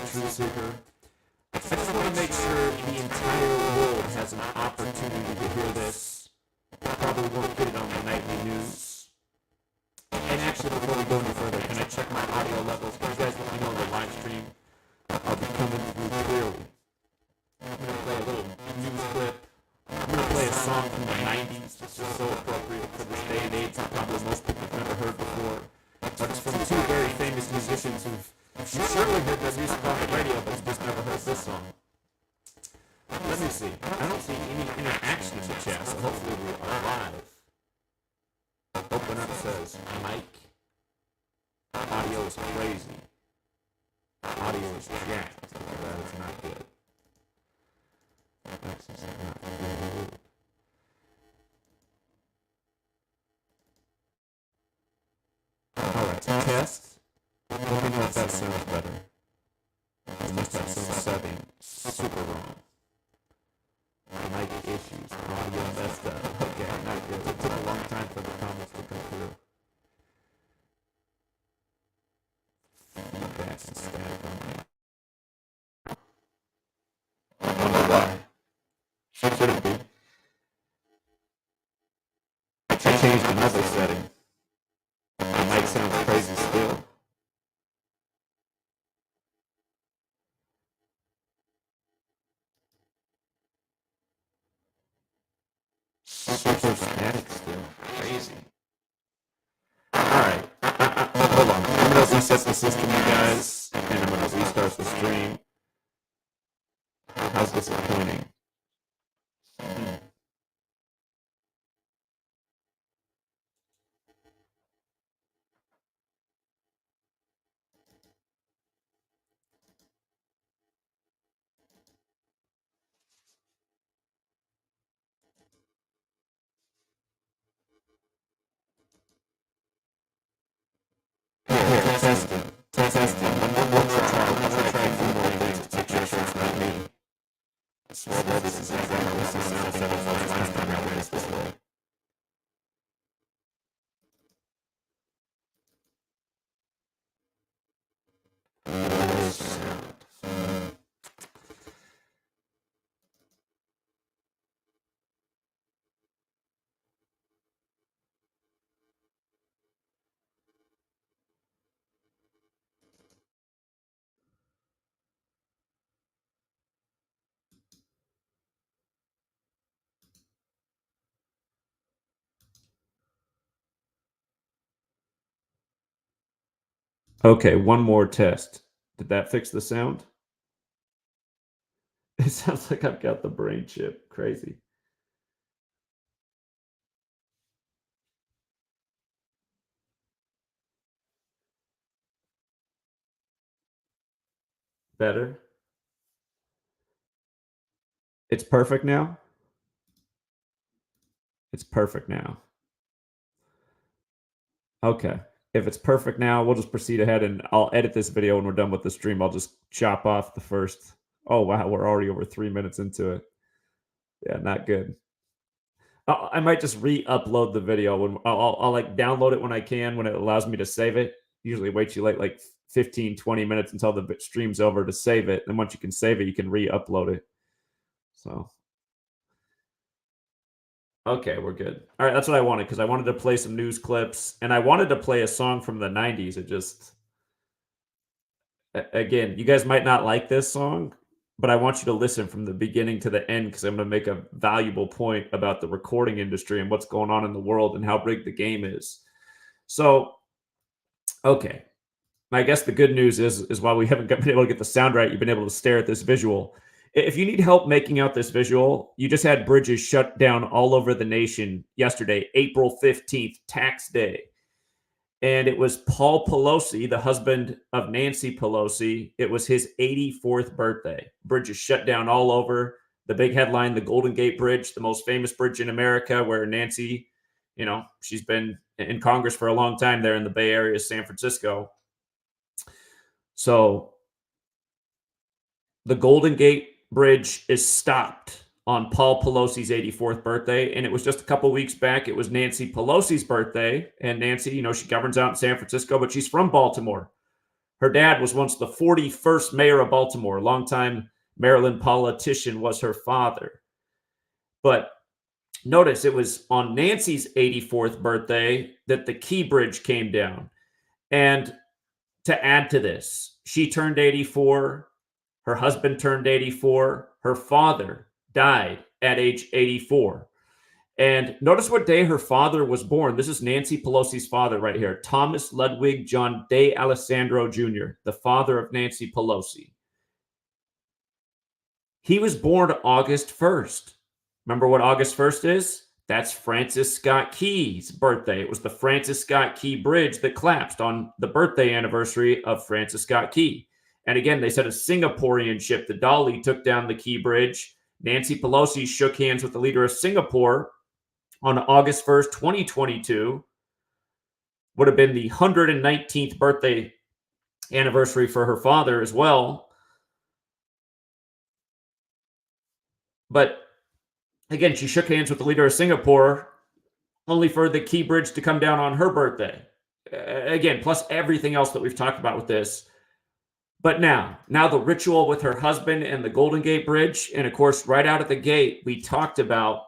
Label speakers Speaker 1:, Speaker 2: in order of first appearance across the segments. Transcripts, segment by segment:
Speaker 1: truth seeker. I just want to make sure the entire world has an opportunity to hear this. Probably won't get it on the nightly news. And actually, before we go any further, can I check my audio levels? You guys let me know the live stream. I'll be coming through clearly. I'm going to play a little news clip. I'm going to play a song from the 90s. It's just so appropriate for this day and age that probably most people have never heard before. But it's from two very famous musicians who've surely heard their music on the radio, but just never heard this song. Let me see. I don't see any interaction in the chat, so hopefully we are live. Open up says, Mike, audio is crazy. Audio is jacked. That is not good. Access is not good. Alright, test. Let me know if that sounds better. I must have some setting super wrong. Mic issues, audio messed up. Okay, not good. It took a long time for the comments to come through. Feedback and static on my. I wonder why. Should it be? I changed another setting. The mic sounds crazy still. Super static still. Crazy. Alright. Hold on. I'm going to reset the system, you guys. And I'm going to restart the stream. How's disappointing? Testing. One more try. Try a few more things to make sure it's not me. I swear this is exactly how this sounds last time I raised this way. Okay, one more test. Did that fix the sound? It sounds like I've got the brain chip. Crazy. Better? It's perfect now? It's perfect now. Okay. If it's perfect now, we'll just proceed ahead and I'll edit this video when we're done with the stream. I'll just chop off the first. Oh, wow. We're already over 3 minutes into it. Yeah, not good. I might just re-upload the video when I'll like download it when I can, when it allows me to save it. Usually wait too late, like 15, 20 minutes until the stream's over to save it. And once you can save it, you can re-upload it. So, okay, we're good. All right, that's what I wanted because I wanted to play some news clips and I wanted to play a song from the 90s. It just, again, you guys might not like this song, but I want you to listen from the beginning to the end because I'm going to make a valuable point about the recording industry and what's going on in the world and how big the game is. So, okay. I guess the good news is while we haven't been able to get the sound right, you've been able to stare at this visual. If you need help making out this visual, you just had bridges shut down all over the nation yesterday, April 15th, tax day. And it was Paul Pelosi, the husband of Nancy Pelosi. It was his 84th birthday. Bridges shut down all over. The big headline, the Golden Gate Bridge, the most famous bridge in America, where Nancy, you know, she's been in Congress for a long time there in the Bay Area, San Francisco. So the Golden Gate Bridge is stopped on Paul Pelosi's 84th birthday. And it was just a couple weeks back. It was Nancy Pelosi's birthday. And Nancy, you know, she governs out in San Francisco, but she's from Baltimore. Her dad was once the 41st mayor of Baltimore. A longtime Maryland politician was her father. But notice it was on Nancy's 84th birthday that the Key Bridge came down. And to add to this, she turned 84. Her husband turned 84. Her father died at age 84. And notice what day her father was born. This is Nancy Pelosi's father right here, Thomas Ludwig John De Alessandro Jr., the father of Nancy Pelosi. He was born August 1st. Remember what August 1st is? That's Francis Scott Key's birthday. It was the Francis Scott Key Bridge that collapsed on the birthday anniversary of Francis Scott Key. And again, they said a Singaporean ship, the Dolly, took down the Key Bridge. Nancy Pelosi shook hands with the leader of Singapore on August 1st, 2022. Would have been the 119th birthday anniversary for her father as well. But again, she shook hands with the leader of Singapore, only for the Key Bridge to come down on her birthday. Again, plus everything else that we've talked about with this. But now the ritual with her husband and the Golden Gate Bridge. And of course, right out of the gate, we talked about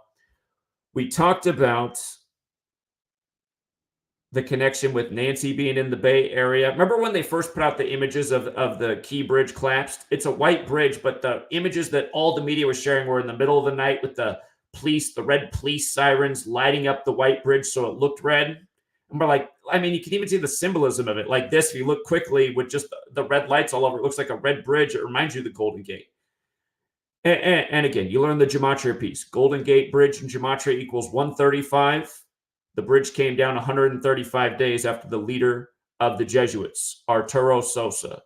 Speaker 1: the connection with Nancy being in the Bay Area. Remember when they first put out the images of the Key Bridge collapsed? It's a white bridge, but the images that all the media was sharing were in the middle of the night with the red police sirens lighting up the white bridge so it looked red. And we're like, I mean, you can even see the symbolism of it. Like this, if you look quickly with just the red lights all over, it looks like a red bridge. It reminds you of the Golden Gate. And again, you learn the Gematria piece. Golden Gate Bridge in Gematria equals 135. The bridge came down 135 days after the leader of the Jesuits, Arturo Sosa.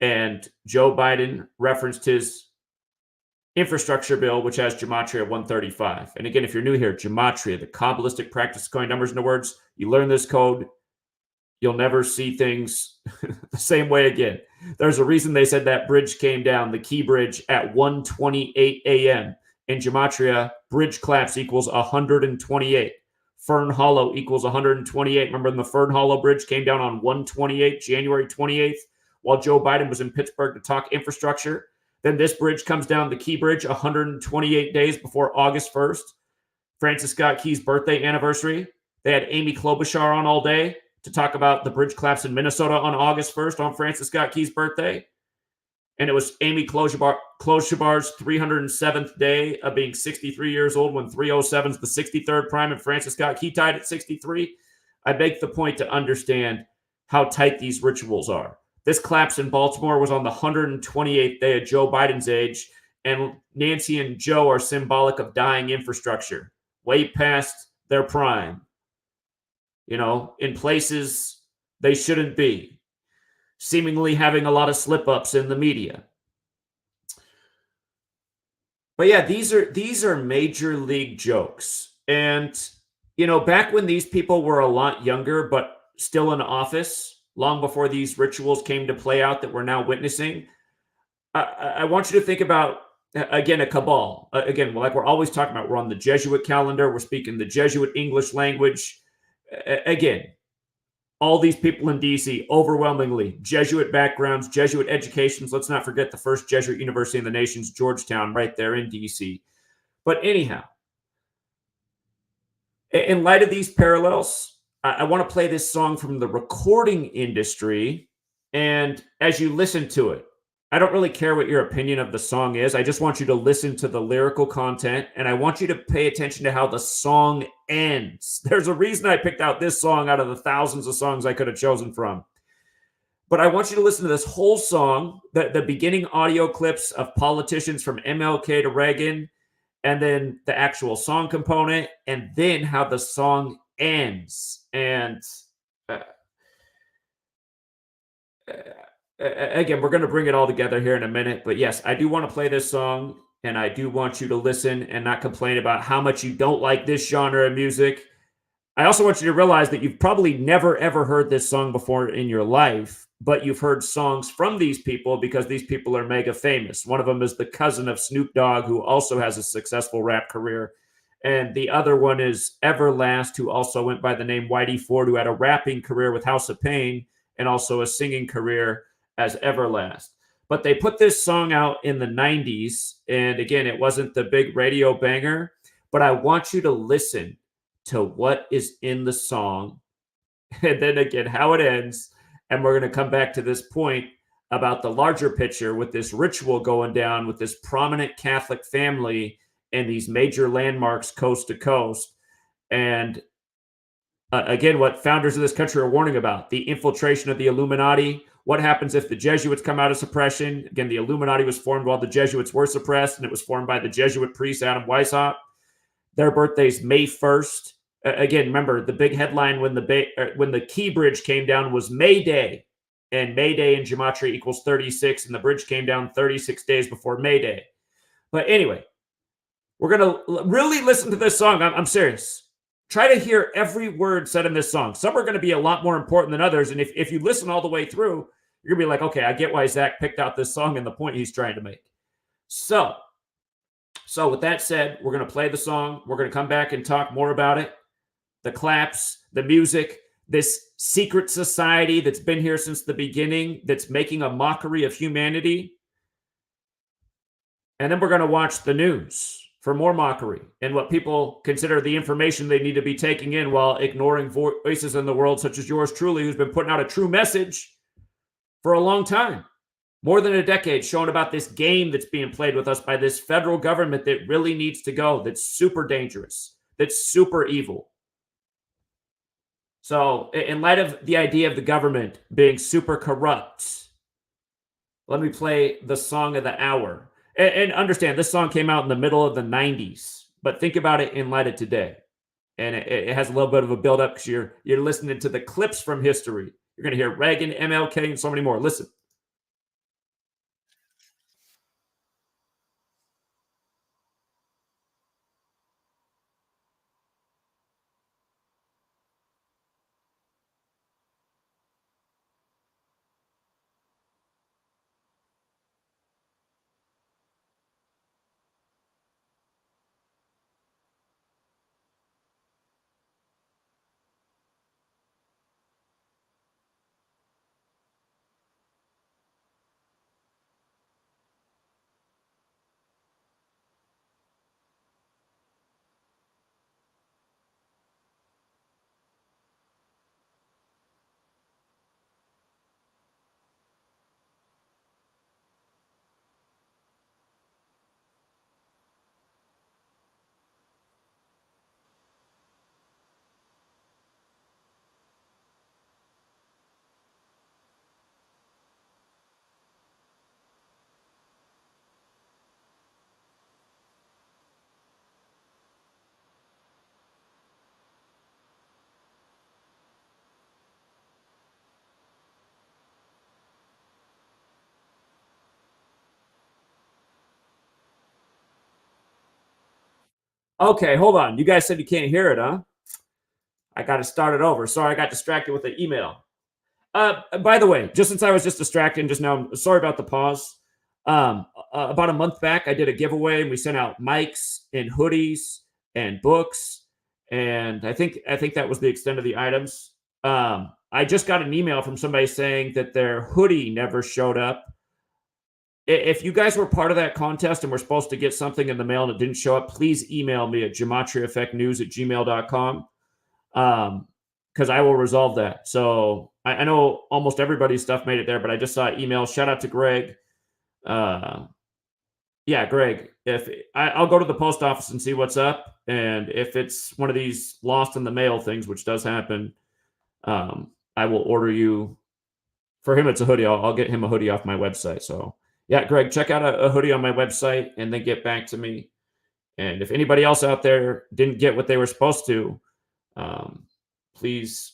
Speaker 1: And Joe Biden referenced his infrastructure bill, which has Gematria 135. And again, if you're new here, Gematria, the Kabbalistic practice of coining numbers into words, you learn this code, you'll never see things the same way again. There's a reason they said that bridge came down, the Key Bridge, at 1:28 a.m. In Gematria, bridge collapse equals 128. Fern Hollow equals 128. Remember when the Fern Hollow Bridge came down on 128, January 28th, while Joe Biden was in Pittsburgh to talk infrastructure? Then this bridge comes down, the Key Bridge, 128 days before August 1st, Francis Scott Key's birthday anniversary. They had Amy Klobuchar on all day to talk about the bridge collapse in Minnesota on August 1st on Francis Scott Key's birthday. And it was Amy Klobuchar's 307th day of being 63 years old when 307 is the 63rd prime and Francis Scott Key died at 63. I make the point to understand how tight these rituals are. This collapse in Baltimore was on the 128th day of Joe Biden's age, and Nancy and Joe are symbolic of dying infrastructure, way past their prime, in places they shouldn't be, seemingly having a lot of slip-ups in the media. But yeah, these are major league jokes. And, back when these people were a lot younger, but still in office, long before these rituals came to play out that we're now witnessing, I want you to think about, again, a cabal. Again, like we're always talking about, we're on the Jesuit calendar. We're speaking the Jesuit English language. Again, all these people in D.C., overwhelmingly Jesuit backgrounds, Jesuit educations. Let's not forget the first Jesuit university in the nation's Georgetown, right there in D.C. But anyhow, in light of these parallels, I want to play this song from the recording industry. And as you listen to it, I don't really care what your opinion of the song is. I just want you to listen to the lyrical content, and I want you to pay attention to how the song ends. There's a reason I picked out this song out of the thousands of songs I could have chosen from. But I want you to listen to this whole song, the beginning audio clips of politicians from MLK to Reagan, and then the actual song component, and then how the song ends. And again, we're going to bring it all together here in a minute. But yes, I do want to play this song, and I do want you to listen and not complain about how much you don't like this genre of music. I also want you to realize that you've probably never, ever heard this song before in your life, but you've heard songs from these people because these people are mega famous. One of them is the cousin of Snoop Dogg, who also has a successful rap career. And the other one is Everlast, who also went by the name Whitey Ford, who had a rapping career with House of Pain and also a singing career as everlast. But they put this song out in the 90s. And again, it wasn't the big radio banger, but I want you to listen to what is in the song. And then again, how it ends. And we're going to come back to this point about the larger picture with this ritual going down with this prominent Catholic family and these major landmarks coast to coast. And again, what founders of this country are warning about, the infiltration of the Illuminati. What happens if the Jesuits come out of suppression? Again, the Illuminati was formed while the Jesuits were suppressed, and it was formed by the Jesuit priest Adam Weishaupt. Their birthday's May 1st. Again, remember, the big headline when the Key Bridge came down was May Day. And May Day in Gematria equals 36, and the bridge came down 36 days before May Day. But anyway, we're going to really listen to this song. I'm serious. Try to hear every word said in this song. Some are going to be a lot more important than others. And if you listen all the way through, you're going to be like, okay, I get why Zach picked out this song and the point he's trying to make. So with that said, we're going to play the song. We're going to come back and talk more about it. The claps, the music, this secret society that's been here since the beginning, that's making a mockery of humanity. And then we're going to watch the news for more mockery and what people consider the information they need to be taking in while ignoring voices in the world such as yours truly, who's been putting out a true message for a long time. More than a decade, showing about this game that's being played with us by this federal government that really needs to go, that's super dangerous, that's super evil. So in light of the idea of the government being super corrupt, let me play the song of the hour. And understand, this song came out in the middle of the 90s, but think about it in light of today. And it has a little bit of a build-up because you're listening to the clips from history. You're going to hear Reagan, MLK, and so many more. Listen. Okay, hold on. You guys said you can't hear it, huh? I got to start it over. Sorry, I got distracted with the email. By the way, just since I was just distracted just now, sorry about the pause. About a month back, I did a giveaway and we sent out mics and hoodies and books. And I think that was the extent of the items. I just got an email from somebody saying that their hoodie never showed up. If you guys were part of that contest and were supposed to get something in the mail and it didn't show up, please email me at GematriaEffectNews@gmail.com. Because I will resolve that. So I know almost everybody's stuff made it there, but I just saw email. Shout out to Greg. Yeah, Greg. If I'll go to the post office and see what's up, and if it's one of these lost in the mail things, which does happen, I will order you. For him, it's a hoodie. I'll get him a hoodie off my website. So yeah, Greg, check out a hoodie on my website and then get back to me. And if anybody else out there didn't get what they were supposed to, please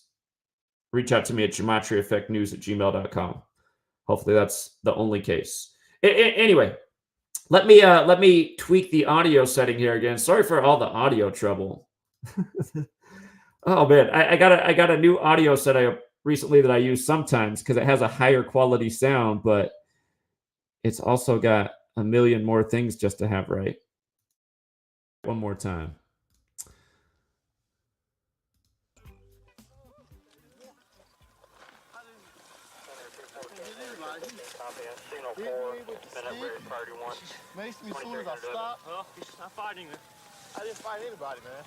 Speaker 1: reach out to me at GematriaEffectNews@gmail.com. Hopefully that's the only case. Anyway, let me tweak the audio setting here again. Sorry for all the audio trouble. Oh man, I got a new audio setup recently that I use sometimes because it has a higher quality sound, but it's also got a million more things just to have right. One more time.
Speaker 2: Signal 4, minute priority 1.
Speaker 3: Makes me as soon as I stop.
Speaker 2: Well, he's not fighting me.
Speaker 3: I didn't fight anybody, man.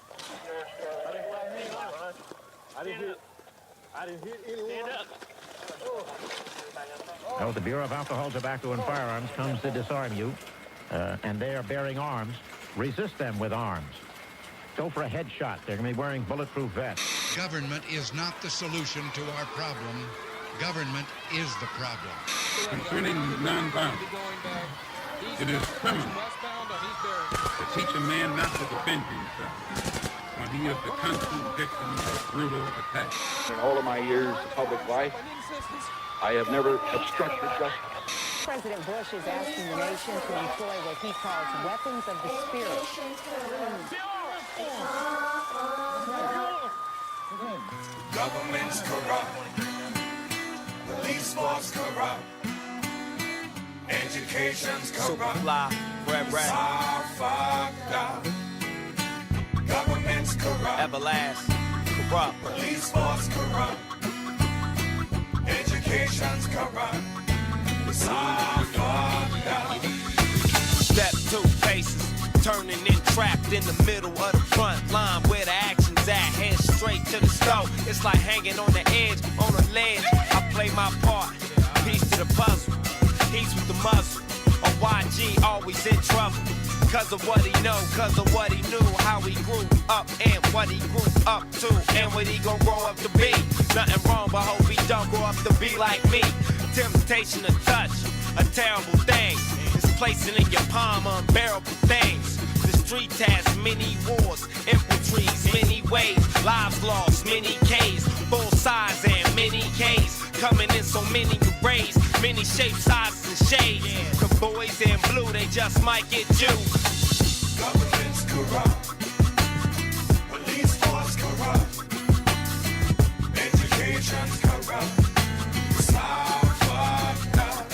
Speaker 3: I didn't fight anybody. I didn't hit anyone.
Speaker 2: Stand up.
Speaker 4: Well, the Bureau of Alcohol, Tobacco, and Firearms comes to disarm you, and they are bearing arms. Resist them with arms. Go for a headshot. They're going to be wearing bulletproof vests.
Speaker 5: Government is not the solution to our problem. Government is the problem.
Speaker 6: Concerning nonviolence, it is criminal to teach a man not to defend himself when he is the constant victim of brutal attack.
Speaker 7: In all of my years of public life, I have never obstructed justice.
Speaker 8: President Bush is asking the nation to employ what he calls weapons of the spirit.
Speaker 9: Government's corrupt, police force corrupt, education's corrupt, are fucked up. Government's corrupt,
Speaker 10: everlasting, corrupt,
Speaker 9: police force corrupt, education's corrupt, are fucked up.
Speaker 10: Step 2 paces, turning in trapped in the middle of the front line where the action's at, head straight to the stove. It's like hanging on the edge, on a ledge. I play my part, piece to the puzzle, he's with the muzzle. A YG always in trouble, cause of what he know, cause of what he knew, how he grew up and what he grew up to, and what he gon' grow up to be. Nothing wrong, but hope he don't grow up to be like me. Temptation to touch, a terrible thing. It's placing in your palm unbearable things. The street has many wars, infantries, many ways, lives lost, many K's, full size and many K's, coming in so many arrays, many shapes, sizes and shades. The boys in blue, they just might get you.
Speaker 9: Government's corrupt, police force corrupt, education's corrupt, it's all fucked up.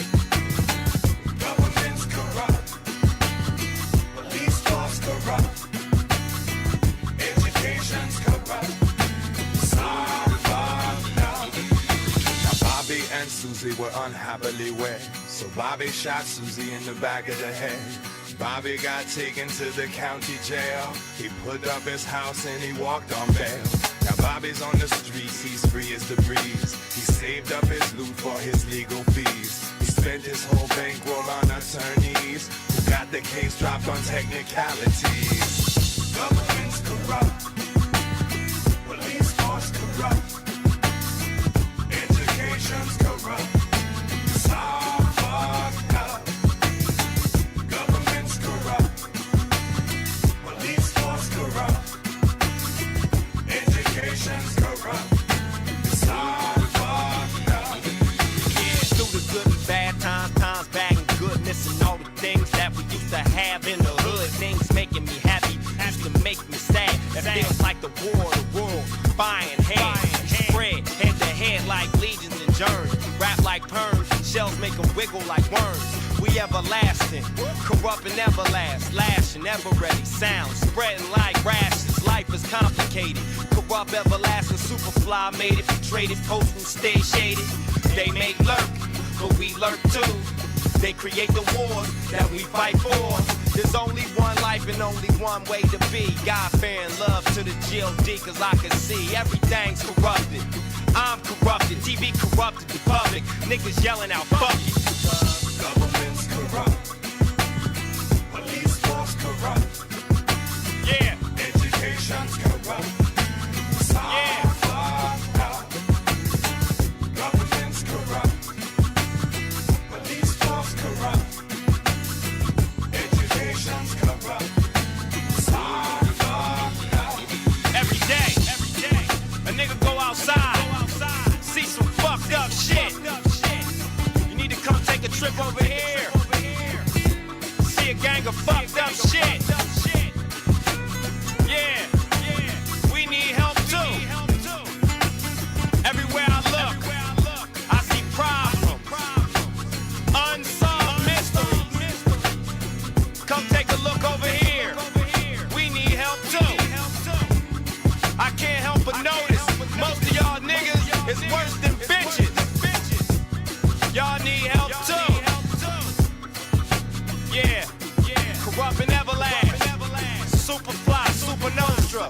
Speaker 9: Government's corrupt, police force corrupt, education's corrupt, it's all fucked up. Now Bobby and Susie were unhappily wed, so Bobby shot Susie in the back of the head. Bobby got taken to the county jail. He put up his house and he walked on bail. Now Bobby's on the streets, he's free as the breeze. He saved up his loot for his legal fees. He spent his whole bankroll on attorneys who got the case dropped on technicalities. Government's corrupt, police force corrupt, education's corrupt, it's all fucked up. Government's corrupt, police force corrupt, education's corrupt, it's all fucked up.
Speaker 10: Yeah, through the good and bad times, times bad and goodness, and all the things that we used to have in the hood. Things making me happy, used to make me sad. That feels like the war of the world, buying heads, spread head to head like legions and germs. Rap like perms, shells make them wiggle like worms. We everlasting, corrupt and everlast, lashing, ever ready, sound spreading like rashes. Life is complicated, corrupt, everlasting, superfly made it, betrayed it, posting, stay shaded. They may lurk, but we lurk too. They create the wars that we fight for. There's only one life and only one way to be. God-fearing love to the GOD, cause I can see everything's corrupted. I'm corrupted, TV corrupted, the public, niggas yelling out, fuck it.
Speaker 9: Government's corrupt, police force corrupt,
Speaker 10: Yeah,
Speaker 9: education's corrupt, it's all
Speaker 10: Yeah.
Speaker 9: fucked up. Government's corrupt, police force corrupt, education's corrupt, it's all fucked up.
Speaker 10: every day, a nigga go outside, see some fucked up shit. You need to come take a trip over here, see a gang of fucked up shit. Yeah, we need help too. Everywhere I look, I see problems, unsolved mysteries. Come take a look over here. We need help too. I can't help but notice most of y'all niggas is worse than bitches. Y'all need help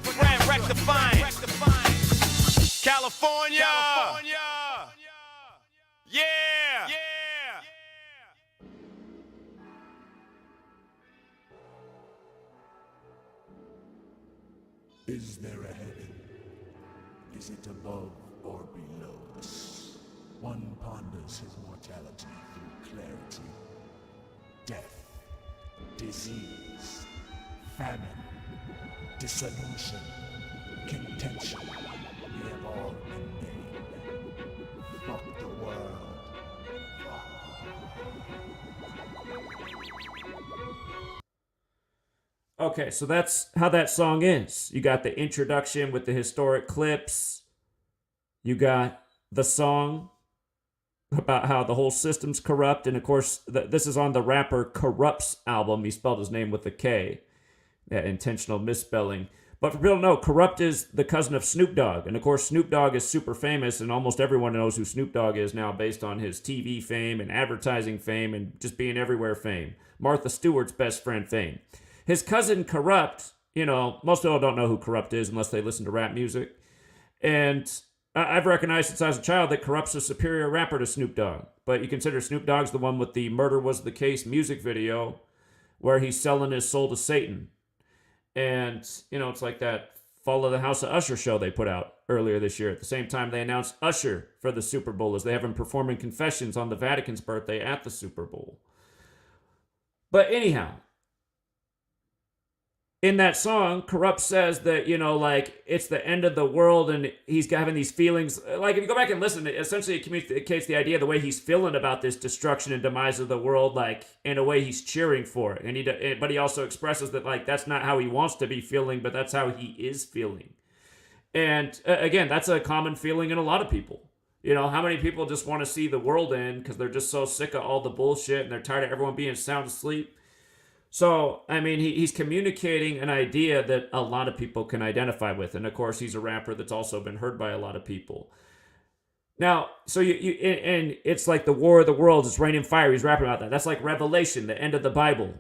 Speaker 10: brand rectifying. California. Yeah.
Speaker 9: Is there a heaven? Is it above or below us? One ponders his mortality through clarity. Death, disease, famine, dissolution, contention. We have all been named. Fuck the world.
Speaker 1: Okay, so that's how that song is. You got the introduction with the historic clips. You got the song about how the whole system's corrupt. And of course, this is on the rapper Corrupt's album. He spelled his name with a K. Intentional misspelling. But for people to know, Corrupt is the cousin of Snoop Dogg. And of course, Snoop Dogg is super famous, and almost everyone knows who Snoop Dogg is now based on his TV fame and advertising fame and just being everywhere fame. Martha Stewart's best friend fame. His cousin Corrupt, most people don't know who Corrupt is unless they listen to rap music. And I've recognized since I was a child that Corrupt's a superior rapper to Snoop Dogg. But you consider Snoop Dogg's the one with the Murder Was the Case music video where he's selling his soul to Satan. And, it's like that Fall of the House of Usher show they put out earlier this year. At the same time, they announced Usher for the Super Bowl as they have him performing confessions on the Vatican's birthday at the Super Bowl. But anyhow, in that song, Corrupt says that, it's the end of the world and he's having these feelings. Like, if you go back and listen, essentially it communicates the idea of the way he's feeling about this destruction and demise of the world, like, in a way he's cheering for it. But he also expresses that, like, that's not how he wants to be feeling, but that's how he is feeling. And, again, that's a common feeling in a lot of people. How many people just want to see the world end because they're just so sick of all the bullshit and they're tired of everyone being sound asleep? So, he's communicating an idea that a lot of people can identify with. And, of course, he's a rapper that's also been heard by a lot of people. Now, so and it's like the war of the worlds, it's raining fire. He's rapping about that. That's like Revelation, the end of the Bible.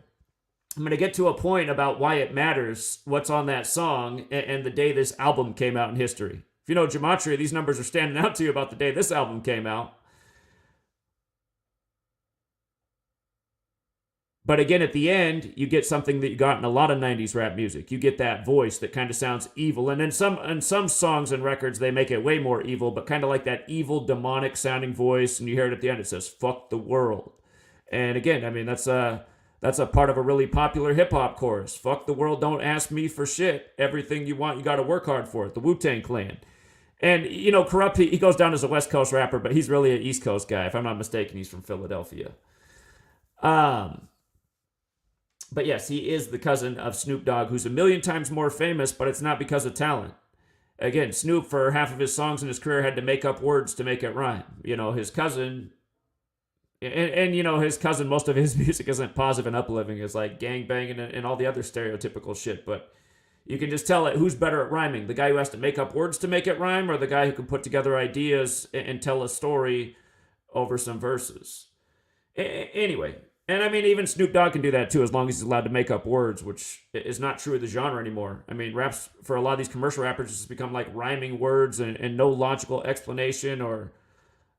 Speaker 1: I'm going to get to a point about why it matters what's on that song and the day this album came out in history. If you know Gematria, these numbers are standing out to you about the day this album came out. But again, at the end, you get something that you got in a lot of 90s rap music. You get that voice that kind of sounds evil. And in some songs and records, they make it way more evil, but kind of like that evil, demonic sounding voice. And you hear it at the end, it says, fuck the world. And again, that's a part of a really popular hip-hop chorus. Fuck the world, don't ask me for shit. Everything you want, you got to work hard for it. The Wu-Tang Clan. And, Corrupt, he goes down as a West Coast rapper, but he's really an East Coast guy. If I'm not mistaken, he's from Philadelphia. But yes, he is the cousin of Snoop Dogg, who's a million times more famous, but it's not because of talent. Again, Snoop, for half of his songs in his career, had to make up words to make it rhyme. His cousin, his cousin, most of his music isn't positive and uplifting. It's like gangbanging and all the other stereotypical shit. But you can just tell who's better at rhyming, the guy who has to make up words to make it rhyme, or the guy who can put together ideas and tell a story over some verses. Anyway. And even Snoop Dogg can do that too, as long as he's allowed to make up words, which is not true of the genre anymore. Raps for a lot of these commercial rappers just become like rhyming words and no logical explanation or,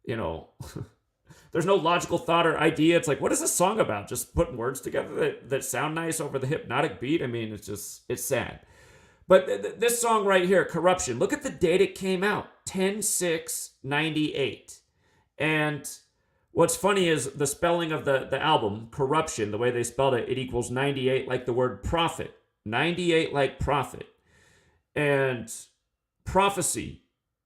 Speaker 1: there's no logical thought or idea. It's like, what is this song about? Just putting words together that sound nice over the hypnotic beat? It's sad. But this song right here, Corruption, look at the date it came out, 10/6/98. And what's funny is the spelling of the album, Corruption, the way they spelled it, it equals 98 like the word prophet. 98 like prophet. And prophecy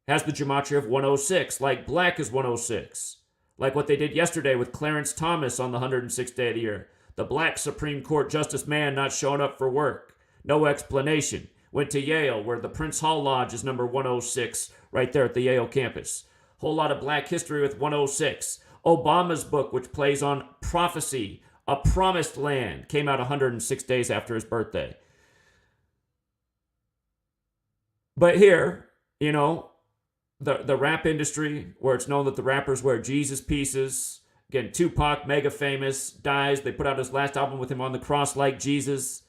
Speaker 1: has the gematria of 106, like black is 106. Like what they did yesterday with Clarence Thomas on the 106th day of the year. The black Supreme Court Justice man not showing up for work. No explanation. Went to Yale, where the Prince Hall Lodge is number 106, right there at the Yale campus. Whole lot of black history with 106. Obama's book, which plays on prophecy, A Promised Land, came out 106 days after his birthday. But here, the rap industry, where it's known that the rappers wear Jesus pieces. Again, Tupac, mega famous, dies. They put out his last album with him on the cross like Jesus.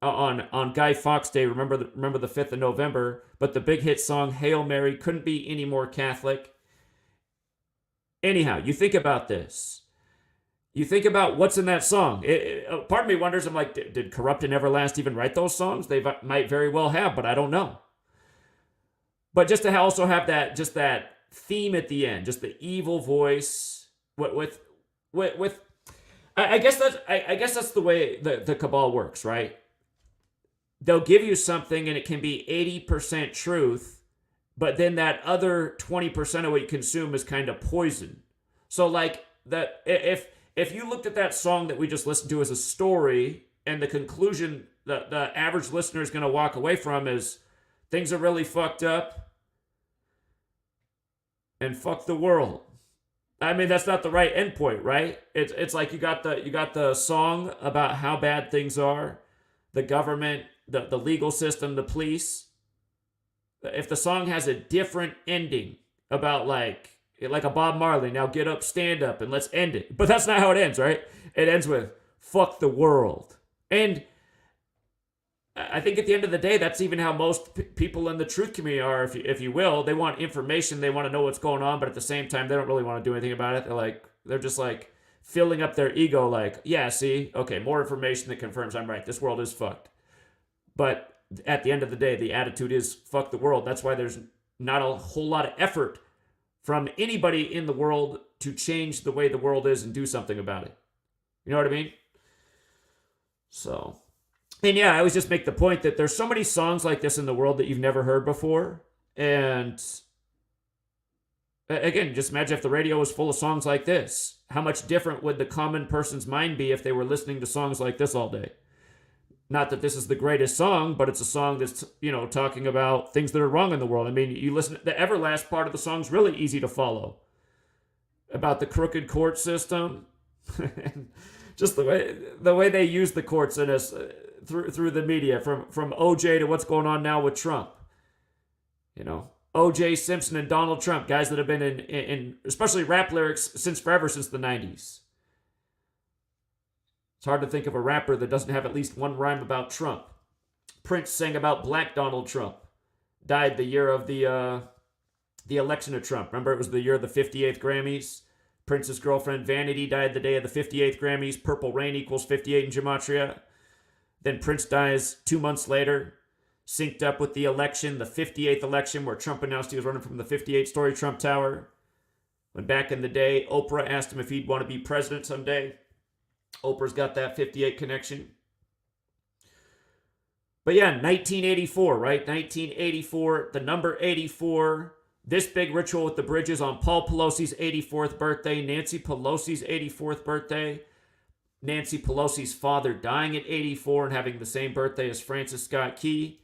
Speaker 1: on Guy Fawkes Day, remember the 5th of November, but the big hit song Hail Mary couldn't be any more Catholic. Anyhow, you think about this. You think about what's in that song. Part of me wonders, I'm like, did Corrupt and Everlast even write those songs? They might very well have, but I don't know. But just to also have that theme at the end, just the evil voice with I guess that's the way the cabal works, right? They'll give you something and it can be 80% truth, but then that other 20% of what you consume is kind of poison. So like that, if you looked at that song that we just listened to as a story, and the conclusion that the average listener is going to walk away from is things are really fucked up and fuck the world. I mean, that's not the right endpoint, right? It's like you got the song about how bad things are, the government, the legal system, the police. If the song has a different ending about like a Bob Marley, now get up, stand up, and let's end it. But that's not how it ends, right? It ends with fuck the world. And I think at the end of the day, that's even how most people in the truth community are, if you will. They want information, they want to know what's going on, but at the same time, they don't really want to do anything about it. They're just like filling up their ego, like, yeah, see, okay, more information that confirms I'm right. This world is fucked. But at the end of the day, the attitude is fuck the world. That's why there's not a whole lot of effort from anybody in the world to change the way the world is and do something about it. You know what I mean? So, and yeah, I always just make the point that there's so many songs like this in the world that you've never heard before. And again, just imagine if the radio was full of songs like this. How much different would the common person's mind be if they were listening to songs like this all day? Not that this is the greatest song, but it's a song that's, talking about things that are wrong in the world. I mean, you listen, the Everlast part of the song's really easy to follow. About the crooked court system. Just the way they use the courts in us through the media, from OJ to what's going on now with Trump. OJ, Simpson, and Donald Trump, guys that have been in especially rap lyrics since the 90s. It's hard to think of a rapper that doesn't have at least one rhyme about Trump. Prince sang about Black Donald Trump. Died the year of the election of Trump. Remember, it was the year of the 58th Grammys. Prince's girlfriend Vanity died the day of the 58th Grammys. Purple Rain equals 58 in Gematria. Then Prince dies 2 months later, synced up with the election, the 58th election, where Trump announced he was running from the 58-story Trump Tower. When back in the day, Oprah asked him if he'd want to be president someday. Oprah's got that 58 connection. But yeah, 1984, right? 1984, the number 84. This big ritual with the bridges on Paul Pelosi's 84th birthday, Nancy Pelosi's 84th birthday, Nancy Pelosi's father dying at 84 and having the same birthday as Francis Scott Key.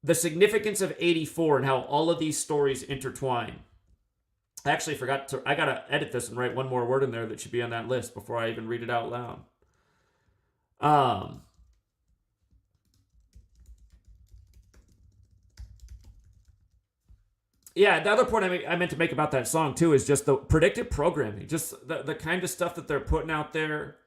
Speaker 1: The significance of 84 and how all of these stories intertwine. I actually forgot to, I got to edit this and write one more word in there that should be on that list before I even read it out loud. Yeah, the other point I meant to make about that song too is just the predictive programming, just the kind of stuff that they're putting out there.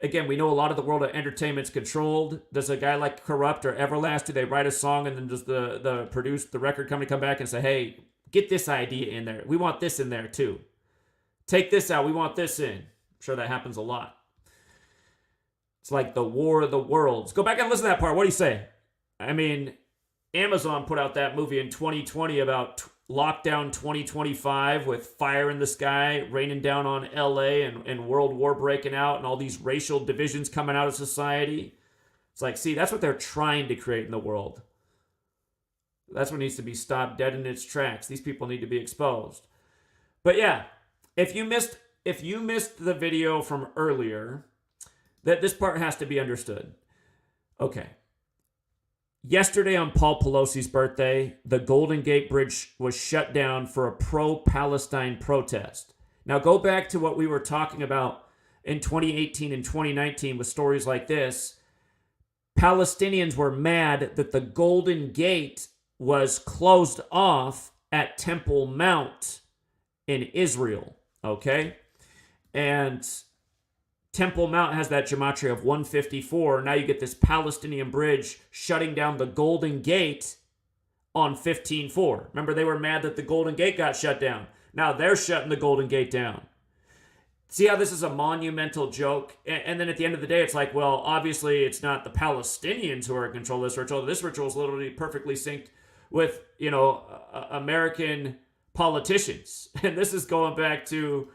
Speaker 1: Again, we know a lot of the world of entertainment's controlled. Does a guy like Corrupt or Everlast, do they write a song and then does the record company come back and say, hey, get this idea in there. We want this in there too. Take this out. We want this in. I'm sure that happens a lot. It's like the War of the Worlds. Go back and listen to that part. What do you say? I mean, Amazon put out that movie in 2020 about Lockdown 2025 with fire in the sky raining down on LA and World War breaking out and all these racial divisions coming out of society. It's like, see, that's what they're trying to create in the world. That's what needs to be stopped dead in its tracks. These people need to be exposed. But yeah, if you missed the video from earlier, that this part has to be understood. Okay. Yesterday on Paul Pelosi's birthday, the Golden Gate Bridge was shut down for a pro-Palestine protest. Now go back to what we were talking about in 2018 and 2019 with stories like this. Palestinians were mad that the Golden Gate was closed off at Temple Mount in Israel, okay? And Temple Mount has that gematria of 154. Now you get this Palestinian bridge shutting down the Golden Gate on 15-4. Remember, they were mad that the Golden Gate got shut down. Now they're shutting the Golden Gate down. See how this is a monumental joke? And then at the end of the day, it's like, well, obviously it's not the Palestinians who are in control of this ritual. This ritual is literally perfectly synced with, American politicians. And this is going back to...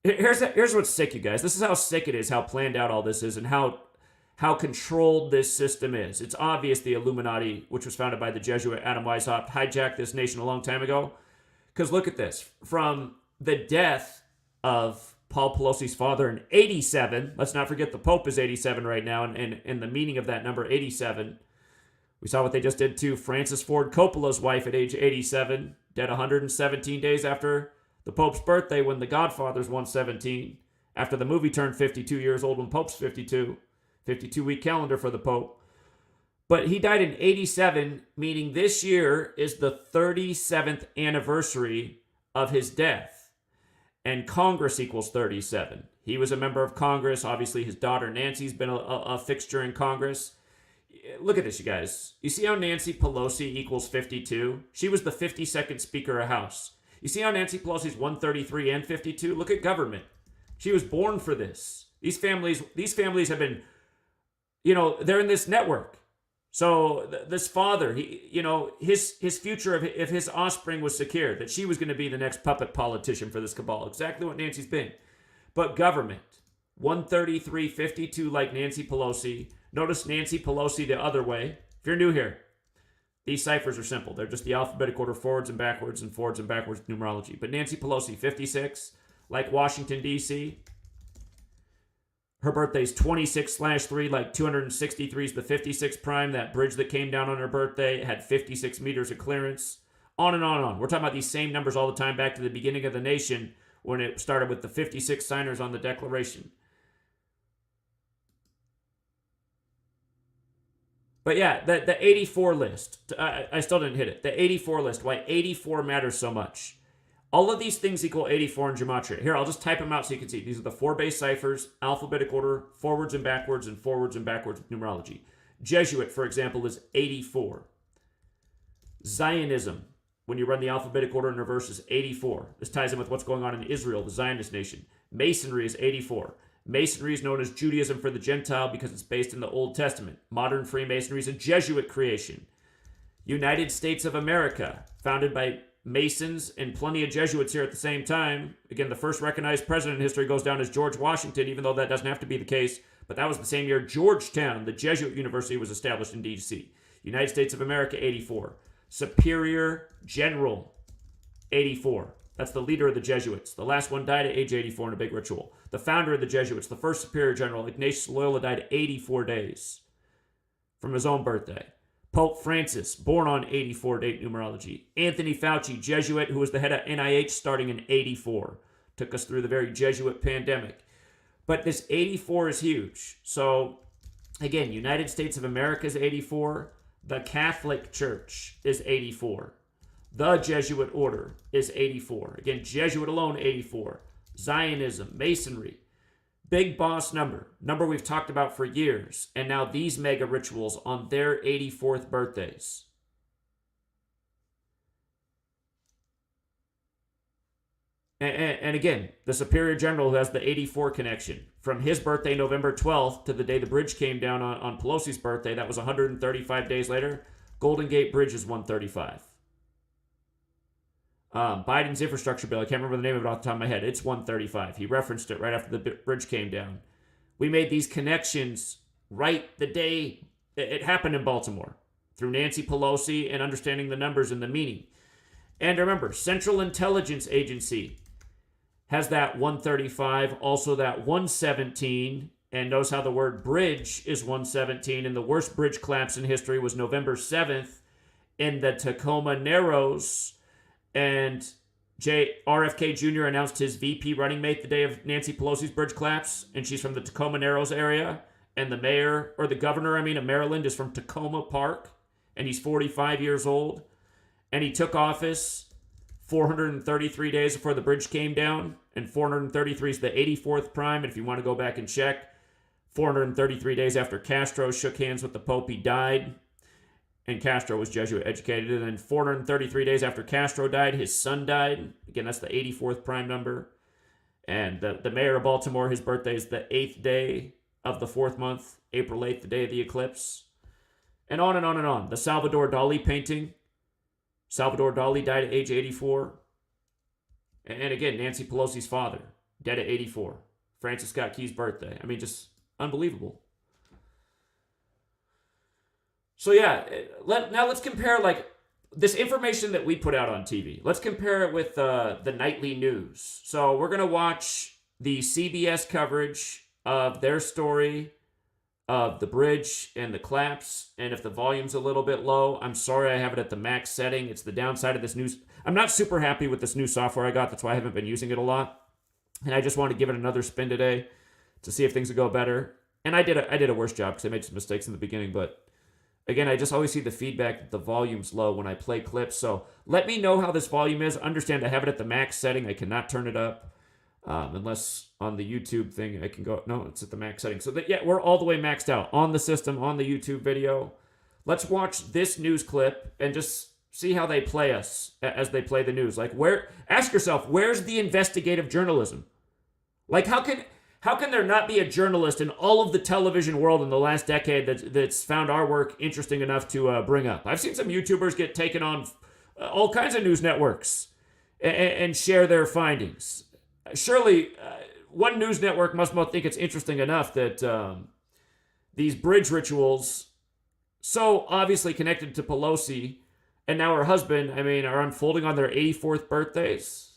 Speaker 1: Here's what's sick, you guys. This is how sick it is, how planned out all this is, and how controlled this system is. It's obvious the Illuminati, which was founded by the Jesuit Adam Weishaupt, hijacked this nation a long time ago. Because look at this. From the death of Paul Pelosi's father in 87, let's not forget the Pope is 87 right now, and the meaning of that number, 87. We saw what they just did to Francis Ford Coppola's wife at age 87, dead 117 days after the Pope's birthday when The Godfather's 117, after the movie turned 52 years old when Pope's 52, 52-week calendar for the Pope. But he died in 87, meaning this year is the 37th anniversary of his death. And Congress equals 37. He was a member of Congress. Obviously, his daughter Nancy's been a fixture in Congress. Look at this, you guys. You see how Nancy Pelosi equals 52? She was the 52nd Speaker of House. You see how Nancy Pelosi's 133 and 52? Look at government. She was born for this. These families have been, they're in this network. So this father, his future if his offspring was secure, that she was going to be the next puppet politician for this cabal. Exactly what Nancy's been. But government, 133, 52 like Nancy Pelosi. Notice Nancy Pelosi the other way. If you're new here, these ciphers are simple. They're just the alphabetic order forwards and backwards numerology. But Nancy Pelosi, 56, like Washington, D.C. Her birthday's 26/3, like 263 is the 56 prime. That bridge that came down on her birthday had 56 meters of clearance. On and on and on. We're talking about these same numbers all the time back to the beginning of the nation when it started with the 56 signers on the Declaration. But yeah, the 84 list, I still didn't hit it. The 84 list, why 84 matters so much. All of these things equal 84 in Gematria. Here, I'll just type them out so you can see. These are the 4 base ciphers, alphabetic order, forwards and backwards with numerology. Jesuit, for example, is 84. Zionism, when you run the alphabetic order in reverse, is 84. This ties in with what's going on in Israel, the Zionist nation. Masonry is 84. Masonry is known as Judaism for the Gentile because it's based in the Old Testament. Modern Freemasonry is a Jesuit creation. United States of America, founded by Masons and plenty of Jesuits here at the same time. Again, the first recognized president in history goes down as George Washington, even though that doesn't have to be the case. But that was the same year Georgetown, the Jesuit university, was established in D.C. United States of America, 84. Superior General, 84. That's the leader of the Jesuits. The last one died at age 84 in a big ritual. The founder of the Jesuits, the first Superior General, Ignatius Loyola, died at 84 days from his own birthday. Pope Francis, born on 84 date numerology. Anthony Fauci, Jesuit, who was the head of NIH starting in 84. Took us through the very Jesuit pandemic. But this 84 is huge. So, again, United States of America is 84. The Catholic Church is 84. The Jesuit Order is 84. Again, Jesuit alone, 84. Zionism, Masonry. Big boss number. Number we've talked about for years. And now these mega rituals on their 84th birthdays. And again, the Superior General who has the 84 connection. From his birthday, November 12th, to the day the bridge came down on Pelosi's birthday, that was 135 days later. Golden Gate Bridge is 135. Biden's infrastructure bill, I can't remember the name of it off the top of my head. It's 135. He referenced it right after the bridge came down. We made these connections right the day it happened in Baltimore through Nancy Pelosi and understanding the numbers and the meaning. And remember, Central Intelligence Agency has that 135, also that 117. And notice how the word bridge is 117. And the worst bridge collapse in history was November 7th in the Tacoma Narrows. And RFK Jr. announced his VP running mate the day of Nancy Pelosi's bridge collapse, and she's from the Tacoma Narrows area. And the mayor, or the governor, of Maryland is from Tacoma Park, and he's 45 years old. And he took office 433 days before the bridge came down, and 433 is the 84th prime. And if you want to go back and check, 433 days after Castro shook hands with the Pope, he died, and Castro was Jesuit educated. And then 433 days after Castro died, his son died. Again, that's the 84th prime number. And the mayor of Baltimore, his birthday is the 8th day of the 4th month, April 8th, the day of the eclipse. And on and on and on. The Salvador Dali painting. Salvador Dali died at age 84. And again, Nancy Pelosi's father, dead at 84. Francis Scott Key's birthday. I mean, just unbelievable. So yeah, now let's compare like this information that we put out on TV. Let's compare it with the nightly news. So we're going to watch the CBS coverage of their story of the bridge and the collapse. And if the volume's a little bit low, I'm sorry I have it at the max setting. It's the downside of this news. I'm not super happy with this new software I got. That's why I haven't been using it a lot. And I just want to give it another spin today to see if things will go better. And I did a worse job because I made some mistakes in the beginning. But again, I just always see the feedback that the volume's low when I play clips. So let me know how this volume is. Understand I have it at the max setting. I cannot turn it up. Unless on the YouTube thing I can go, no, it's at the max setting. So that, yeah, we're all the way maxed out on the system, on the YouTube video. Let's watch this news clip and just see how they play us as they play the news. Like, ask yourself, where's the investigative journalism? Like, how can there not be a journalist in all of the television world in the last decade that's found our work interesting enough to bring up? I've seen some YouTubers get taken on all kinds of news networks and share their findings. Surely, one news network must think it's interesting enough that these bridge rituals, so obviously connected to Pelosi and now her husband, I mean, are unfolding on their 84th birthdays.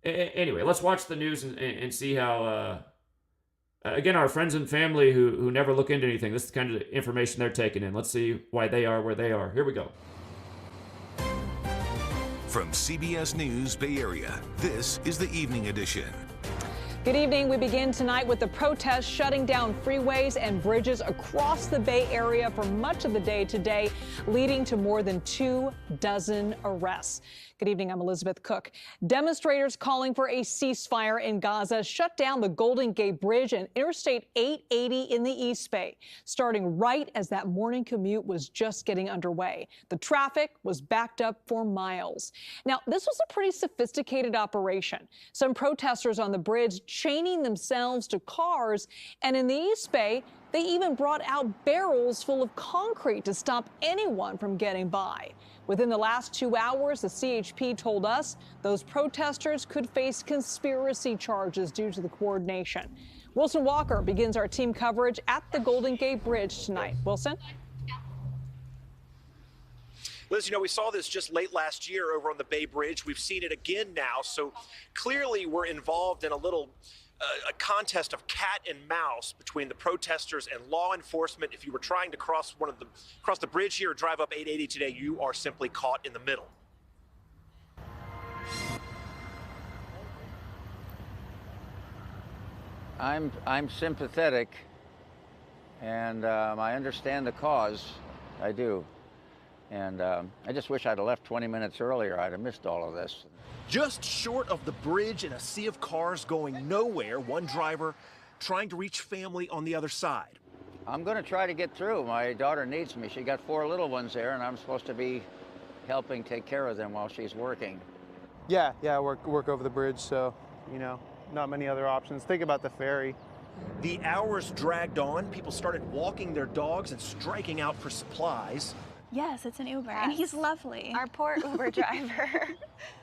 Speaker 1: Anyway, let's watch the news and see how, again, our friends and family who never look into anything, this is the kind of information they're taking in. Let's see why they are where they are. Here we go.
Speaker 11: From CBS News Bay Area, this is the Evening Edition.
Speaker 12: Good evening. We begin tonight with the protests shutting down freeways and bridges across the Bay Area for much of the day today, leading to more than 24 arrests. Good evening. I'm Elizabeth Cook. Demonstrators calling for a ceasefire in Gaza shut down the Golden Gate Bridge and Interstate 880 in the East Bay, starting right as that morning commute was just getting underway. The traffic was backed up for miles. Now, this was a pretty sophisticated operation. Some protesters on the bridge chaining themselves to cars, and in the East Bay, they even brought out barrels full of concrete to stop anyone from getting by. Within the last 2 hours, the CHP told us those protesters could face conspiracy charges due to the coordination. Wilson Walker begins our team coverage at the Golden Gate Bridge tonight. Wilson?
Speaker 13: Liz, you know, we saw this just late last year over on the Bay Bridge. We've seen it again now. So clearly we're involved in a little a contest of cat and mouse between the protesters and law enforcement. If you were trying to cross the bridge here or drive up 880 today, you are simply caught in the middle.
Speaker 14: I'm sympathetic, and I understand the cause. I do. And I just wish I'd have left 20 minutes earlier. I'd have missed all of this.
Speaker 13: Just short of the bridge in a sea of cars going nowhere, one driver trying to reach family on the other side.
Speaker 14: I'm going to try to get through. My daughter needs me. She got 4 little ones there, and I'm supposed to be helping take care of them while she's working.
Speaker 15: Yeah, I work over the bridge, so, you know, not many other options. Think about the ferry.
Speaker 13: The hours dragged on. People started walking their dogs and striking out for supplies.
Speaker 16: Yes, it's an Uber, and he's lovely.
Speaker 17: Our poor Uber driver.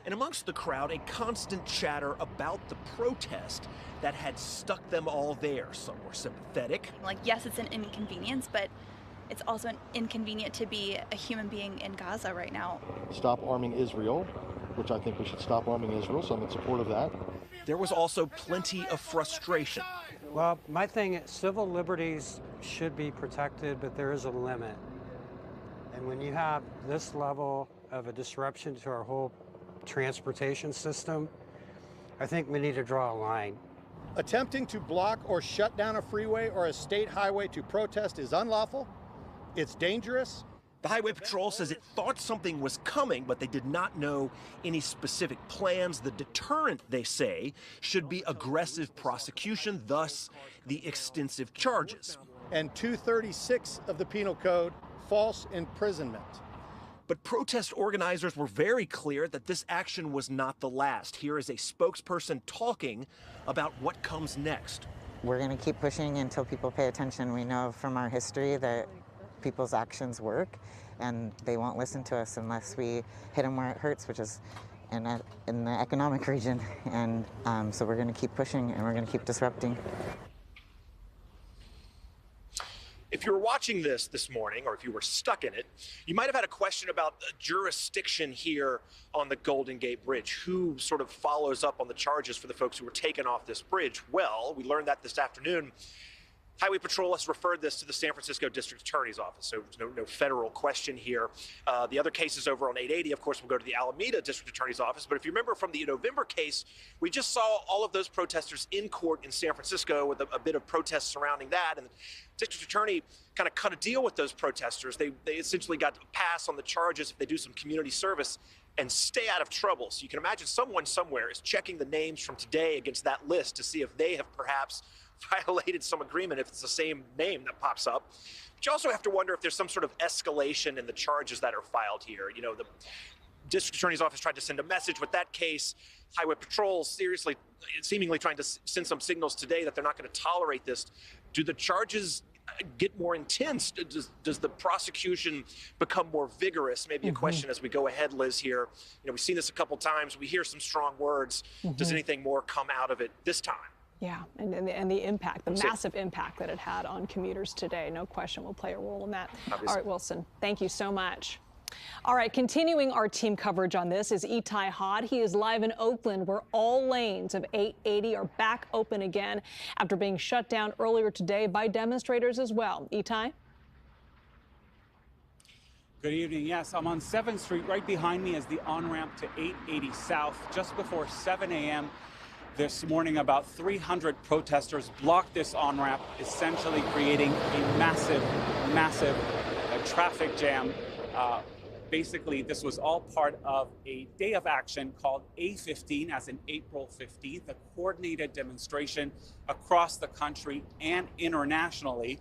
Speaker 13: And amongst the crowd, a constant chatter about the protest that had stuck them all there. Some were sympathetic.
Speaker 16: Like, yes, it's an inconvenience, but it's also an inconvenient to be a human being in Gaza right now.
Speaker 18: Stop arming Israel, which I think we should stop arming Israel, so I'm in support of that.
Speaker 13: There was also plenty of frustration.
Speaker 19: Well, my thing is civil liberties should be protected, but there is a limit. And when you have this level of a disruption to our whole transportation system, I think we need to draw a line.
Speaker 20: Attempting to block or shut down a freeway or a state highway to protest is unlawful. It's dangerous.
Speaker 13: The Highway Patrol says it thought something was coming, but they did not know any specific plans. The deterrent, they say, should be aggressive prosecution, thus the extensive charges.
Speaker 20: And 236 of the Penal Code, false imprisonment.
Speaker 13: But protest organizers were very clear that this action was not the last. Here is a spokesperson talking about what comes next.
Speaker 21: We're going to keep pushing until people pay attention. We know from our history that people's actions work, and they won't listen to us unless we hit them where it hurts, which is in the economic region. And so we're going to keep pushing, and we're going to keep disrupting.
Speaker 13: If you were watching this morning, or if you were stuck in it, you might have had a question about the jurisdiction here on the Golden Gate Bridge. Who sort of follows up on the charges for the folks who were taken off this bridge? Well, we learned that this afternoon. Highway Patrol has referred this to the San Francisco District Attorney's Office, so there's no federal question here. The other cases over on 880, of course, will go to the Alameda District Attorney's Office. But if you remember from the November case, we just saw all of those protesters in court in San Francisco with a bit of protest surrounding that. And the District Attorney kind of cut a deal with those protesters. They essentially got to pass on the charges if they do some community service and stay out of trouble. So you can imagine someone somewhere is checking the names from today against that list to see if they have perhaps violated some agreement, if it's the same name that pops up. But you also have to wonder if there's some sort of escalation in the charges that are filed here. You know, the District Attorney's Office tried to send a message with that case. Highway Patrol seemingly trying to send some signals today that they're not going to tolerate this. Do the charges get more intense? Does the prosecution become more vigorous? Maybe a question as we go ahead, Liz, here. You know, we've seen this a couple times. We hear some strong words. Does anything more come out of it this time?
Speaker 12: Yeah, and the impact, the massive impact that it had on commuters today, no question will play a role in that. Obviously. All right, Wilson, thank you so much. All right, continuing our team coverage on this is Itai Hod. He is live in Oakland, where all lanes of 880 are back open again after being shut down earlier today by demonstrators as well. Itai?
Speaker 22: Good evening. Yes, I'm on 7th Street. Right behind me is the on-ramp to 880 South. Just before 7 a.m. this morning, about 300 protesters blocked this on-ramp, essentially creating a massive traffic jam. Basically, this was all part of a day of action called A15, as in April 15th, a coordinated demonstration across the country and internationally.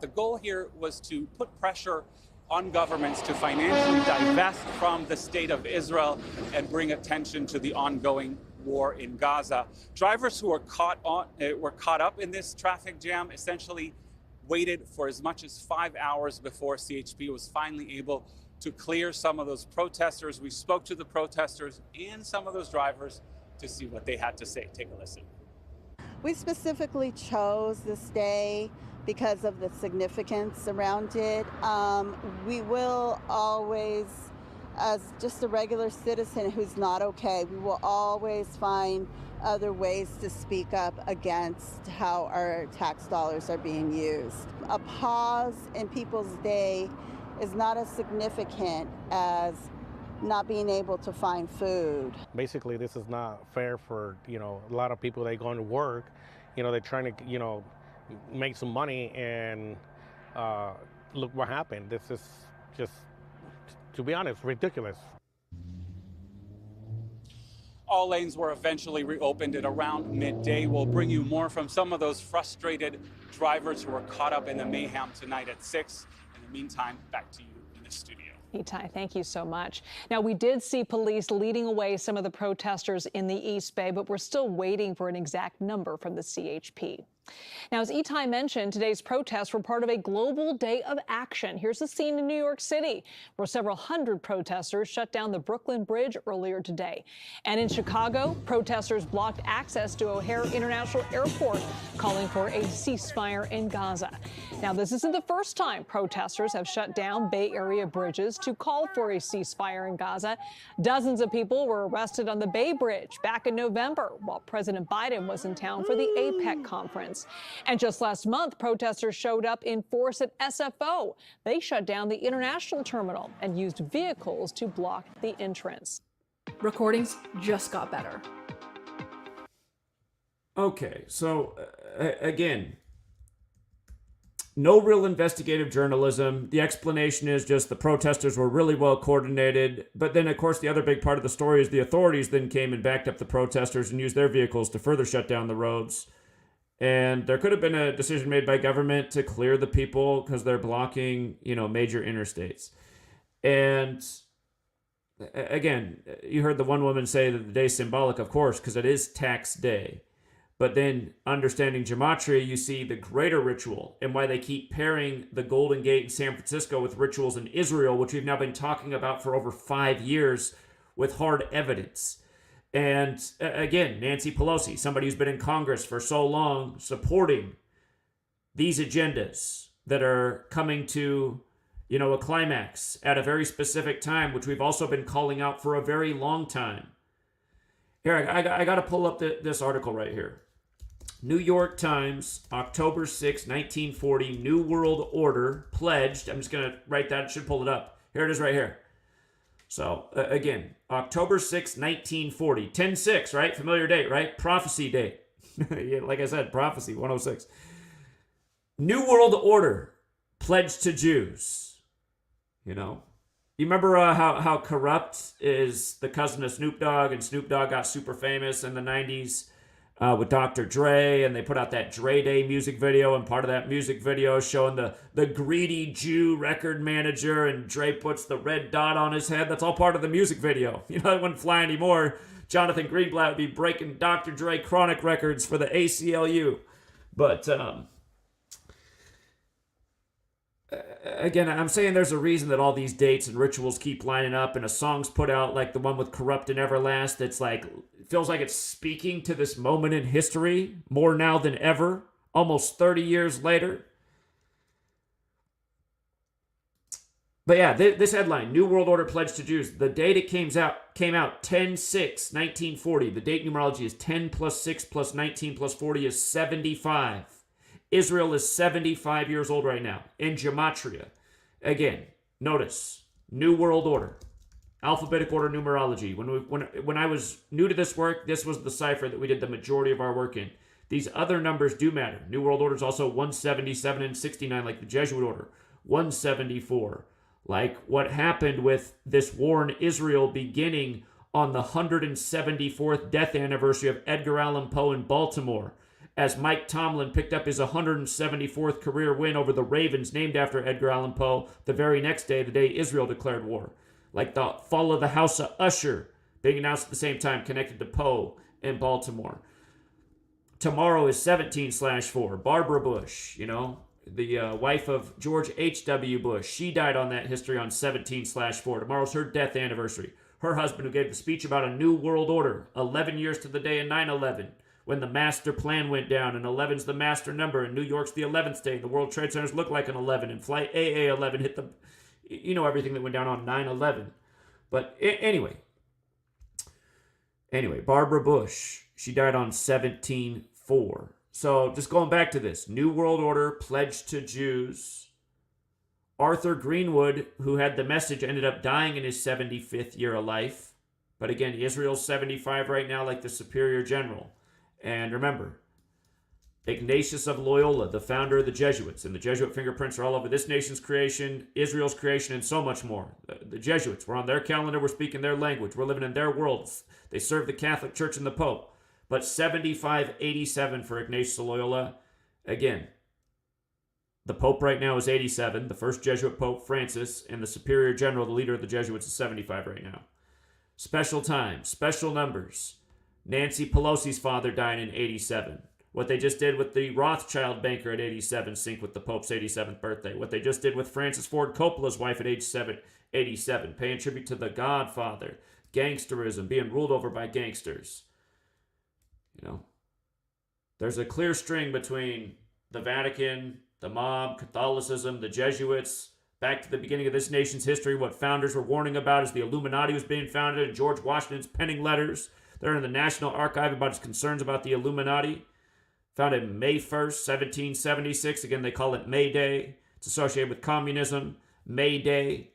Speaker 22: The goal here was to put pressure on governments to financially divest from the state of Israel and bring attention to the ongoing war in Gaza. Drivers who were caught up in this traffic jam essentially waited for as much as 5 hours before CHP was finally able to clear some of those protesters. We spoke to the protesters and some of those drivers to see what they had to say. Take a listen.
Speaker 23: We specifically chose this day because of the significance around it. We will always, as just a regular citizen who's not okay, we will always find other ways to speak up against how our tax dollars are being used. A pause in people's day is not as significant as not being able to find food.
Speaker 24: Basically, this is not fair for, a lot of people. They go to work, they're trying to, make some money, and look what happened. This is just, to be honest, ridiculous.
Speaker 22: All lanes were eventually reopened at around midday. We'll bring you more from some of those frustrated drivers who were caught up in the mayhem tonight at 6. In the meantime, back to you in the studio.
Speaker 12: Itai, thank you so much. Now, we did see police leading away some of the protesters in the East Bay, but we're still waiting for an exact number from the CHP. Now, as Itai mentioned, today's protests were part of a global day of action. Here's the scene in New York City, where several hundred protesters shut down the Brooklyn Bridge earlier today. And in Chicago, protesters blocked access to O'Hare International Airport, calling for a ceasefire in Gaza. Now, this isn't the first time protesters have shut down Bay Area bridges to call for a ceasefire in Gaza. Dozens of people were arrested on the Bay Bridge back in November, while President Biden was in town for the APEC conference. And just last month, protesters showed up in force at SFO. They shut down the international terminal and used vehicles to block the entrance.
Speaker 25: Recordings just got better.
Speaker 1: Okay, so again, no real investigative journalism. The explanation is just the protesters were really well coordinated. But then, of course, the other big part of the story is the authorities then came and backed up the protesters and used their vehicles to further shut down the roads. And there could have been a decision made by government to clear the people because they're blocking, major interstates. And again, you heard the one woman say that the day's symbolic, of course, because it is tax day. But then understanding gematria, you see the greater ritual and why they keep pairing the Golden Gate in San Francisco with rituals in Israel, which we've now been talking about for over 5 years with hard evidence. And again, Nancy Pelosi, somebody who's been in Congress for so long, supporting these agendas that are coming to, a climax at a very specific time, which we've also been calling out for a very long time. Here, I got to pull up this article right here. New York Times, October 6, 1940, New World Order pledged. I'm just going to write that. It should pull it up. Here it is right here. So, again, October 6, 1940. 10-6, right? Familiar date, right? Prophecy date. Yeah, like I said, prophecy, 106. New World Order pledged to Jews. You remember how corrupt is the cousin of Snoop Dogg, and Snoop Dogg got super famous in the 90s with Dr. Dre, and they put out that Dre Day music video, and part of that music video showing the greedy Jew record manager, and Dre puts the red dot on his head. That's all part of the music video. It wouldn't fly anymore. Jonathan Greenblatt would be breaking Dr. Dre chronic records for the ACLU. But again, I'm saying there's a reason that all these dates and rituals keep lining up, and a song's put out like the one with Corrupt and Everlast that's like, feels like it's speaking to this moment in history more now than ever, almost 30 years later. But yeah, this headline, New World Order pledged to Jews. The date it came out 10-6, 1940. The date numerology is 10 plus 6 plus 19 plus 40 is 75. Israel is 75 years old right now in gematria. Again, notice, New World Order, alphabetic order numerology. When I was new to this work, this was the cipher that we did the majority of our work in. These other numbers do matter. New World Order is also 177 and 69, like the Jesuit order. 174, like what happened with this war in Israel beginning on the 174th death anniversary of Edgar Allan Poe in Baltimore, as Mike Tomlin picked up his 174th career win over the Ravens, named after Edgar Allan Poe, the very next day, the day Israel declared war. Like the fall of the House of Usher being announced at the same time, connected to Poe in Baltimore. Tomorrow is 17/4. Barbara Bush, the wife of George H.W. Bush. She died on that history on 17/4. Tomorrow's her death anniversary. Her husband, who gave the speech about a new world order, 11 years to the day in 9/11. When the master plan went down, and 11's the master number, and New York's the 11th day, the World Trade Centers look like an 11, and Flight AA-11 hit the, everything that went down on 9/11. But anyway, Barbara Bush, she died on 17/4. So just going back to this, New World Order pledged to Jews. Arthur Greenwood, who had the message, ended up dying in his 75th year of life. But again, Israel's 75 right now, like the superior general. And remember, Ignatius of Loyola, the founder of the Jesuits, and the Jesuit fingerprints are all over this nation's creation, Israel's creation, and so much more. The Jesuits, we're on their calendar, we're speaking their language, we're living in their world. They serve the Catholic Church and the Pope. But 75-87 for Ignatius of Loyola. Again, the Pope right now is 87, the first Jesuit Pope, Francis, and the superior general, the leader of the Jesuits, is 75 right now. Special times, special numbers. Nancy Pelosi's father died in 87. What they just did with the Rothschild banker at 87 synced with the Pope's 87th birthday. What they just did with Francis Ford Coppola's wife at age 87, paying tribute to the Godfather, gangsterism, being ruled over by gangsters. There's a clear string between the Vatican, the mob, Catholicism, the Jesuits. Back to the beginning of this nation's history, what founders were warning about as the Illuminati was being founded, and George Washington's penning letters. They're in the National Archive about his concerns about the Illuminati. Founded May 1st, 1776. Again, they call it May Day. It's associated with communism. May Day.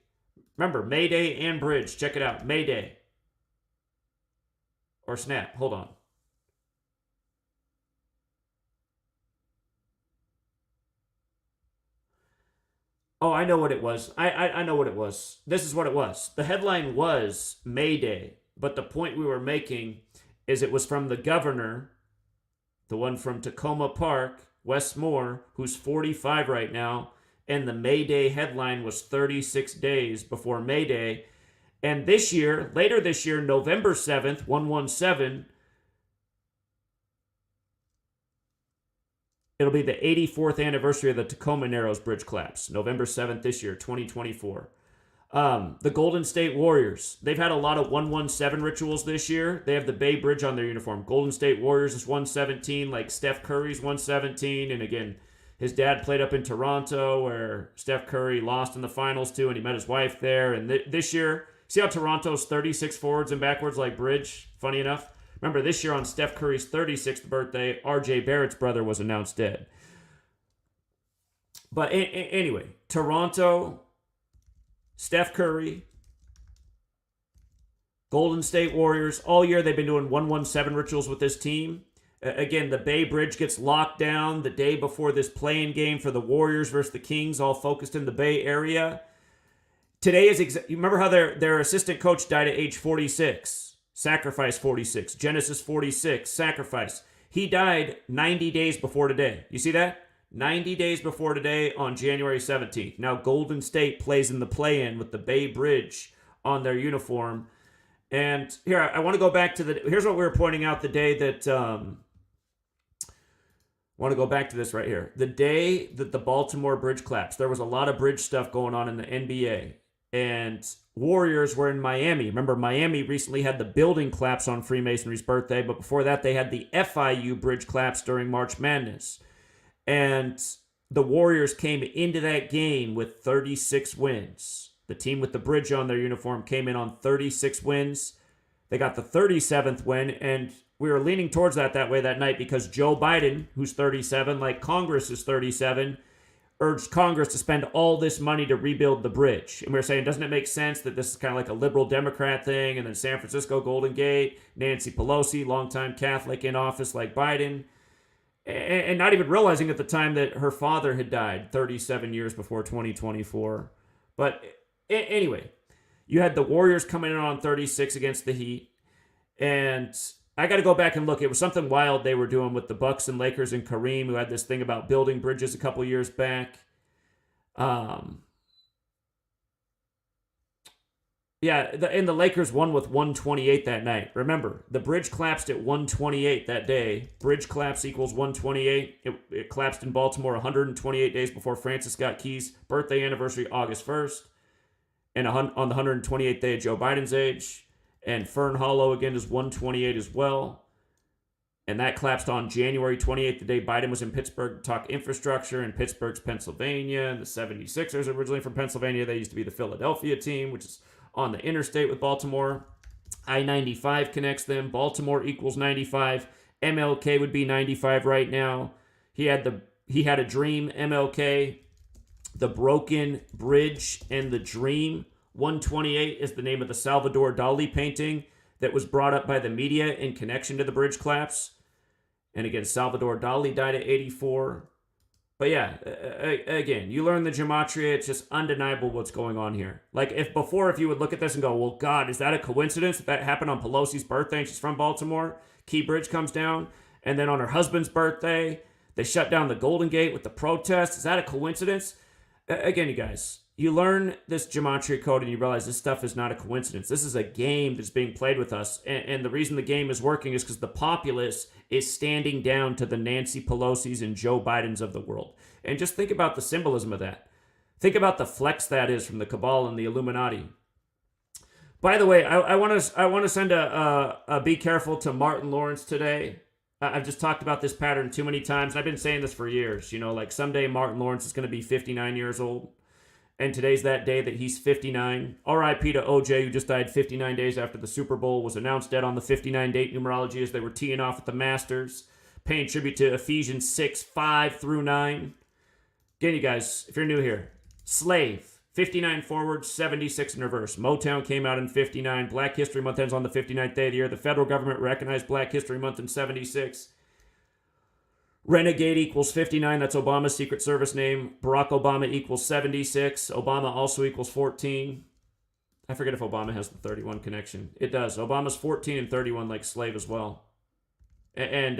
Speaker 1: Remember, May Day and Bridge. Check it out. May Day. Or Snap. Hold on. Oh, I know what it was. I know what it was. This is what it was. The headline was May Day, but the point we were making is it was from the governor, the one from Tacoma Park, Westmore, who's 45 right now, and the May Day headline was 36 days before May Day. And this year, later this year, November 7th, 117, it'll be the 84th anniversary of the Tacoma Narrows Bridge collapse, November 7th this year, 2024. The Golden State Warriors, they've had a lot of 117 rituals this year. They have the Bay Bridge on their uniform. Golden State Warriors is 117, like Steph Curry's 117. And again, his dad played up in Toronto where Steph Curry lost in the finals too, and he met his wife there. And this year, see how Toronto's 36 forwards and backwards like bridge? Funny enough. Remember, this year on Steph Curry's 36th birthday, R.J. Barrett's brother was announced dead. But anyway, Toronto, Steph Curry, Golden State Warriors, all year they've been doing 117 rituals with this team. Again, the Bay Bridge gets locked down the day before this play-in game for the Warriors versus the Kings, all focused in the Bay Area. Today is, you remember how their assistant coach died at age 46? Sacrifice 46. Genesis 46. Sacrifice. He died 90 days before today. You see that? 90 days before today on January 17th. Now Golden State plays in the play-in with the Bay Bridge on their uniform. And here, I want to go back to here's what we were pointing out the day that, I want to go back to this right here. The day that the Baltimore Bridge collapsed, there was a lot of bridge stuff going on in the NBA. And Warriors were in Miami. Remember, Miami recently had the building collapse on Freemasonry's birthday, but before that, they had the FIU bridge collapse during March Madness. And the Warriors came into that game with 36 wins. The team with the bridge on their uniform came in on 36 wins. They got the 37th win, and we were leaning towards that way that night because Joe Biden, who's 37, like Congress is 37, urged Congress to spend all this money to rebuild the bridge. And we were saying, doesn't it make sense that this is kind of like a liberal Democrat thing? And then San Francisco Golden Gate, Nancy Pelosi, longtime Catholic in office like Biden. And not even realizing at the time that her father had died 37 years before 2024. But anyway, you had the Warriors coming in on 36 against the Heat. And I got to go back and look. It was something wild they were doing with the Bucks and Lakers and Kareem, who had this thing about building bridges a couple years back. And the Lakers won with 128 that night. Remember, the bridge collapsed at 128 that day. Bridge collapse equals 128. It collapsed in Baltimore 128 days before Francis Scott Key's birthday anniversary, August 1st. And on the 128th day of Joe Biden's age. And Fern Hollow, again, is 128 as well. And that collapsed on January 28th, the day Biden was in Pittsburgh to talk infrastructure. And Pittsburgh's Pennsylvania. And the 76ers originally from Pennsylvania. They used to be the Philadelphia team, which is on the interstate with Baltimore. I-95 connects them. Baltimore equals 95. MLK would be 95 right now. He had a dream, MLK. The Broken Bridge and the Dream. 128 is the name of the Salvador Dali painting that was brought up by the media in connection to the bridge collapse. And again, Salvador Dali died at 84. But yeah, again, you learn the gematria. It's just undeniable what's going on here. Like if you would look at this and go, well, God, is that a coincidence that happened on Pelosi's birthday and she's from Baltimore? Key Bridge comes down. And then on her husband's birthday, they shut down the Golden Gate with the protest. Is that a coincidence? Again, you guys, you learn this gematria code and you realize this stuff is not a coincidence. This is a game that's being played with us. And the reason the game is working is because the populace is standing down to the Nancy Pelosi's and Joe Biden's of the world. And just think about the symbolism of that. Think about the flex that is from the cabal and the Illuminati. By the way, I want to send a be careful to Martin Lawrence today. I've just talked about this pattern too many times. And I've been saying this for years. You know, like someday Martin Lawrence is going to be 59 years old. And today's that day that he's 59. R.I.P. to OJ, who just died 59 days after the Super Bowl, was announced dead on the 59 date numerology as they were teeing off at the Masters, paying tribute to Ephesians 6:5-9. Again, you guys, if you're new here, Slave, 59 forward, 76 in reverse. Motown came out in 59. Black History Month ends on the 59th day of the year. The federal government recognized Black History Month in 76. Renegade equals 59. That's Obama's Secret Service name. Barack Obama equals 76. Obama also equals 14. I forget if Obama has the 31 connection. It does. Obama's 14 and 31 like slave as well. And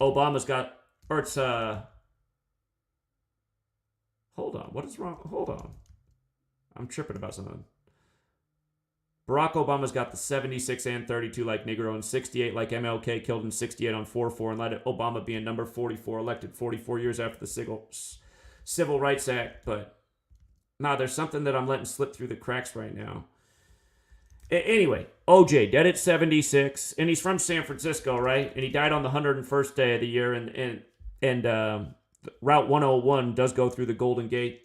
Speaker 1: Obama's got, or it's, hold on. What is wrong? Hold on. I'm tripping about something. Barack Obama's got the 76 and 32 like Negro and 68 like MLK, killed in 68 on 4-4, and let Obama be in number 44, elected 44 years after the Civil Rights Act. But nah, there's something that I'm letting slip through the cracks right now. Anyway, OJ, dead at 76, and he's from San Francisco, right? And he died on the 101st day of the year, and Route 101 does go through the Golden Gate.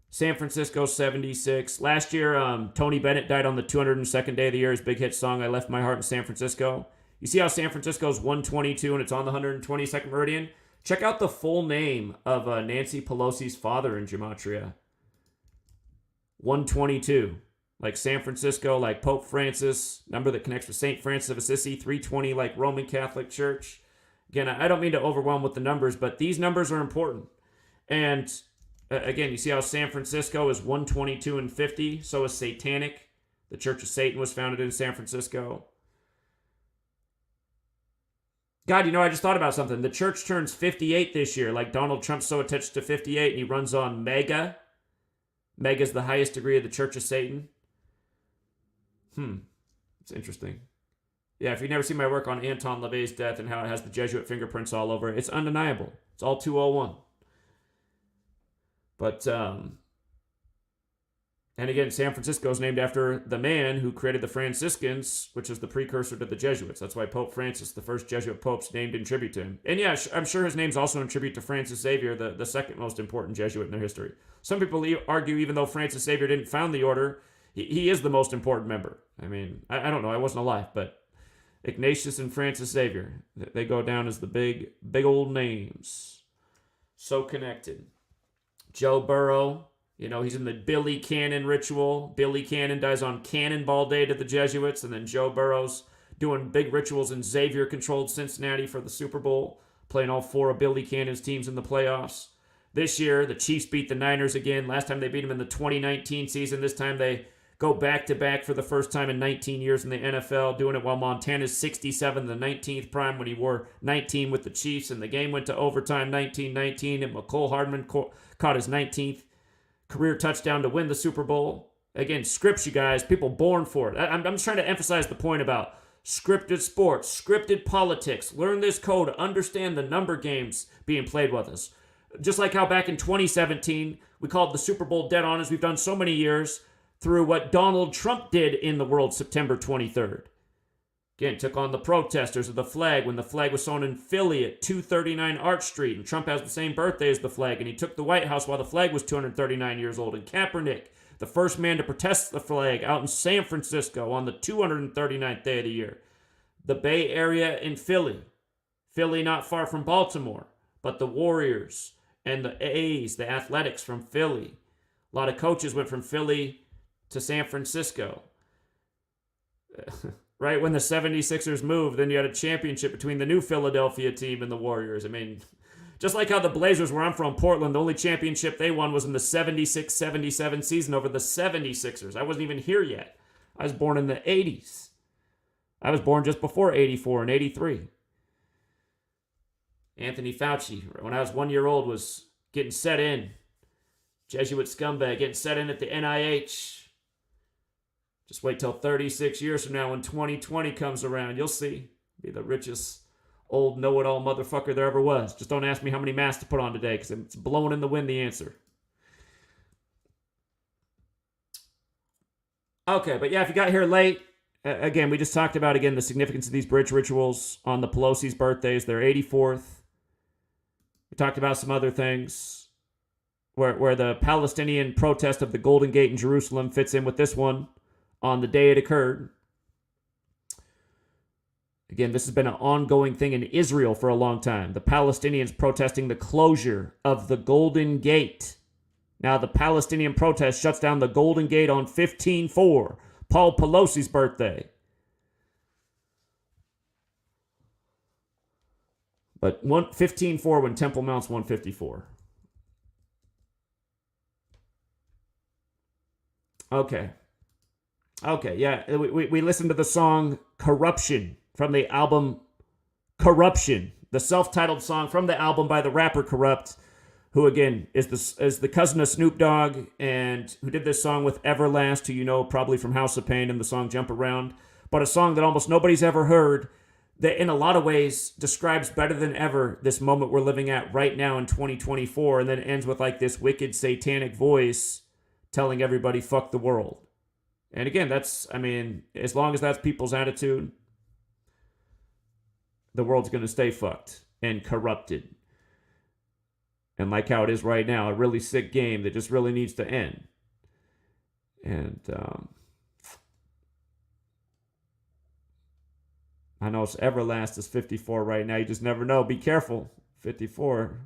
Speaker 1: San Francisco, 76. Last year, Tony Bennett died on the 202nd day of the year. His big hit song, I Left My Heart in San Francisco. You see how San Francisco's 122 and it's on the 122nd meridian? Check out the full name of Nancy Pelosi's father in Gematria. 122. Like San Francisco, like Pope Francis, number that connects with St. Francis of Assisi. 320 like Roman Catholic Church. Again, I don't mean to overwhelm with the numbers, but these numbers are important. And again, you see how San Francisco is 122 and 50. So is Satanic. The Church of Satan was founded in San Francisco. God, you know, I just thought about something. The church turns 58 this year. Like Donald Trump's so attached to 58, and he runs on MEGA. MEGA is the highest degree of the Church of Satan. It's interesting. Yeah, if you've never seen my work on Anton LaVey's death and how it has the Jesuit fingerprints all over it, it's undeniable. It's all 201. But, and again, San Francisco is named after the man who created the Franciscans, which is the precursor to the Jesuits. That's why Pope Francis, the first Jesuit pope, is named in tribute to him. And yeah, I'm sure his name's also in tribute to Francis Xavier, the second most important Jesuit in their history. Some people argue even though Francis Xavier didn't found the order, he is the most important member. I mean, I don't know. I wasn't alive, but Ignatius and Francis Xavier, they go down as the big old names. So connected. Joe Burrow, you know, he's in the Billy Cannon ritual. Billy Cannon dies on Cannonball Day to the Jesuits, and then Joe Burrow's doing big rituals in Xavier-controlled Cincinnati for the Super Bowl, playing all 4 of Billy Cannon's teams in the playoffs. This year, the Chiefs beat the Niners again. Last time they beat them in the 2019 season. This time they go back-to-back for the first time in 19 years in the NFL, doing it while Montana's 67, the 19th prime, when he wore 19 with the Chiefs, and the game went to overtime 19-19, and McCole Hardman caught his 19th career touchdown to win the Super Bowl. Again, scripts, you guys, people born for it. I'm just trying to emphasize the point about scripted sports, scripted politics. Learn this code, understand the number games being played with us. Just like how back in 2017, we called the Super Bowl dead on, as we've done so many years, through what Donald Trump did in the world September 23rd. Again, took on the protesters of the flag when the flag was sewn in Philly at 239 Arch Street, and Trump has the same birthday as the flag, and he took the White House while the flag was 239 years old. And Kaepernick, the first man to protest the flag out in San Francisco on the 239th day of the year. The Bay Area in Philly. Philly not far from Baltimore, but the Warriors and the A's, the Athletics from Philly. A lot of coaches went from Philly to San Francisco. Right when the 76ers moved, then you had a championship between the new Philadelphia team and the Warriors. I mean, just like how the Blazers, where I'm from, Portland, the only championship they won was in the 76-77 season over the 76ers. I wasn't even here yet. I was born in the 80s. I was born just before 84 and 83. Anthony Fauci, when I was 1 year old, was getting set in. Jesuit scumbag getting set in at the NIH. Just wait till 36 years from now when 2020 comes around. You'll see. Be the richest old know-it-all motherfucker there ever was. Just don't ask me how many masks to put on today, because it's blowing in the wind, the answer. Okay, but yeah, if you got here late, again, we just talked about, again, the significance of these bridge rituals on the Pelosi's birthdays. Their 84th. We talked about some other things, where the Palestinian protest of the Golden Gate in Jerusalem fits in with this one on the day it occurred. Again, this has been an ongoing thing in Israel for a long time. The Palestinians protesting the closure of the Golden Gate. Now, the Palestinian protest shuts down the Golden Gate on 15/4, Paul Pelosi's birthday. But 15-4 when Temple Mount's 154. Okay. Yeah, we listened to the song Corruption from the album Corruption, the self-titled song from the album by the rapper Corrupt, who again is the cousin of Snoop Dogg and who did this song with Everlast, who you know probably from House of Pain and the song Jump Around, but a song that almost nobody's ever heard that in a lot of ways describes better than ever this moment we're living at right now in 2024, and then ends with like this wicked satanic voice telling everybody fuck the world. And again, as long as that's people's attitude, the world's going to stay fucked and corrupted. And like how it is right now, a really sick game that just really needs to end. And I know Everlast is 54 right now. You just never know. Be careful. 54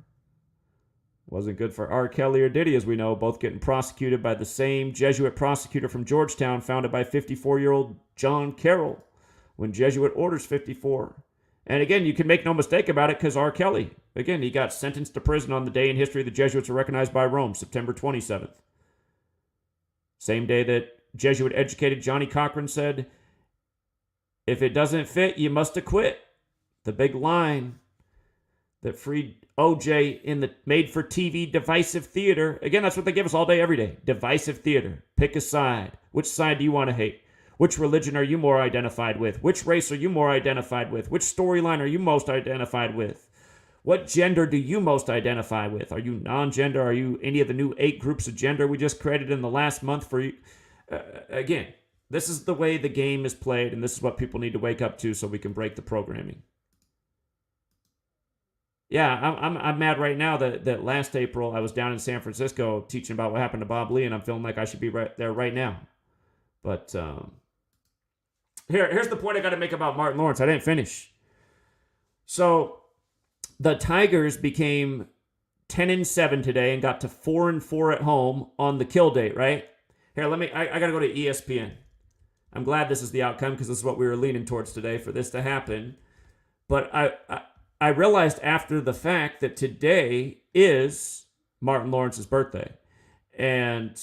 Speaker 1: wasn't good for R. Kelly or Diddy, as we know, both getting prosecuted by the same Jesuit prosecutor from Georgetown founded by 54-year-old John Carroll when Jesuit orders 54. And again, you can make no mistake about it because R. Kelly, again, he got sentenced to prison on the day in history the Jesuits are recognized by Rome, September 27th. Same day that Jesuit-educated Johnny Cochran said, "If it doesn't fit, you must acquit." The big line that freed OJ in the made-for-TV divisive theater. Again, that's what they give us all day, every day. Divisive theater. Pick a side. Which side do you want to hate? Which religion are you more identified with? Which race are you more identified with? Which storyline are you most identified with? What gender do you most identify with? Are you non-gender? Are you any of the new 8 groups of gender we just created in the last month for you? Again, this is the way the game is played, and this is what people need to wake up to so we can break the programming. Yeah, I'm mad right now that last April I was down in San Francisco teaching about what happened to Bob Lee, and I'm feeling like I should be right there right now. But here's the point I got to make about Martin Lawrence. I didn't finish. So the Tigers became 10-7 today and got to 4-4 at home on the kill date, right? Here, I got to go to ESPN. I'm glad this is the outcome because this is what we were leaning towards today for this to happen. But I realized after the fact that today is Martin Lawrence's birthday. And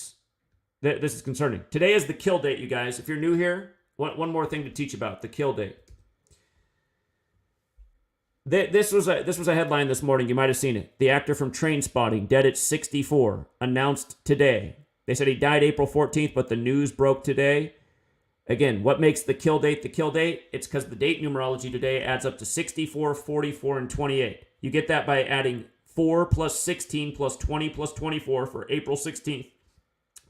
Speaker 1: this is concerning. Today is the kill date, you guys. If you're new here, one more thing to teach about, the kill date. This was a headline this morning. You might have seen it. The actor from Trainspotting, dead at 64, announced today. They said he died April 14th, but the news broke today. Again, what makes the kill date the kill date? It's because the date numerology today adds up to 64, 44, and 28. You get that by adding 4 plus 16 plus 20 plus 24 for April 16th,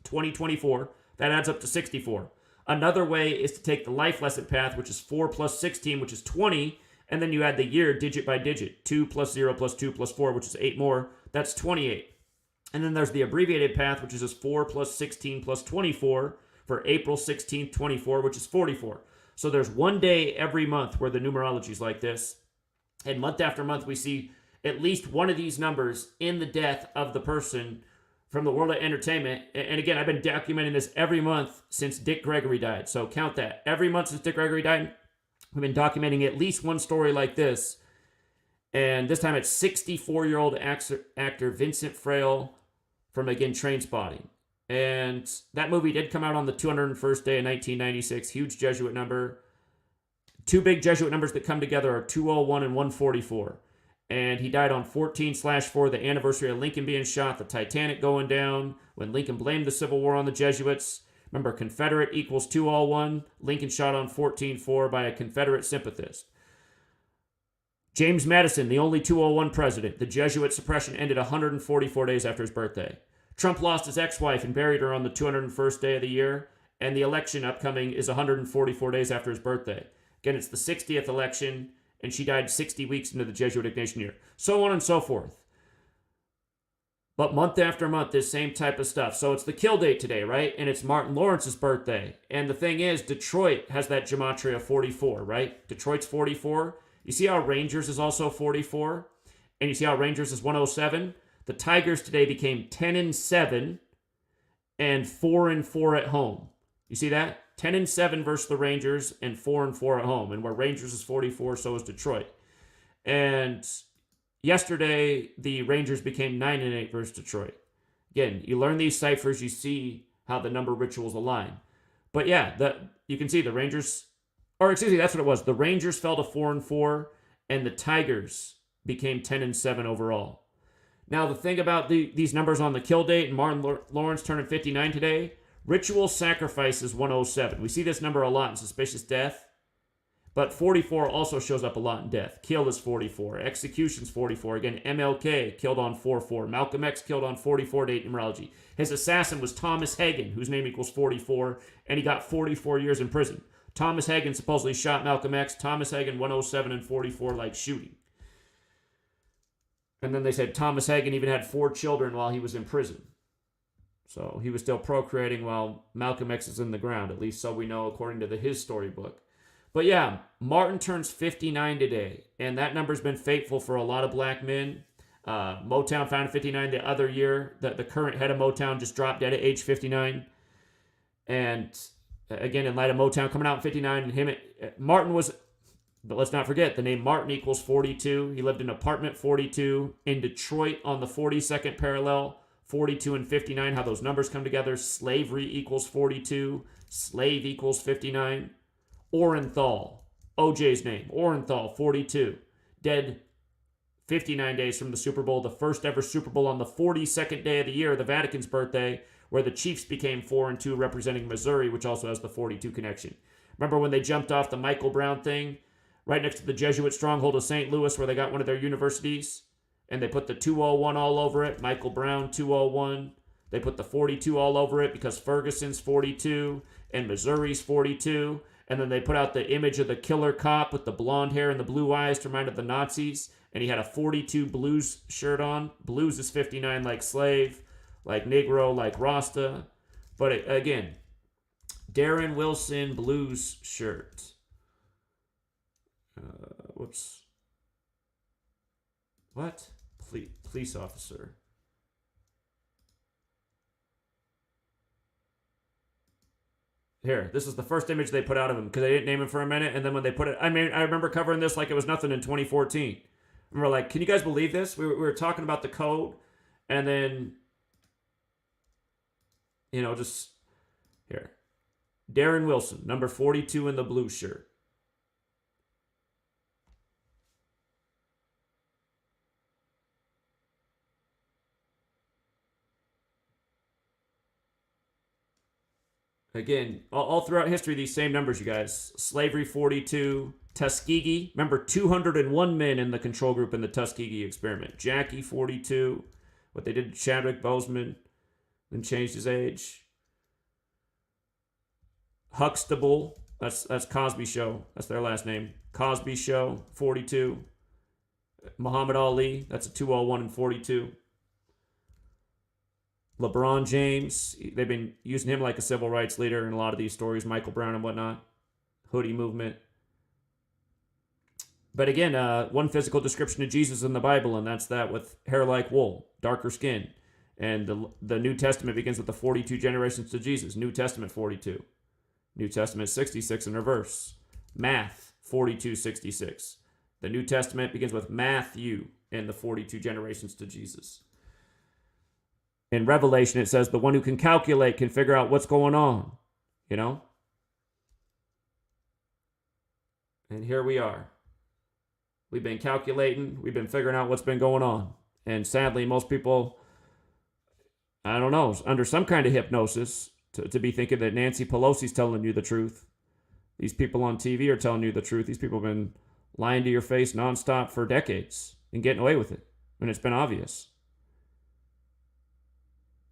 Speaker 1: 2024. That adds up to 64. Another way is to take the life lesson path, which is 4 plus 16, which is 20, and then you add the year digit by digit. 2 plus 0 plus 2 plus 4, which is 8 more. That's 28. And then there's the abbreviated path, which is just 4 plus 16 plus 24 for April 16th, 24, which is 44. So there's one day every month where the numerology is like this. And month after month, we see at least one of these numbers in the death of the person from the world of entertainment. And again, I've been documenting this every month since Dick Gregory died. So count that. Every month since Dick Gregory died, we've been documenting at least one story like this. And this time it's 64-year-old actor Vincent Frail from, again, Trainspotting. And that movie did come out on the 201st day in 1996. Huge Jesuit number. 2 big Jesuit numbers that come together are 201 and 144. And he died on 14/4, the anniversary of Lincoln being shot, the Titanic going down, when Lincoln blamed the Civil War on the Jesuits. Remember, Confederate equals 201. Lincoln shot on 14/4 by a Confederate sympathist. James Madison, the only 201 president. The Jesuit suppression ended 144 days after his birthday. Trump lost his ex-wife and buried her on the 201st day of the year, and the election upcoming is 144 days after his birthday. Again, it's the 60th election, and she died 60 weeks into the Jesuit Ignatian year. So on and so forth. But month after month, this same type of stuff. So it's the kill date today, right? And it's Martin Lawrence's birthday. And the thing is, Detroit has that gematria 44, right? Detroit's 44. You see how Rangers is also 44? And you see how Rangers is 107? The Tigers today became 10-7 and 4-4 at home. You see that? 10-7 versus the Rangers and 4-4 at home. And where Rangers is 44, so is Detroit. And yesterday, the Rangers became 9-8 versus Detroit. Again, you learn these ciphers, you see how the number rituals align. But yeah, you can see the Rangers, or excuse me, that's what it was. The Rangers fell to 4-4, and the Tigers became 10-7 overall. Now, the thing about these numbers on the kill date, and Martin Lawrence turning 59 today, ritual sacrifice is 107. We see this number a lot in suspicious death, but 44 also shows up a lot in death. Kill is 44. Execution's 44. Again, MLK killed on 4-4. Malcolm X killed on 44 date numerology. His assassin was Thomas Hagen, whose name equals 44, and he got 44 years in prison. Thomas Hagen supposedly shot Malcolm X. Thomas Hagen 107 and 44 like shooting. And then they said Thomas Hagen even had 4 children while he was in prison. So he was still procreating while Malcolm X is in the ground, at least so we know according to his storybook. But yeah, Martin turns 59 today, and that number's been fateful for a lot of black men. Motown founded 59 the other year. The current head of Motown just dropped dead at age 59. And again, in light of Motown coming out in 59, and Martin was, but let's not forget, the name Martin equals 42. He lived in apartment 42 in Detroit on the 42nd parallel, 42 and 59, how those numbers come together. Slavery equals 42. Slave equals 59. Orenthal, OJ's name, Orenthal, 42. Dead 59 days from the Super Bowl, the first ever Super Bowl on the 42nd day of the year, the Vatican's birthday, where the Chiefs became 4-2, representing Missouri, which also has the 42 connection. Remember when they jumped off the Michael Brown thing, right next to the Jesuit stronghold of St. Louis, where they got one of their universities, and they put the 201 all over it, Michael Brown 201. They put the 42 all over it because Ferguson's 42 and Missouri's 42. And then they put out the image of the killer cop with the blonde hair and the blue eyes to remind of the Nazis. And he had a 42 Blues shirt on. Blues is 59 like slave, like Negro, like Rasta. But again, Darren Wilson Blues shirt. Whoops. What? Police officer. Here, this is the first image they put out of him because they didn't name him for a minute. And then when they put it, I remember covering this like it was nothing in 2014. And we're like, can you guys believe this? We were talking about the code. And then, just here. Darren Wilson, number 42 in the blue shirt. Again, all throughout history, these same numbers, you guys. Slavery, 42. Tuskegee. Remember, 201 men in the control group in the Tuskegee experiment. Jackie, 42. What they did to Chadwick Boseman. Then changed his age. Huxtable. That's Cosby Show. That's their last name. Cosby Show, 42. Muhammad Ali. That's a 201 and 42. LeBron James, they've been using him like a civil rights leader in a lot of these stories, Michael Brown and whatnot, hoodie movement. But again, one physical description of Jesus in the Bible, and that's that with hair like wool, darker skin. And the New Testament begins with the 42 generations to Jesus. New Testament, 42. New Testament, 66 in reverse. Math, 4266. The New Testament begins with Matthew and the 42 generations to Jesus. In Revelation, it says the one who can calculate can figure out what's going on, And here we are. We've been calculating. We've been figuring out what's been going on. And sadly, most people, I don't know, under some kind of hypnosis to be thinking that Nancy Pelosi's telling you the truth. These people on TV are telling you the truth. These people have been lying to your face nonstop for decades and getting away with it. And it's been obvious.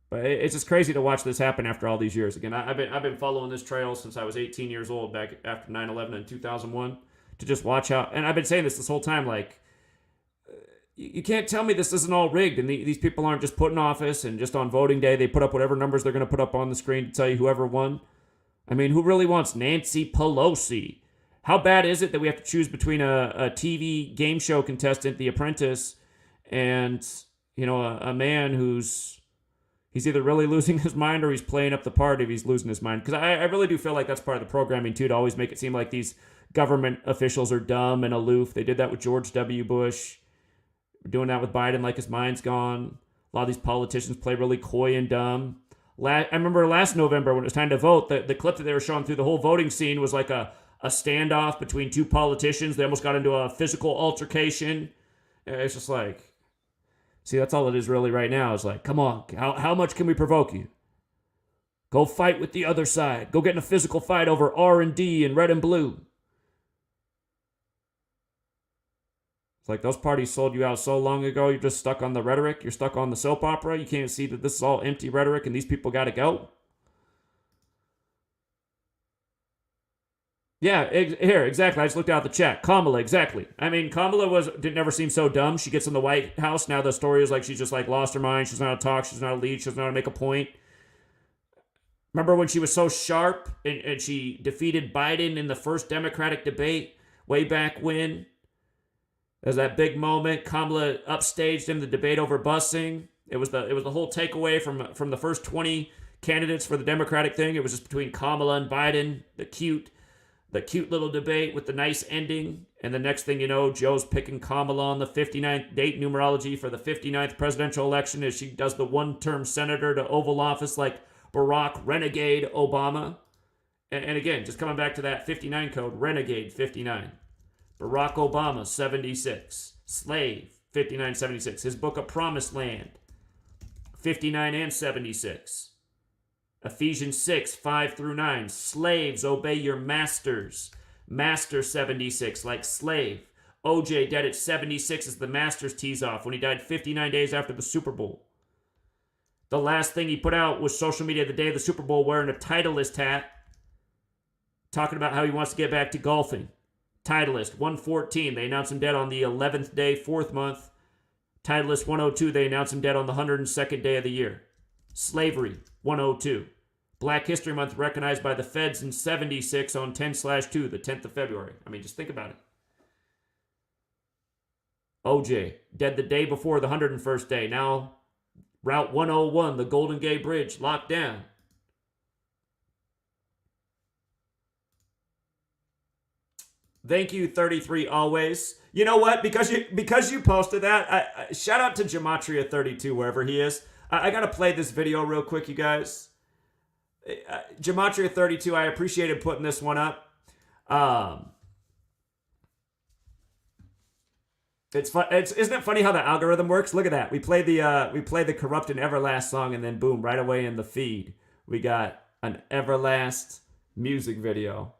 Speaker 1: But it's just crazy to watch this happen after all these years. Again, I've been following this trail since I was 18 years old, back after 9/11 in 2001, to just watch how. And I've been saying this whole time, like, you can't tell me this isn't all rigged, and these people aren't just put in office and just on voting day they put up whatever numbers they're going to put up on the screen to tell you whoever won. I mean, who really wants Nancy Pelosi? How bad is it that we have to choose between a TV game show contestant, The Apprentice, and a man he's either really losing his mind or he's playing up the part if he's losing his mind. Because I really do feel like that's part of the programming, too, to always make it seem like these government officials are dumb and aloof. They did that with George W. Bush. We're doing that with Biden like his mind's gone. A lot of these politicians play really coy and dumb. I remember last November when it was time to vote, the clip that they were showing through the whole voting scene was like a standoff between two politicians. They almost got into a physical altercation. It's just like, see, that's all it is really right now. It's like, come on, how much can we provoke you? Go fight with the other side. Go get in a physical fight over R&D and red and blue. It's like those parties sold you out so long ago. You're just stuck on the rhetoric. You're stuck on the soap opera. You can't see that this is all empty rhetoric and these people got to go. Yeah, here, exactly. I just looked out the chat. Kamala, exactly. I mean, Kamala never seem so dumb. She gets in the White House. Now the story is like she's just like lost her mind. She's not how to talk. She's not how to lead. She doesn't know how to make a point. Remember when she was so sharp and she defeated Biden in the first Democratic debate way back when? There's that big moment. Kamala upstaged him the debate over busing. It was the whole takeaway from the first 20 candidates for the Democratic thing. It was just between Kamala and Biden, the cute little debate with the nice ending. And the next thing you know, Joe's picking Kamala on the 59th date numerology for the 59th presidential election as she does the one-term senator to Oval Office like Barack Renegade Obama. And again, just coming back to that 59 code, Renegade 59. Barack Obama 76. Slave 5976. His book of Promised Land 59 and 76. Ephesians 6, 5 through 9. Slaves, obey your masters. Master 76, like slave. OJ dead at 76 as the Masters tees off when he died 59 days after the Super Bowl. The last thing he put out was social media the day of the Super Bowl wearing a Titleist hat, talking about how he wants to get back to golfing. Titleist 114, they announced him dead on the 11th day, 4th month. Titleist 102, they announced him dead on the 102nd day of the year. Slavery 102. Black History Month recognized by the feds in 76 on 10/2, the 10th of February. I mean, just think about it. OJ, dead the day before the 101st day. Now, Route 101, the Golden Gate Bridge, locked down. Thank you, 33 always. You know what? Because you posted that, shout out to Gematria32, wherever he is. I got to play this video real quick, you guys. Gematria32, I appreciated putting this one up. It's fun. Isn't it funny how the algorithm works? Look at that. We play the Corrupt and Everlast song, and then boom, right away in the feed, we got an Everlast music video.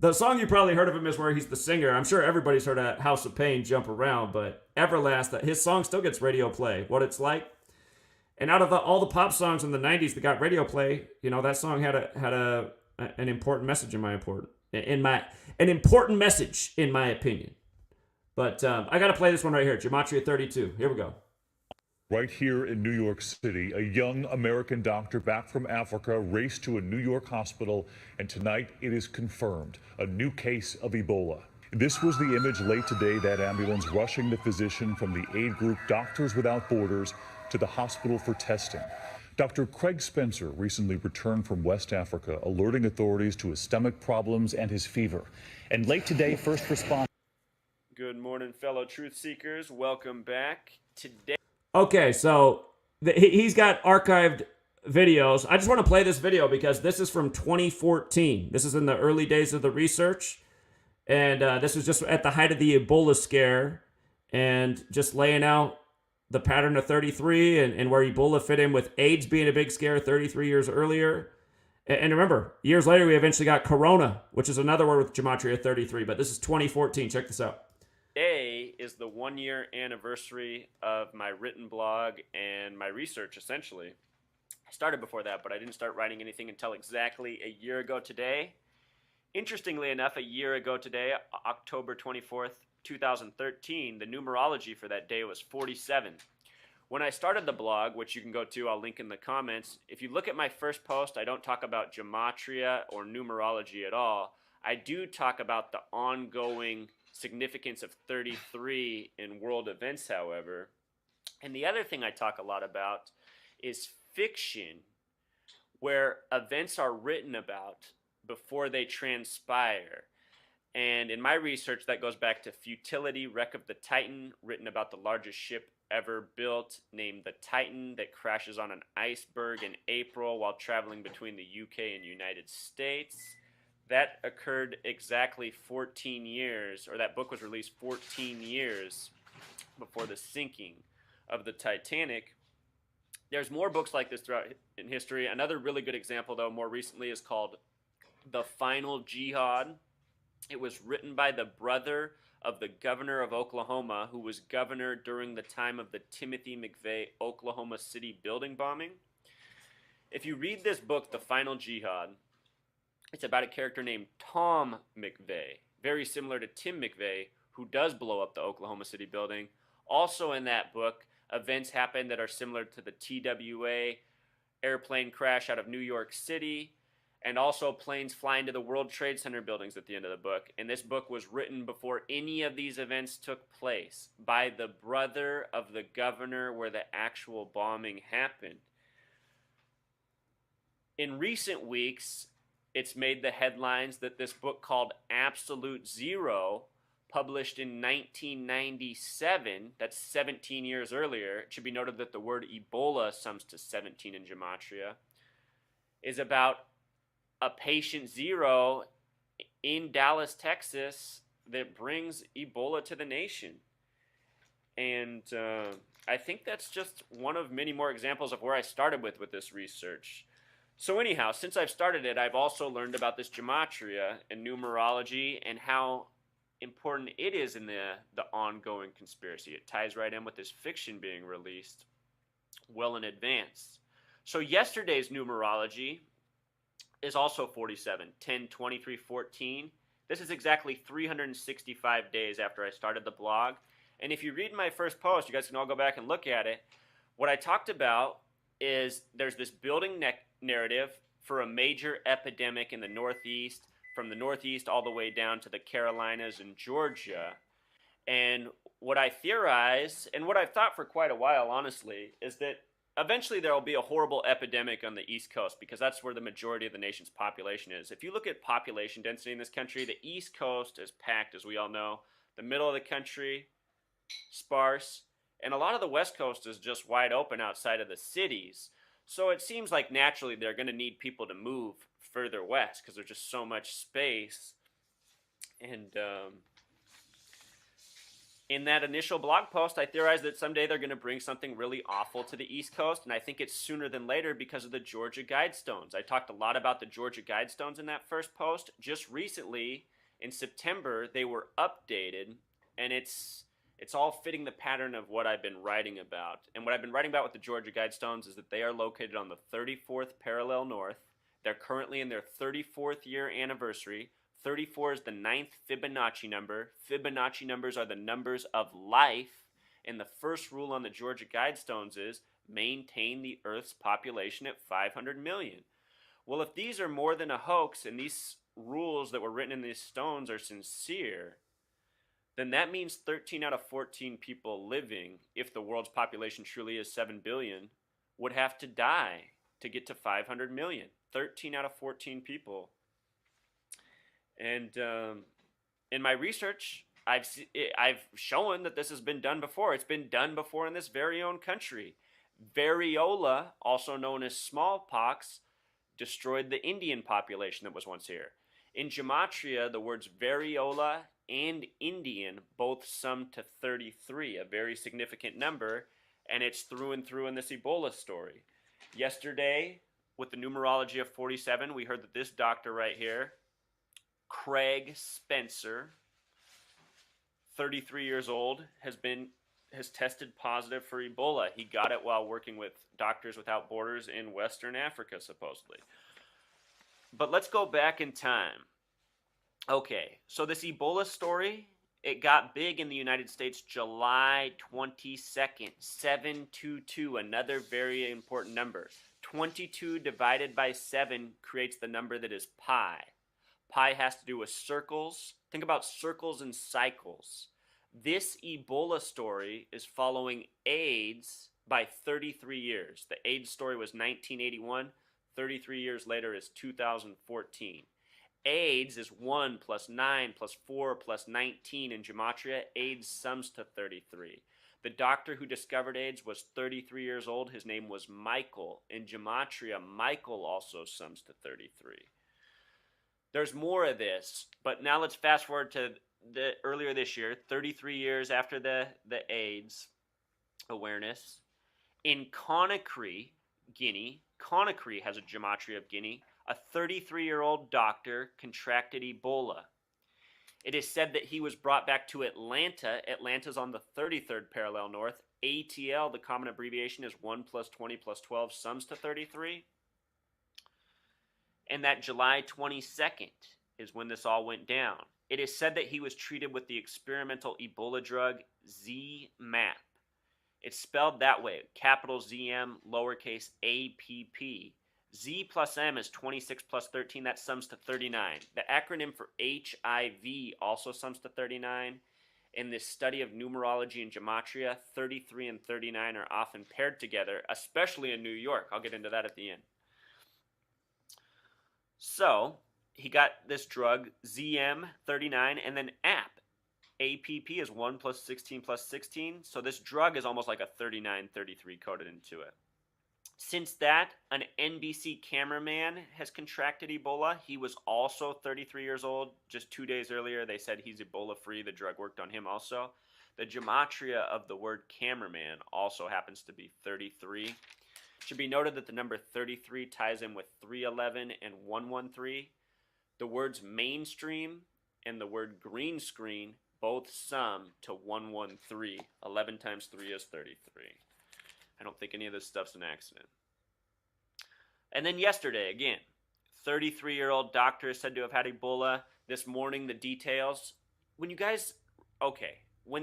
Speaker 1: The song you probably heard of him is where he's the singer. I'm sure everybody's heard of House of Pain, Jump Around, but Everlast, his song still gets radio play. What It's Like. And out of all the pop songs in the 90s that got radio play, you know, that song had an important message in my opinion. But I got to play this one right here, Gematria32. Here we go.
Speaker 2: Right here in New York City, a young American doctor back from Africa raced to a New York hospital, and tonight it is confirmed, a new case of Ebola. This was the image late today, that ambulance rushing the physician from the aid group Doctors Without Borders to the hospital for testing. Dr. Craig Spencer recently returned from West Africa, alerting authorities to his stomach problems and his fever. And late today, first responders.
Speaker 3: Good morning, fellow truth seekers. Welcome back. Today.
Speaker 1: Okay, so he's got archived videos. I just want to play this video because this is from 2014. This is in the early days of the research. And this was just at the height of the Ebola scare and just laying out the pattern of 33 and where Ebola fit in with AIDS being a big scare 33 years earlier. And remember, years later, we eventually got Corona, which is another word with Gematria 33. But this is 2014. Check this out.
Speaker 3: Today is the 1-year anniversary of my written blog and my research, essentially. I started before that, but I didn't start writing anything until exactly a year ago today. Interestingly enough, a year ago today, October 24th, 2013, the numerology for that day was 47. When I started the blog, which you can go to, I'll link in the comments, if you look at my first post, I don't talk about gematria or numerology at all. I do talk about the ongoing significance of 33 in world events, however. And the other thing I talk a lot about is fiction, where events are written about before they transpire. And in my research, that goes back to Futility, Wreck of the Titan, written about the largest ship ever built, named the Titan, that crashes on an iceberg in April while traveling between the UK and United States. That occurred exactly 14 years, or that book was released 14 years before the sinking of the Titanic. There's more books like this throughout in history. Another really good example, though, more recently is called The Final Jihad. It was written by the brother of the governor of Oklahoma, who was governor during the time of the Timothy McVeigh Oklahoma City building bombing. If you read this book, The Final Jihad, it's about a character named Tom McVeigh, very similar to Tim McVeigh, who does blow up the Oklahoma City building. Also in that book, events happen that are similar to the TWA airplane crash out of New York City, and also planes flying to the World Trade Center buildings at the end of the book. And this book was written before any of these events took place by the brother of the governor where the actual bombing happened. In recent weeks, it's made the headlines that this book called Absolute Zero, published in 1997, that's 17 years earlier, it should be noted that the word Ebola sums to 17 in Gematria, is about a patient zero in Dallas, Texas, that brings Ebola to the nation. And I think that's just one of many more examples of where I started with this research. So anyhow, since I've started it, I've also learned about this gematria and numerology and how important it is in the ongoing conspiracy. It ties right in with this fiction being released well in advance. So yesterday's numerology is also 47, 10, 23, 14. This is exactly 365 days after I started the blog. And if you read my first post, you guys can all go back and look at it. What I talked about is there's this building narrative for a major epidemic in the Northeast, from the Northeast all the way down to the Carolinas and Georgia. And what I theorize, and what I've thought for quite a while, honestly, is that eventually there will be a horrible epidemic on the East Coast because that's where the majority of the nation's population is. If you look at population density in this country, the East Coast is packed, as we all know. The middle of the country, sparse. And a lot of the West Coast is just wide open outside of the cities. So it seems like naturally they're going to need people to move further west because there's just so much space. And in that initial blog post, I theorized that someday they're going to bring something really awful to the East Coast, and I think it's sooner than later because of the Georgia Guidestones. I talked a lot about the Georgia Guidestones in that first post. Just recently, in September, they were updated, and it's all fitting the pattern of what I've been writing about. And what I've been writing about with the Georgia Guidestones is that they are located on the 34th parallel north. They're currently in their 34th year anniversary. 34 is the 9th Fibonacci number. Fibonacci numbers are the numbers of life. And the first rule on the Georgia Guidestones is maintain the Earth's population at 500 million. Well, if these are more than a hoax and these rules that were written in these stones are sincere, then that means 13 out of 14 people living, if the world's population truly is 7 billion, would have to die to get to 500 million. 13 out of 14 people. And in my research, I've shown that this has been done before. It's been done before in this very own country. Variola, also known as smallpox, destroyed the Indian population that was once here. In Gematria, the words variola and Indian both sum to 33, a very significant number, and it's through and through in this Ebola story. Yesterday, with the numerology of 47, we heard that this doctor right here, Craig Spencer, 33 years old, has tested positive for Ebola. He got it while working with Doctors Without Borders in Western Africa, supposedly. But let's go back in time. Okay, so this Ebola story, it got big in the United States July 22nd, 722, another very important number. 22 divided by 7 creates the number that is pi. Pi has to do with circles. Think about circles and cycles. This Ebola story is following AIDS by 33 years. The AIDS story was 1981. 33 years later is 2014. AIDS is 1 plus 9 plus 4 plus 19 in Gematria. AIDS sums to 33. The doctor who discovered AIDS was 33 years old. His name was Michael. In Gematria, Michael also sums to 33. There's more of this, but now let's fast forward to the earlier this year, 33 years after the AIDS awareness. In Conakry, Guinea, Conakry has a Gematria of Guinea. A 33-year-old doctor contracted Ebola. It is said that he was brought back to Atlanta. Atlanta's on the 33rd parallel north. ATL, the common abbreviation, is 1 plus 20 plus 12 sums to 33. And that July 22nd is when this all went down. It is said that he was treated with the experimental Ebola drug ZMapp. It's spelled that way, capital ZM, lowercase APP. Z plus M is 26 plus 13, that sums to 39. The acronym for HIV also sums to 39. In this study of numerology and gematria, 33 and 39 are often paired together, especially in New York. I'll get into that at the end. So, he got this drug, ZM39, and then APP is 1 plus 16 plus 16. So this drug is almost like a 3933 coded into it. Since that, an NBC cameraman has contracted Ebola. He was also 33 years old. Just 2 days earlier, they said he's Ebola-free. The drug worked on him also. The gematria of the word cameraman also happens to be 33. It should be noted that the number 33 ties in with 311 and 113. The words mainstream and the word green screen both sum to 113. 11 times 3 is 33. I don't think any of this stuff's an accident. And then yesterday, again, 33-year-old doctor is said to have had Ebola. This morning, the details. When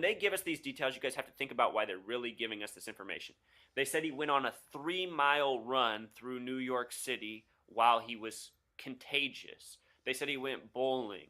Speaker 3: they give us these details, you guys have to think about why they're really giving us this information. They said he went on a 3-mile run through New York City while he was contagious. They said he went bowling.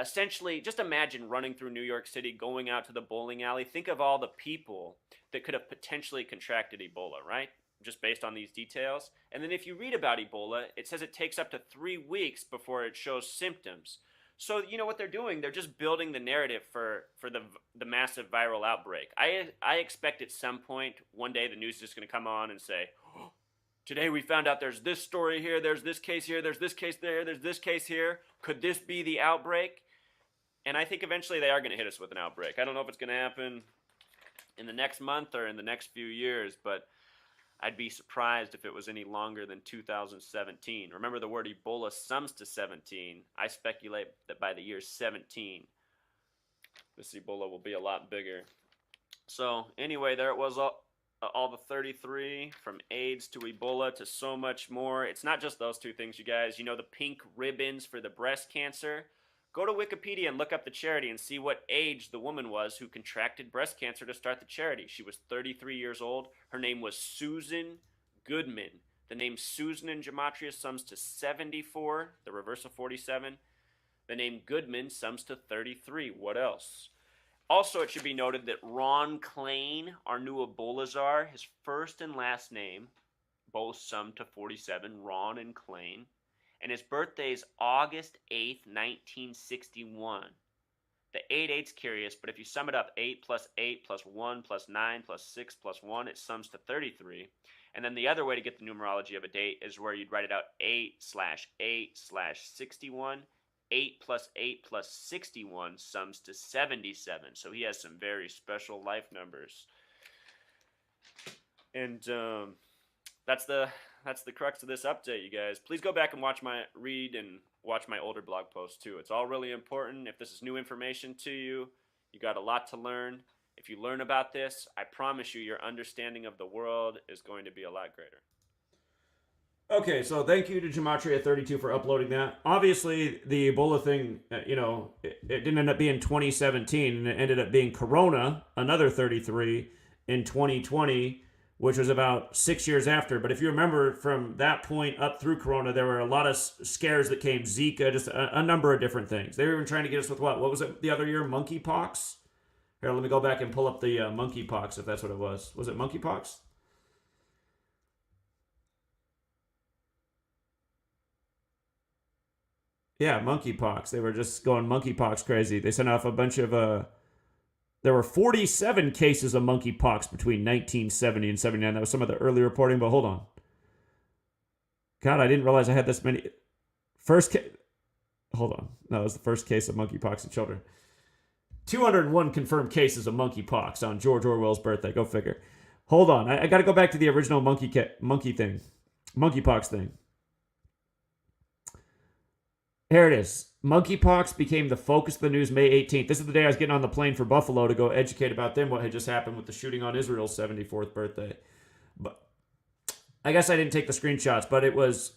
Speaker 3: Essentially, just imagine running through New York City, going out to the bowling alley. Think of all the people that could have potentially contracted Ebola, right? Just based on these details. And then if you read about Ebola, it says it takes up to 3 weeks before it shows symptoms. So you know what they're doing? They're just building the narrative for the massive viral outbreak. I expect at some point, one day, the news is just going to come on and say, oh, today we found out there's this story here, there's this case here, there's this case there, there's this case here. Could this be the outbreak? And I think eventually they are going to hit us with an outbreak. I don't know if it's going to happen in the next month or in the next few years, but I'd be surprised if it was any longer than 2017. Remember, the word Ebola sums to 17. I speculate that by the year 17, this Ebola will be a lot bigger. So anyway, there it was, all the 33, from AIDS to Ebola to so much more. It's not just those two things, you guys. You know, the pink ribbons for the breast cancer? Go to Wikipedia and look up the charity and see what age the woman was who contracted breast cancer to start the charity. She was 33 years old. Her name was Susan Goodman. The name Susan in Gematria sums to 74, the reverse of 47. The name Goodman sums to 33. What else? Also, it should be noted that Ron Klain, our new Ebola czar, his first and last name both sum to 47, Ron and Klain. And his birthday is August 8th, 1961. The 8/8's curious, but if you sum it up, 8 plus 8 plus 1 plus 9 plus 6 plus 1, it sums to 33. And then the other way to get the numerology of a date is where you'd write it out 8/8/61. 8 plus 8 plus 61 sums to 77. So he has some very special life numbers. And that's the crux of this update, you guys. Please go back and read and watch my older blog posts too. It's all really important. If this is new information to you, you got a lot to learn. If you learn about this, I promise you your understanding of the world is going to be a lot greater.
Speaker 1: Okay, so thank you to Gematria32 for uploading that. Obviously, the Ebola thing, it didn't end up being 2017, and it ended up being Corona, another 33, in 2020, which was about 6 years after. But if you remember, from that point up through Corona, there were a lot of scares that came, Zika, just a number of different things. They were even trying to get us with what? What was it the other year? Monkeypox? Here, let me go back and pull up the monkeypox, if that's what it was. Was it monkeypox? Yeah, monkeypox. They were just going monkeypox crazy. They sent off a bunch of there were 47 cases of monkeypox between 1970 and 79. That was some of the early reporting, but hold on. God, I didn't realize I had this many. Hold on. No, it was the first case of monkeypox in children. 201 confirmed cases of monkeypox on George Orwell's birthday. Go figure. Hold on. I got to go back to the original monkeypox thing. Here it is. Monkeypox became the focus of the news May 18th. This is the day I was getting on the plane for Buffalo to go educate about them what had just happened with the shooting on Israel's 74th birthday. But I guess I didn't take the screenshots, but it was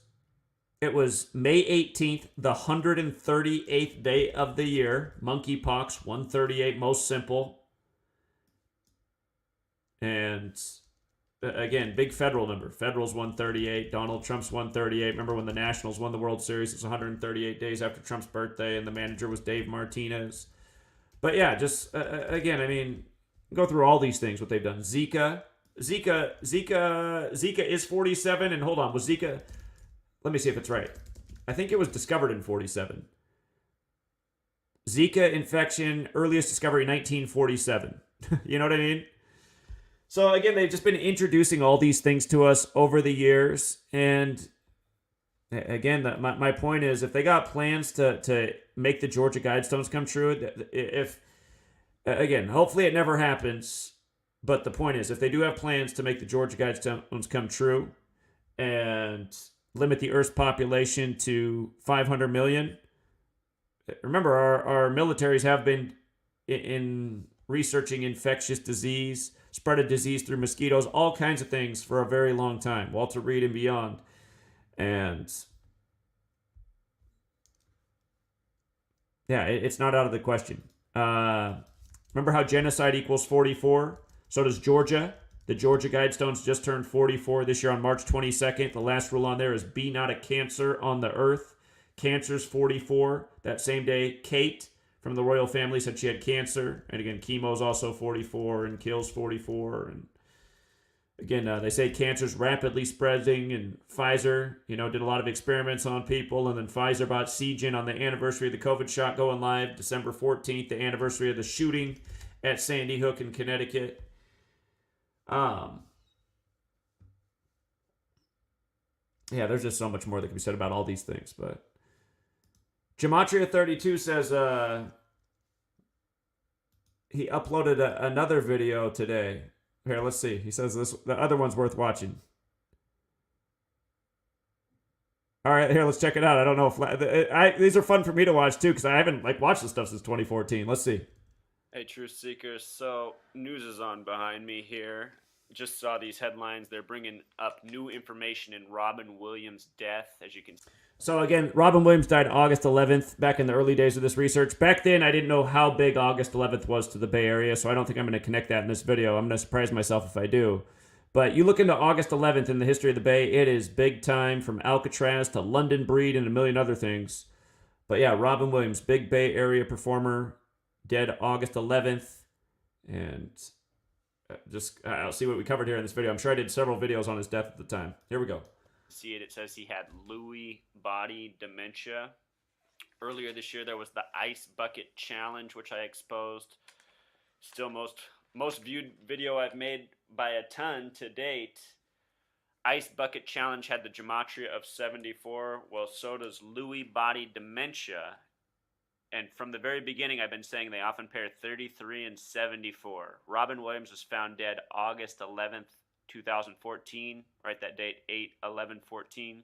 Speaker 1: May 18th, the 138th day of the year. Monkeypox, 138, most simple. And again, big federal number. Federal's 138. Donald Trump's 138. Remember when the Nationals won the World Series? It was 138 days after Trump's birthday, and the manager was Dave Martinez. But yeah, just again, I mean, go through all these things, what they've done. Zika is 47. And hold on, was Zika... Let me see if it's right. I think it was discovered in 47. Zika infection, earliest discovery, 1947. You know what I mean? So again, they've just been introducing all these things to us over the years. And again, my point is, if they got plans to make the Georgia Guidestones come true, again, hopefully it never happens. But the point is, if they do have plans to make the Georgia Guidestones come true and limit the Earth's population to 500 million. Remember, our militaries have been in researching infectious disease, spread of disease through mosquitoes, all kinds of things for a very long time. Walter Reed and beyond. And yeah, it's not out of the question. Remember how genocide equals 44? So does Georgia. The Georgia Guidestones just turned 44 this year on March 22nd. The last rule on there is be not a cancer on the earth. Cancer's 44. That same day, Kate from the royal family said she had cancer. And again, chemo's also 44 and kills 44. And again, they say cancer's rapidly spreading. And Pfizer, did a lot of experiments on people. And then Pfizer bought Seagen on the anniversary of the COVID shot going live, December 14th, the anniversary of the shooting at Sandy Hook in Connecticut. Yeah, there's just so much more that can be said about all these things, but Gematria32 says he uploaded another video today. Here, let's see. He says the other one's worth watching. All right, here, let's check it out. I don't know if these are fun for me to watch too, because I haven't watched this stuff since 2014. Let's see.
Speaker 3: Hey, Truth Seekers. So, news is on behind me here. Just saw these headlines. They're bringing up new information in Robin Williams' death, as you can see.
Speaker 1: So again, Robin Williams died August 11th, back in the early days of this research. Back then, I didn't know how big August 11th was to the Bay Area, so I don't think I'm going to connect that in this video. I'm going to surprise myself if I do. But you look into August 11th in the history of the Bay, it is big time, from Alcatraz to London Breed and a million other things. But yeah, Robin Williams, big Bay Area performer, dead August 11th. And I'll see what we covered here in this video. I'm sure I did several videos on his death at the time. Here we go.
Speaker 3: See it. It says he had Lewy body dementia. Earlier this year, there was the Ice Bucket Challenge, which I exposed. Still most viewed video I've made by a ton to date. Ice Bucket Challenge had the gematria of 74. Well, so does Lewy body dementia. And from the very beginning, I've been saying they often pair 33 and 74. Robin Williams was found dead August 11th, 2014. Write that date, 8/11/14.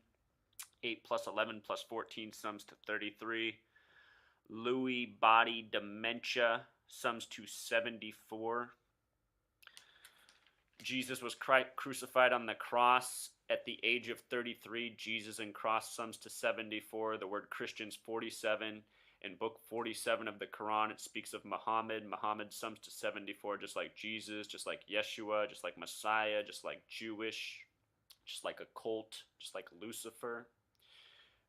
Speaker 3: 8 plus 11 plus 14 sums to 33. Lewy body dementia sums to 74. Jesus was crucified on the cross at the age of 33. Jesus and cross sums to 74. The word Christian's 47. In book 47 of the Quran, it speaks of Muhammad. Muhammad sums to 74, just like Jesus, just like Yeshua, just like Messiah, just like Jewish, just like a cult, just like Lucifer.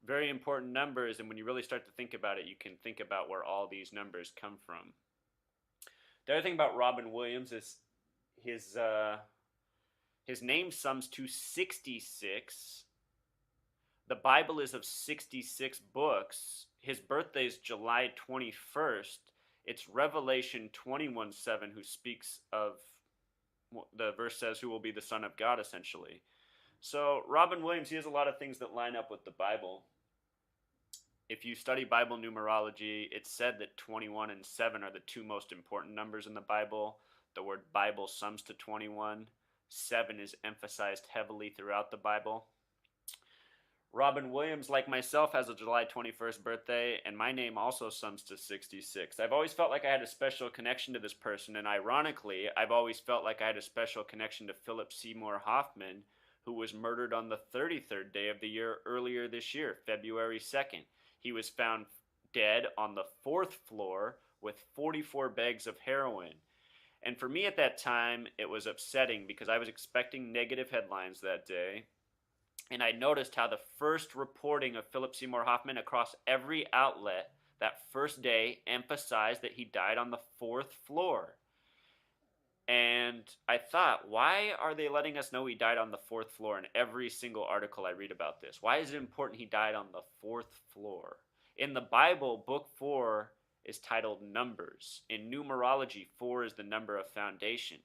Speaker 3: Very important numbers, and when you really start to think about it, you can think about where all these numbers come from. The other thing about Robin Williams is his name sums to 66. The Bible is of 66 books. his birthday's July 21st. It's Revelation 21:7 who speaks of, the verse says, who will be the Son of God, essentially. So Robin Williams, he has a lot of things that line up with the Bible. If you study Bible numerology, it's said that 21 and 7 are the two most important numbers in the Bible. The word Bible sums to 21. 7 is emphasized heavily throughout the Bible. Robin Williams, like myself, has a July 21st birthday, and my name also sums to 66. I've always felt like I had a special connection to this person, and ironically, I've always felt like I had a special connection to Philip Seymour Hoffman, who was murdered on the 33rd day of the year earlier this year, February 2nd. He was found dead on the 4th floor with 44 bags of heroin. And for me at that time, it was upsetting because I was expecting negative headlines that day. And I noticed how the first reporting of Philip Seymour Hoffman across every outlet that first day emphasized that he died on the 4th floor. And I thought, why are they letting us know he died on the 4th floor in every single article I read about this? Why is it important he died on the 4th floor? In the Bible, book 4 is titled Numbers. In numerology, 4 is the number of foundation.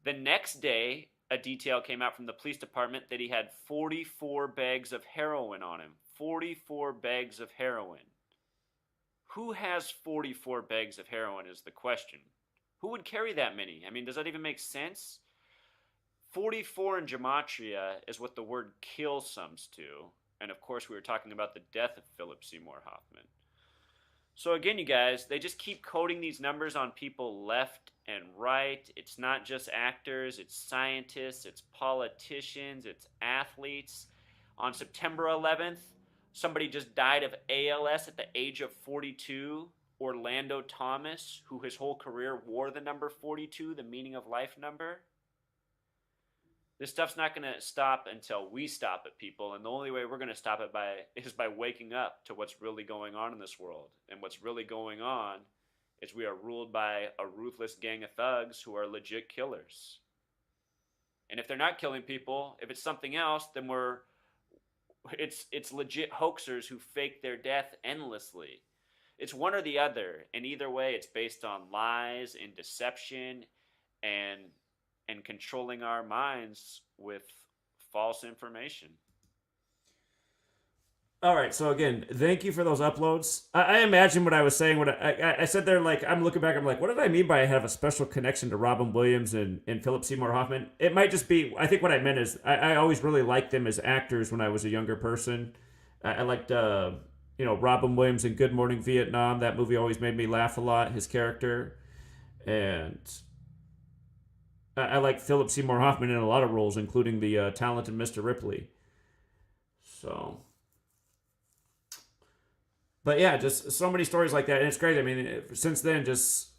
Speaker 3: The next day, a detail came out from the police department that he had 44 bags of heroin on him. 44 bags of heroin. Who has 44 bags of heroin is the question. Who would carry that many? I mean, does that even make sense? 44 in Gematria is what the word kill sums to. And of course, we were talking about the death of Philip Seymour Hoffman. So again, you guys, they just keep coding these numbers on people left and right. It's not just actors, it's scientists, it's politicians, it's athletes. On September 11th, somebody just died of ALS at the age of 42. Orlando Thomas, who his whole career wore the number 42, the meaning of life number. This stuff's not going to stop until we stop it, people. And the only way we're going to stop it is by waking up to what's really going on in this world. And what's really going on is we are ruled by a ruthless gang of thugs who are legit killers. And if they're not killing people, if it's something else, then it's legit hoaxers who fake their death endlessly. It's one or the other, and either way, it's based on lies and deception and controlling our minds with false information.
Speaker 1: All right, so again, thank you for those uploads. I imagine what I was saying. What I said there, like, I'm looking back, I'm like, what did I mean by I have a special connection to Robin Williams and Philip Seymour Hoffman? It might just be, I think what I meant is I always really liked them as actors when I was a younger person. I liked... Robin Williams in Good Morning Vietnam. That movie always made me laugh a lot, his character. And I like Philip Seymour Hoffman in a lot of roles, including the talented Mr. Ripley. So. But yeah, just so many stories like that. And it's great. I mean, since then, just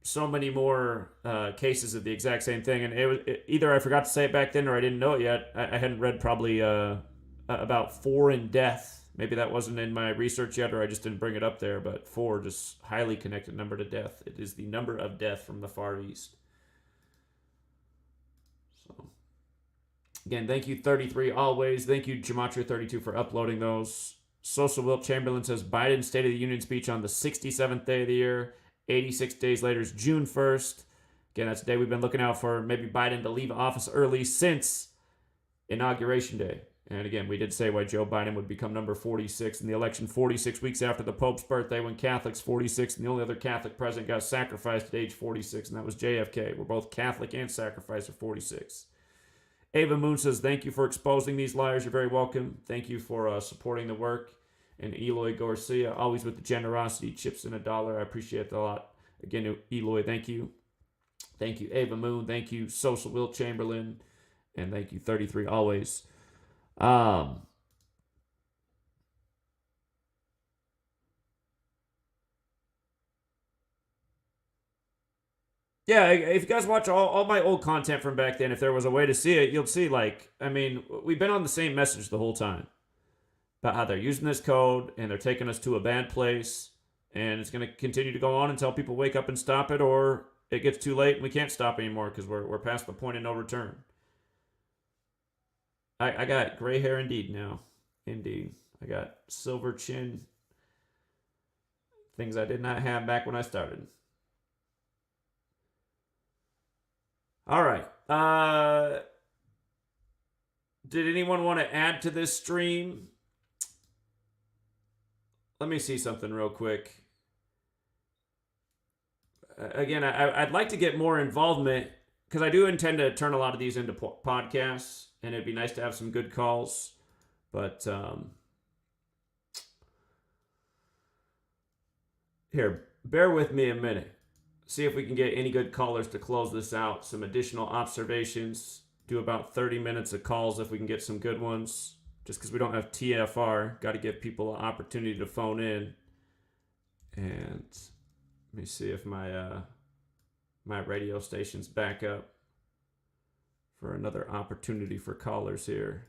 Speaker 1: so many more cases of the exact same thing. And either I forgot to say it back then or I didn't know it yet. I hadn't read probably about 4 in death. Maybe that wasn't in my research yet, or I just didn't bring it up there, but 4, just highly connected number to death. It is the number of death from the Far East. So, again, thank you, 33, always. Thank you, Gematria32, for uploading those. Social Wilt Chamberlain says, Biden's State of the Union speech on the 67th day of the year. 86 days later is June 1st. Again, that's the day we've been looking out for maybe Biden to leave office early since Inauguration Day. And again, we did say why Joe Biden would become number 46 in the election 46 weeks after the Pope's birthday when Catholics 46, and the only other Catholic president got sacrificed at age 46, and that was JFK. We're both Catholic and sacrificed at 46. Ava Moon says, thank you for exposing these liars. You're very welcome. Thank you for supporting the work. And Eloy Garcia, always with the generosity, chips in $1. I appreciate that a lot. Again, Eloy, thank you. Thank you, Ava Moon. Thank you, Social Wilt Chamberlain. And thank you, 33, always. Yeah, if you guys watch all my old content from back then, if there was a way to see it, you'll see, like, I mean, we've been on the same message the whole time about how they're using this code and they're taking us to a bad place, and it's going to continue to go on until people wake up and stop it, or it gets too late and we can't stop anymore because we're past the point of no return. I got gray hair indeed now. Indeed. I got silver chin. Things I did not have back when I started. All right. Did anyone want to add to this stream? Let me see something real quick. Again, I'd like to get more involvement because I do intend to turn a lot of these into podcasts, and it'd be nice to have some good calls. But here, bear with me a minute. See if we can get any good callers to close this out. Some additional observations. Do about 30 minutes of calls if we can get some good ones. Just because we don't have TFR, got to give people an opportunity to phone in. And let me see if my radio station's back up for another opportunity for callers here.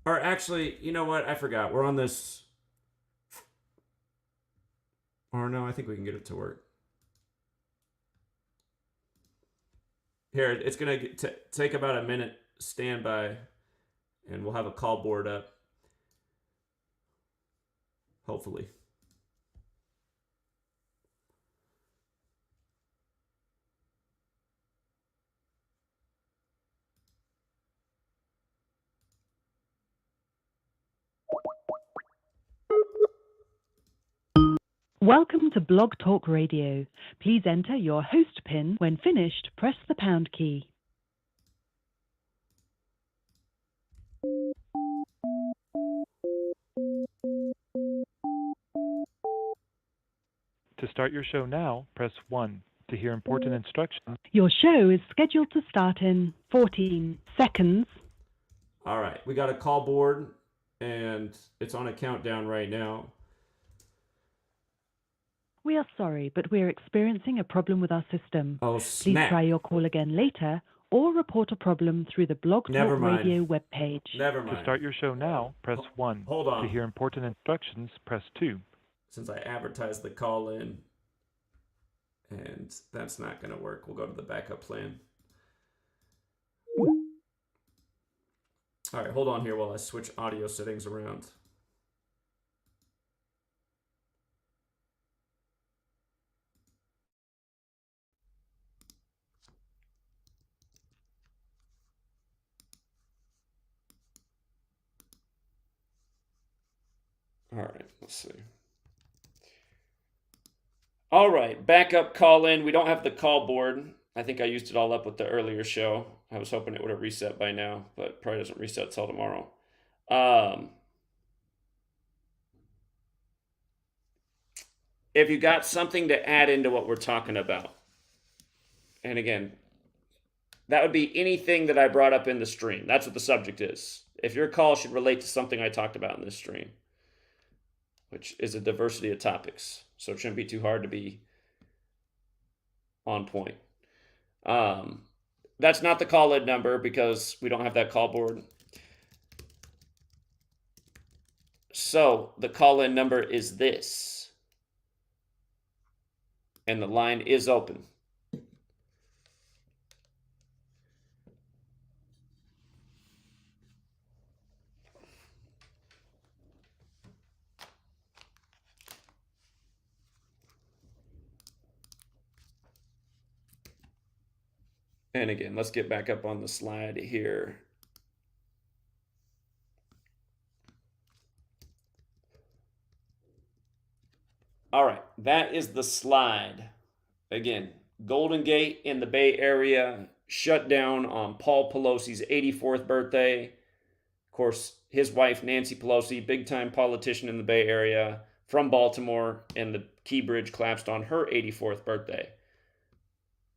Speaker 1: Or actually, you know what? I forgot. We're on this. Or no, I think we can get it to work. Here, it's going to take about a minute. Stand by, and we'll have a call board up. Hopefully.
Speaker 4: Welcome to Blog Talk Radio. Please enter your host PIN. When finished, press the pound key.
Speaker 5: To start your show now, press 1. To hear important instructions.
Speaker 4: Your show is scheduled to start in 14 seconds.
Speaker 1: All right, we got a call board, and it's on a countdown right now.
Speaker 4: We are sorry, but we're experiencing a problem with our system.
Speaker 1: Oh,
Speaker 4: Please
Speaker 1: snap.
Speaker 4: try your call again later or report a problem through the Blog
Speaker 1: Never
Speaker 4: Talk
Speaker 1: mind.
Speaker 4: Radio webpage.
Speaker 1: Never mind.
Speaker 5: To start your show now, press 1.
Speaker 1: Hold on.
Speaker 5: To hear important instructions, press 2.
Speaker 1: Since I advertised the call in, and that's not going to work, we'll go to the backup plan. All right, hold on here while I switch audio settings around. All right, let's see. All right, backup call in. We don't have the call board. I think I used it all up with the earlier show. I was hoping it would have reset by now, but probably doesn't reset till tomorrow. If you got something to add into what we're talking about, and again, that would be anything that I brought up in the stream. That's what the subject is. If your call should relate to something I talked about in this stream, which is a diversity of topics. So it shouldn't be too hard to be on point. That's not the call-in number because we don't have that call board. So the call-in number is this. And the line is open. And again, let's get back up on the slide here. All right, that is the slide. Again, Golden Gate in the Bay Area shut down on Paul Pelosi's 84th birthday. Of course, his wife, Nancy Pelosi, big-time politician in the Bay Area from Baltimore, and the Key Bridge collapsed on her 84th birthday.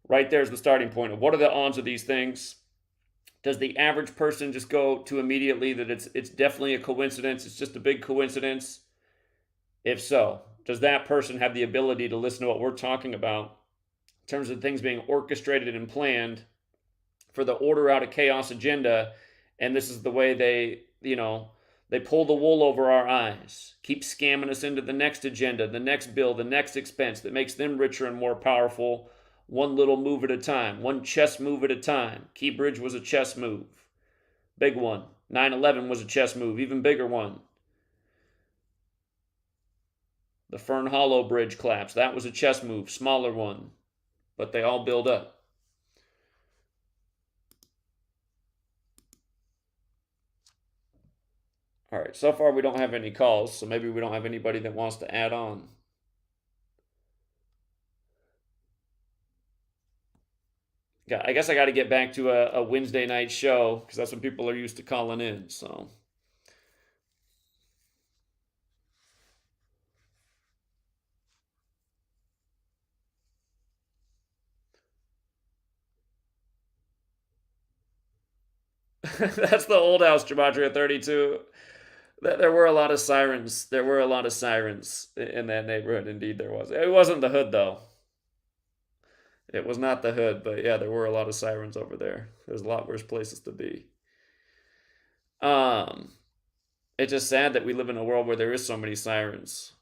Speaker 1: Right there's the starting point of what are the odds of these things? Does the average person just go to immediately that it's definitely a coincidence, it's just a big coincidence? If so, does that person have the ability to listen to what we're talking about in terms of things being orchestrated and planned for the order out of chaos agenda? And this is the way they pull the wool over our eyes, keep scamming us into the next agenda, the next bill, the next expense that makes them richer and more powerful. One little move at a time, one chess move at a time. Key Bridge was a chess move. Big one. 9/11 was a chess move, even bigger one.
Speaker 6: The Fern Hollow Bridge collapse. That was a chess move, smaller one, but they all build up. All right, so far we don't have any calls, so maybe we don't have anybody that wants to add on. I guess I got to get back to a Wednesday night show because that's when people are used to calling in, so. That's the old house, Gematria 32. There were a lot of sirens. There were a lot of sirens in that neighborhood. Indeed, there was. It wasn't the hood, though. It was not the hood, but yeah, there were a lot of sirens over there. There's a lot worse places to be. It's just sad that we live in a world where there is so many sirens.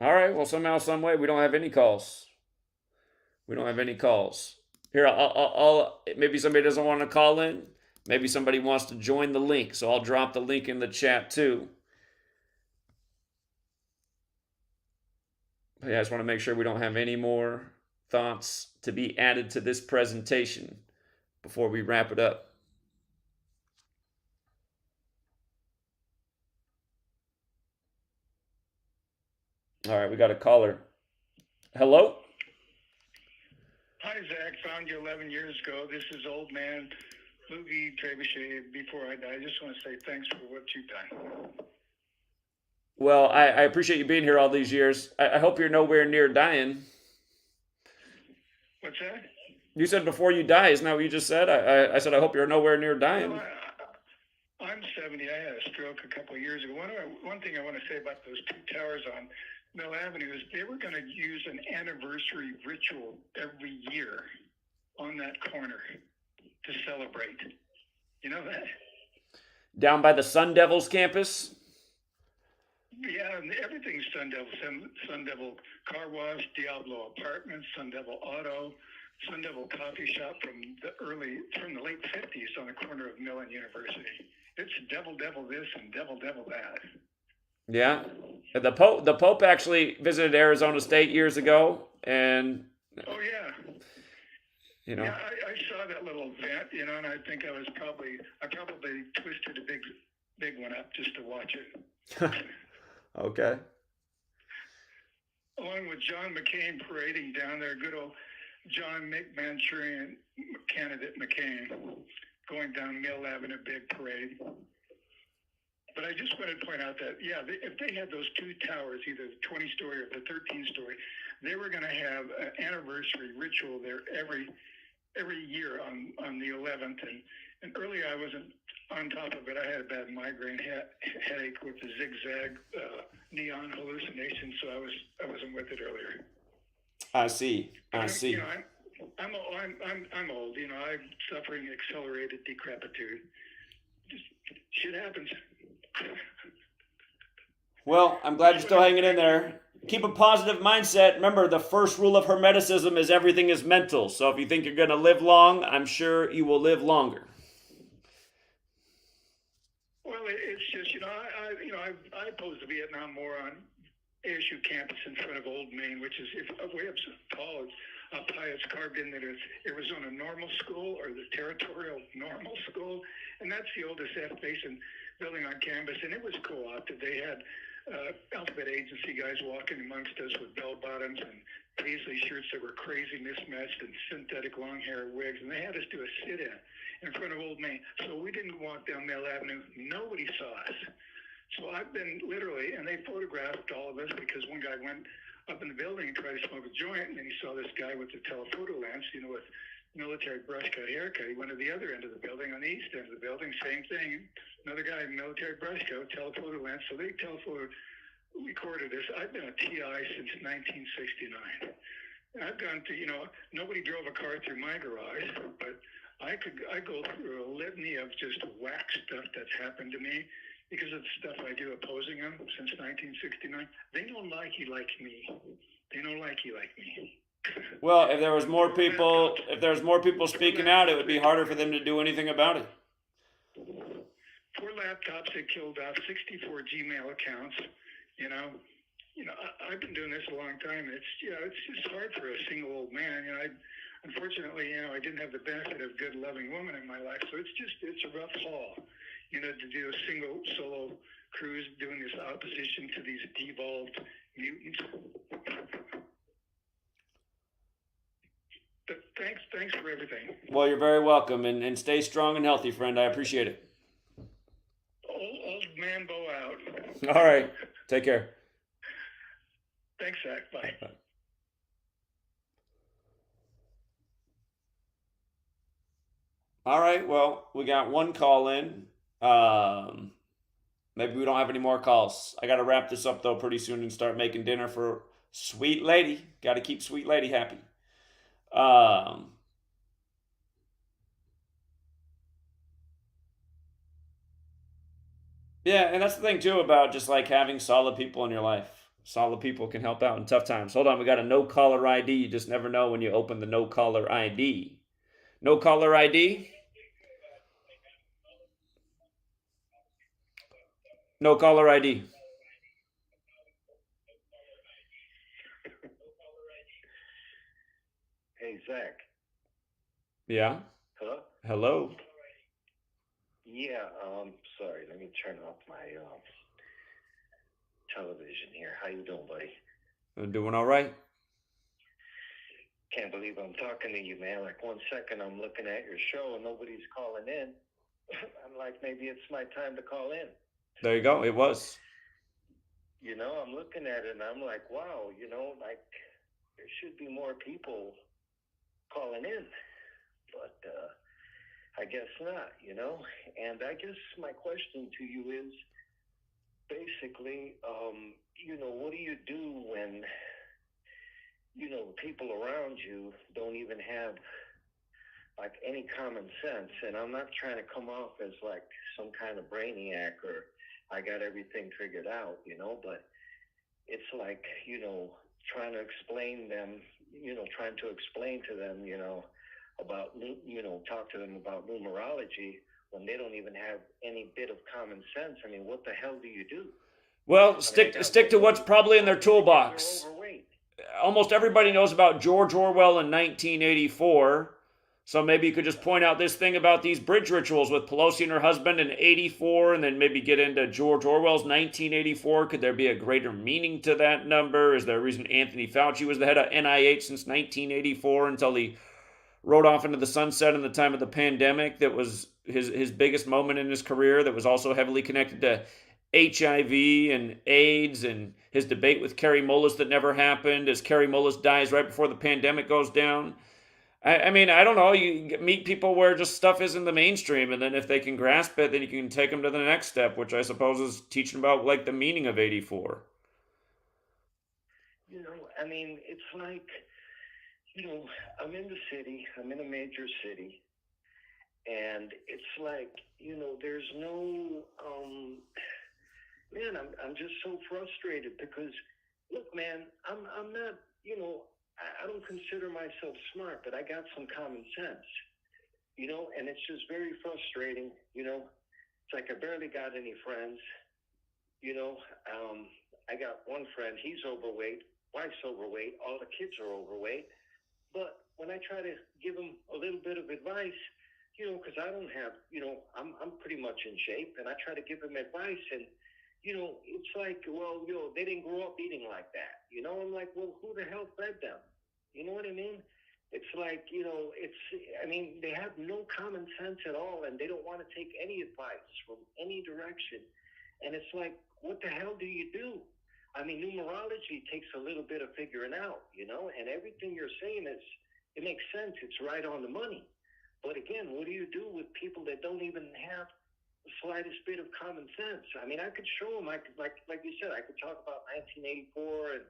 Speaker 6: All right, well, somehow, some way, we don't have any calls. We don't have any calls. Here, I'll maybe somebody doesn't want to call in. Maybe somebody wants to join the link, so I'll drop the link in the chat too. But yeah, I just want to make sure we don't have any more thoughts to be added to this presentation before we wrap it up. All right, we got a caller. Hello?
Speaker 7: Hi, Zach. Found you 11 years ago. This is old man Loogie Trebuchet. Before I die, I just want to say thanks for what you've done.
Speaker 6: Well, I appreciate you being here all these years. I hope you're nowhere near dying.
Speaker 7: What's that?
Speaker 6: You said before you die, isn't that what you just said? I said I hope you're nowhere near dying.
Speaker 7: Well, I'm 70. I had a stroke a couple of years ago. One thing I want to say about those two towers on Mill Avenue is they were going to use an anniversary ritual every year on that corner to celebrate. You know that?
Speaker 6: Down by the Sun Devils campus?
Speaker 7: Yeah, and everything's Sun Devil. Sun Devil Car Wash, Diablo Apartments, Sun Devil Auto, Sun Devil Coffee Shop from the late 50s on the corner of Mill and University. It's devil this and devil that.
Speaker 6: Yeah. The Pope actually visited Arizona State years ago, and
Speaker 7: oh yeah,
Speaker 6: you know.
Speaker 7: Yeah, I saw that little vent, you know, and I think I probably twisted a big one up just to watch it.
Speaker 6: Okay.
Speaker 7: Along with John McCain parading down there, good old John Manchurian candidate McCain going down Mill Avenue, big parade. But I just want to point out that, yeah, if they had those two towers, either the 20-story or the 13-story, they were going to have an anniversary ritual there every year on the 11th. And earlier I wasn't on top of it. I had a bad migraine headache with the zigzag neon hallucination, so I wasn't with it earlier.
Speaker 6: I see.
Speaker 7: You know, I'm old. You know, I'm suffering accelerated decrepitude. Just shit happens.
Speaker 6: Well, I'm glad you're still hanging in there. Keep a positive mindset. Remember, the first rule of Hermeticism is everything is mental. So if you think you're going to live long, I'm sure you will live longer.
Speaker 7: Well, it's just, you know, I opposed the Vietnam War on ASU campus in front of Old Main, which is way up tall. Up high, it's carved in that it's Arizona Normal School or the Territorial Normal School, and that's the oldest F-Basin building on campus, and it was co-opted. They had alphabet agency guys walking amongst us with bell bottoms and paisley shirts that were crazy mismatched and synthetic long hair wigs, and they had us do a sit-in in front of Old Main. So we didn't walk down Mill Avenue. Nobody saw us. So I've been literally, and they photographed all of us because one guy went up in the building and tried to smoke a joint, and then he saw this guy with the telephoto lens, you know, with military brush cut haircut. He went to the other end of the building, on the east end of the building, same thing. Another guy, military brush cut, telephoto lens. So they telephoto recorded this. I've been a TI since 1969. And I've gone to, you know, nobody drove a car through my garage, but I go through a litany of just whack stuff that's happened to me because of the stuff I do opposing them since 1969. They don't like you like me. They don't like you like me.
Speaker 6: Well, if there was more people speaking out, it would be harder for them to do anything about it.
Speaker 7: 4 laptops that killed off 64 Gmail accounts. I've been doing this a long time. It's just hard for a single old man. Unfortunately, I didn't have the benefit of good, loving woman in my life, so it's a rough haul. To do a single solo cruise doing this opposition to these devolved mutants. But thanks for everything.
Speaker 6: Well, you're very welcome, and stay strong and healthy, friend. I appreciate it.
Speaker 7: Old man Bo out.
Speaker 6: All right. Take care.
Speaker 7: Thanks, Zach. Bye.
Speaker 6: Bye. All right. Well, we got one call in. Maybe we don't have any more calls. I got to wrap this up, though, pretty soon and start making dinner for Sweet Lady. Got to keep Sweet Lady happy. Yeah, and that's the thing, too, about just like having solid people in your life. Solid people can help out in tough times. Hold on, we got a no-caller ID. You just never know when you open the no-caller ID. No-caller ID? No-caller ID.
Speaker 8: Hey, Zach.
Speaker 6: Yeah?
Speaker 8: Hello?
Speaker 6: Hello?
Speaker 8: Yeah, sorry. Let me turn off my television here. How you doing, buddy?
Speaker 6: I'm doing all right.
Speaker 8: Can't believe I'm talking to you, man. Like 1 second I'm looking at your show and nobody's calling in. I'm like, maybe it's my time to call in.
Speaker 6: There you go. It was.
Speaker 8: I'm looking at it and I'm like, wow, like there should be more people calling in. But I guess not, And I guess my question to you is basically, what do you do when, people around you don't even have like any common sense? And I'm not trying to come off as like some kind of brainiac or I got everything figured out, but it's like, trying to explain to them, about, talk to them about numerology when they don't even have any bit of common sense. I mean, what the hell do you do?
Speaker 6: Well, stick to what's probably in their toolbox. Almost everybody knows about George Orwell in 1984. So maybe you could just point out this thing about these bridge rituals with Pelosi and her husband in 84, and then maybe get into George Orwell's 1984. Could there be a greater meaning to that number? Is there a reason Anthony Fauci was the head of NIH since 1984 until he rode off into the sunset in the time of the pandemic? That was his biggest moment in his career, that was also heavily connected to HIV and AIDS, and his debate with Kerry Mullis that never happened, as Kerry Mullis dies right before the pandemic goes down. I mean, I don't know. You meet people where just stuff is in the mainstream, and then if they can grasp it, then you can take them to the next step, which I suppose is teaching about like the meaning of 84.
Speaker 8: I mean, it's like, I'm in the city, I'm in a major city, and it's like, there's no, man, I'm just so frustrated because, look, man, I'm not, I don't consider myself smart, but I got some common sense, and it's just very frustrating, It's like I barely got any friends, I got one friend, he's overweight, wife's overweight, all the kids are overweight, but when I try to give him a little bit of advice, because I don't have, I'm pretty much in shape, and I try to give him advice, and it's like, well, they didn't grow up eating like that. I'm like, well, who the hell fed them? You know what I mean? It's like, they have no common sense at all, and they don't want to take any advice from any direction. And it's like, what the hell do you do? I mean, numerology takes a little bit of figuring out, and everything you're saying it makes sense. It's right on the money. But again, what do you do with people that don't even have the slightest bit of common sense? I mean, I could show them, like you said, I could talk about 1984 and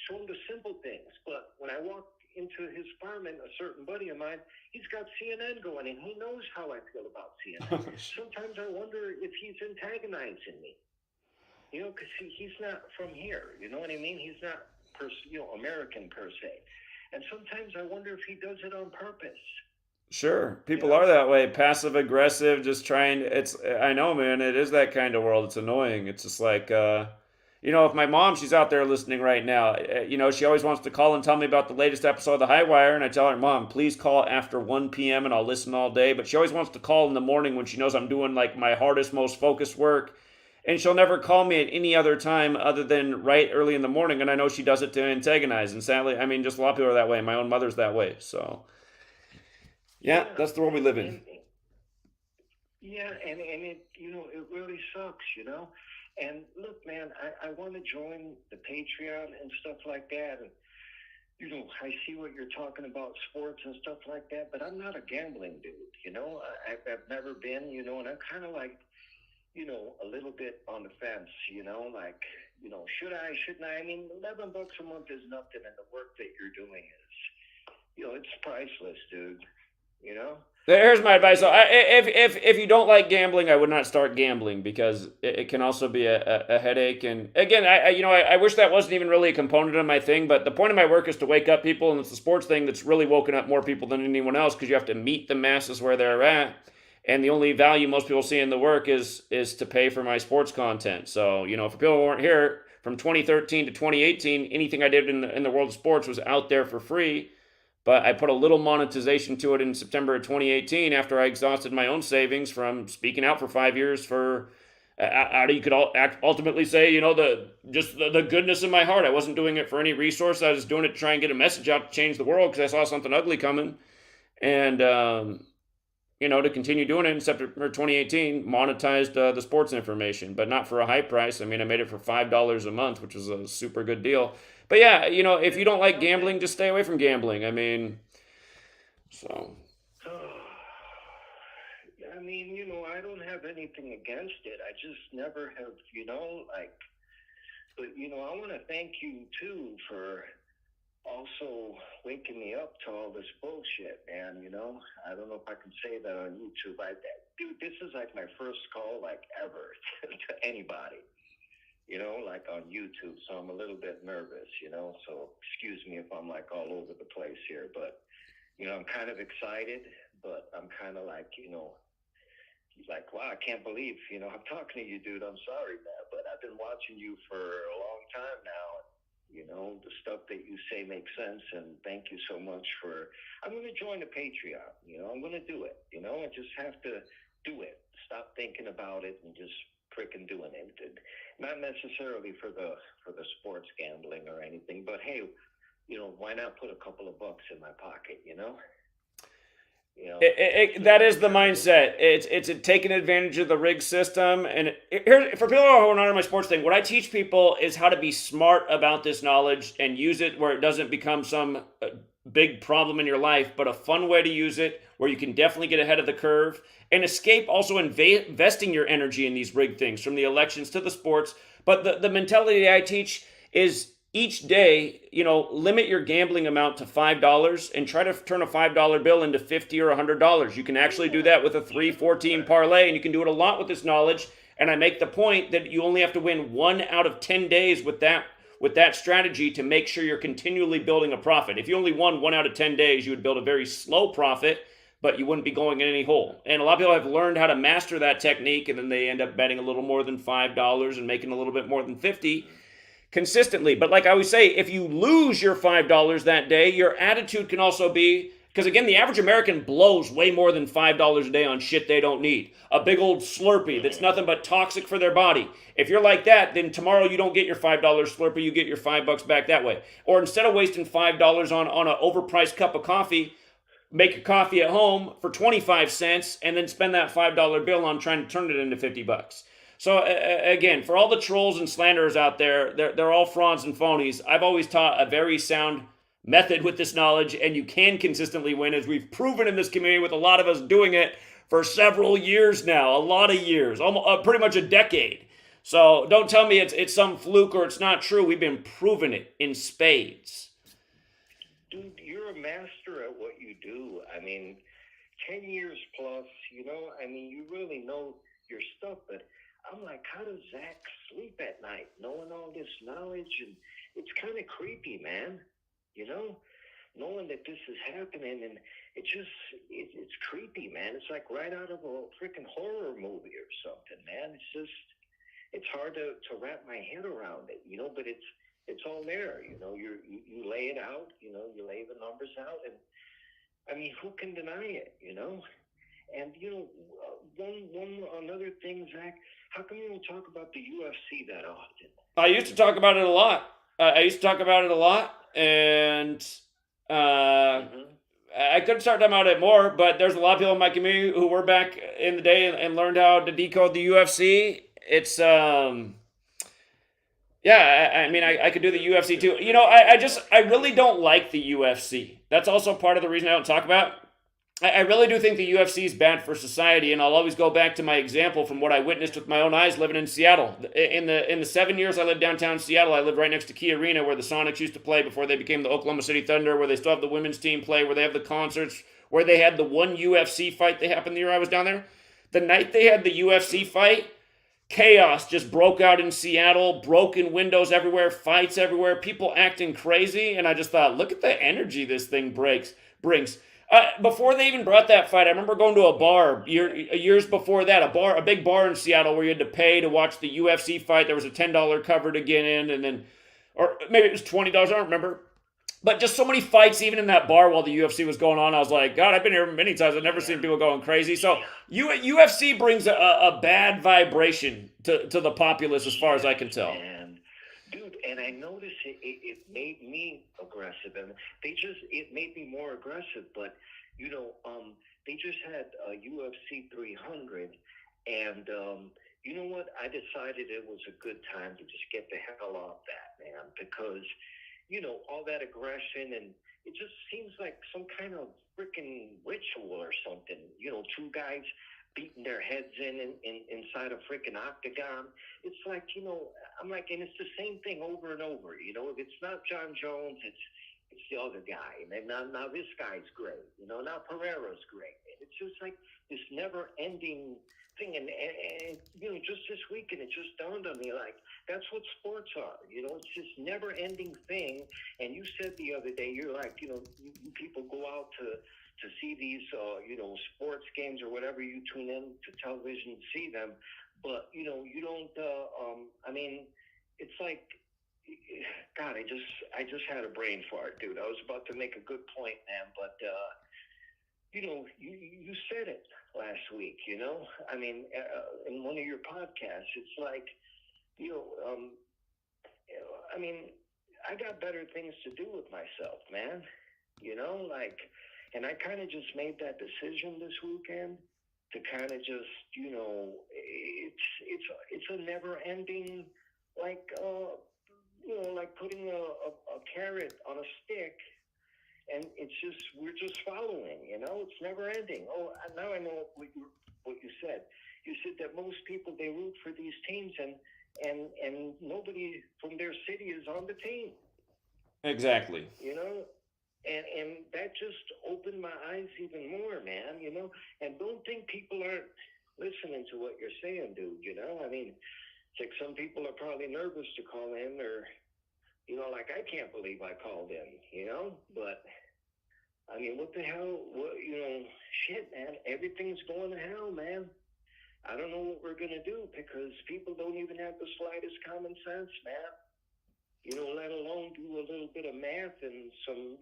Speaker 8: show them the simple things. But when I walk into his apartment, a certain buddy of mine, he's got CNN going, and he knows how I feel about CNN. Sometimes I wonder if he's antagonizing me, because he's not from here. You know what I mean? He's not, American per se. And sometimes I wonder if he does it on purpose.
Speaker 6: Sure, people are that way, passive aggressive, just trying. I know, man. It is that kind of world. It's annoying. It's just like, if my mom, she's out there listening right now. She always wants to call and tell me about the latest episode of The High Wire, and I tell her, Mom, please call after 1 p.m. and I'll listen all day. But she always wants to call in the morning when she knows I'm doing like my hardest, most focused work, and she'll never call me at any other time other than right early in the morning. And I know she does it to antagonize. And sadly, I mean, just a lot of people are that way. My own mother's that way, so. Yeah, that's the world we live in.
Speaker 8: Yeah, and it, it really sucks, And look, man, I want to join the Patreon and stuff like that. And, I see what you're talking about, sports and stuff like that, but I'm not a gambling dude, I've never been, and I'm kind of like, a little bit on the fence, should I, shouldn't I? I mean, $11 a month is nothing, and the work that you're doing is, it's priceless, dude.
Speaker 6: Here's my advice. So if you don't like gambling, I would not start gambling because it can also be a headache. And again, I wish that wasn't even really a component of my thing. But the point of my work is to wake up people, and it's the sports thing that's really woken up more people than anyone else because you have to meet the masses where they're at. And the only value most people see in the work is to pay for my sports content. So for people who weren't here from 2013 to 2018, anything I did in the world of sports was out there for free. But I put a little monetization to it in September of 2018 after I exhausted my own savings from speaking out for 5 years for, you could ultimately say, the goodness in my heart. I wasn't doing it for any resource. I was doing it to try and get a message out to change the world because I saw something ugly coming. And, to continue doing it in September 2018, monetized the sports information, but not for a high price. I mean, I made it for $5 a month, which was a super good deal. But yeah, if you don't like gambling, just stay away from gambling. I mean, so.
Speaker 8: I mean, I don't have anything against it. I just never have, but, I want to thank you, too, for also waking me up to all this bullshit, man. I don't know if I can say that on YouTube. Dude, this is like my first call, ever to anybody. On YouTube, so I'm a little bit nervous, so excuse me if I'm all over the place here, but, I'm kind of excited, but I'm kind of wow, I can't believe, I'm talking to you, dude. I'm sorry, man, but I've been watching you for a long time now. The stuff that you say makes sense, and thank you so much I'm going to join the Patreon, I'm going to do it, I just have to do it. Stop thinking about it and just freaking doing it. Not necessarily for the sports gambling or anything, but hey, why not put a couple of bucks in my pocket,
Speaker 6: That is the mindset. It's taking advantage of the rig system. And here, for people who are not on my sports thing, what I teach people is how to be smart about this knowledge and use it where it doesn't become some big problem in your life, but a fun way to use it where you can definitely get ahead of the curve and escape also investing your energy in these rigged things, from the elections to the sports. But the mentality I teach is each day, limit your gambling amount to $5 and try to turn a $5 bill into $50 or $100. You can actually do that with a 3-4 team parlay, and you can do it a lot with this knowledge. And I make the point that you only have to win 1 out of 10 days with that strategy to make sure you're continually building a profit. If you only won 1 out of 10 days, you would build a very slow profit, but you wouldn't be going in any hole. And a lot of people have learned how to master that technique, and then they end up betting a little more than $5 and making a little bit more than $50 consistently. But like I always say, if you lose your $5 that day, your attitude can also be, because again, the average American blows way more than $5 a day on shit they don't need. A big old Slurpee that's nothing but toxic for their body. If you're like that, then tomorrow you don't get your $5 Slurpee, you get your $5 back that way. Or instead of wasting $5 on an overpriced cup of coffee, make your coffee at home for 25 cents and then spend that $5 bill on trying to turn it into $50. So again, for all the trolls and slanderers out there, they're all frauds and phonies. I've always taught a very sound method with this knowledge, and you can consistently win, as we've proven in this community with a lot of us doing it for several years now, a lot of years, almost pretty much a decade. So don't tell me it's some fluke or it's not true. We've been proving it in spades.
Speaker 8: Dude, you're a master at what you do. I mean, 10 years plus, you really know your stuff, but I'm like, how does Zach sleep at night knowing all this knowledge? And it's kind of creepy, man, knowing that this is happening, and it's creepy, man. It's like right out of a freaking horror movie or something, man. It's hard to wrap my head around it, but it's all there, you lay it out, you lay the numbers out, and I mean, who can deny it, And another thing, Zach, how come you don't talk about the UFC that often?
Speaker 6: I used to talk about it a lot. And I could start talking about it more, but there's a lot of people in my community who were back in the day and learned how to decode the UFC. It's yeah, I mean, I could do the UFC too. I really don't like the UFC. That's also part of the reason I don't talk about it. I really do think the UFC is bad for society, and I'll always go back to my example from what I witnessed with my own eyes living in Seattle. In the 7 years I lived downtown Seattle, I lived right next to Key Arena, where the Sonics used to play before they became the Oklahoma City Thunder, where they still have the women's team play, where they have the concerts, where they had the one UFC fight that happened the year I was down there. The night they had the UFC fight, chaos just broke out in Seattle, broken windows everywhere, fights everywhere, people acting crazy, and I just thought, look at the energy this thing brings. Before they even brought that fight, I remember going to a bar years before that, a big bar in Seattle where you had to pay to watch the UFC fight. There was a $10 cover to get in, and then, or maybe it was $20, I don't remember. But just so many fights even in that bar while the UFC was going on. I was like, God, I've been here many times. I've never seen people going crazy. So UFC brings a bad vibration to the populace as far as I can tell.
Speaker 8: Dude, and I noticed it made me aggressive, and it made me more aggressive. But they just had UFC 300, and you know what? I decided it was a good time to just get the hell off that, man, because all that aggression, and it just seems like some kind of freaking ritual or something. Two guys beating their heads inside a freaking octagon. It's like, I'm like, and it's the same thing over and over. If it's not John Jones, it's the other guy. And then now this guy's great. Now Pereira's great. And it's just like this never-ending thing. And just this weekend, it just dawned on me, like, that's what sports are. It's this never-ending thing. And you said the other day, you're like, you people go out to see these, sports games or whatever, you tune in to television to see them, but you don't. I mean, it's like, God, I just had a brain fart, dude. I was about to make a good point, man, but you said it last week. I mean, in one of your podcasts, it's like, I mean, I got better things to do with myself, man. And I kind of just made that decision this weekend to kind of just, it's a never-ending, like putting a carrot on a stick, and we're just following, it's never-ending. Oh, now I know what you said. You said that most people, they root for these teams, and nobody from their city is on the team.
Speaker 6: Exactly.
Speaker 8: And that just opened my eyes even more, man, and don't think people aren't listening to what you're saying, dude, I mean, it's like some people are probably nervous to call in, or, like I can't believe I called in, but, I mean, what the hell, shit, man, everything's going to hell, man. I don't know what we're going to do, because people don't even have the slightest common sense, man. Let alone do a little bit of math and some,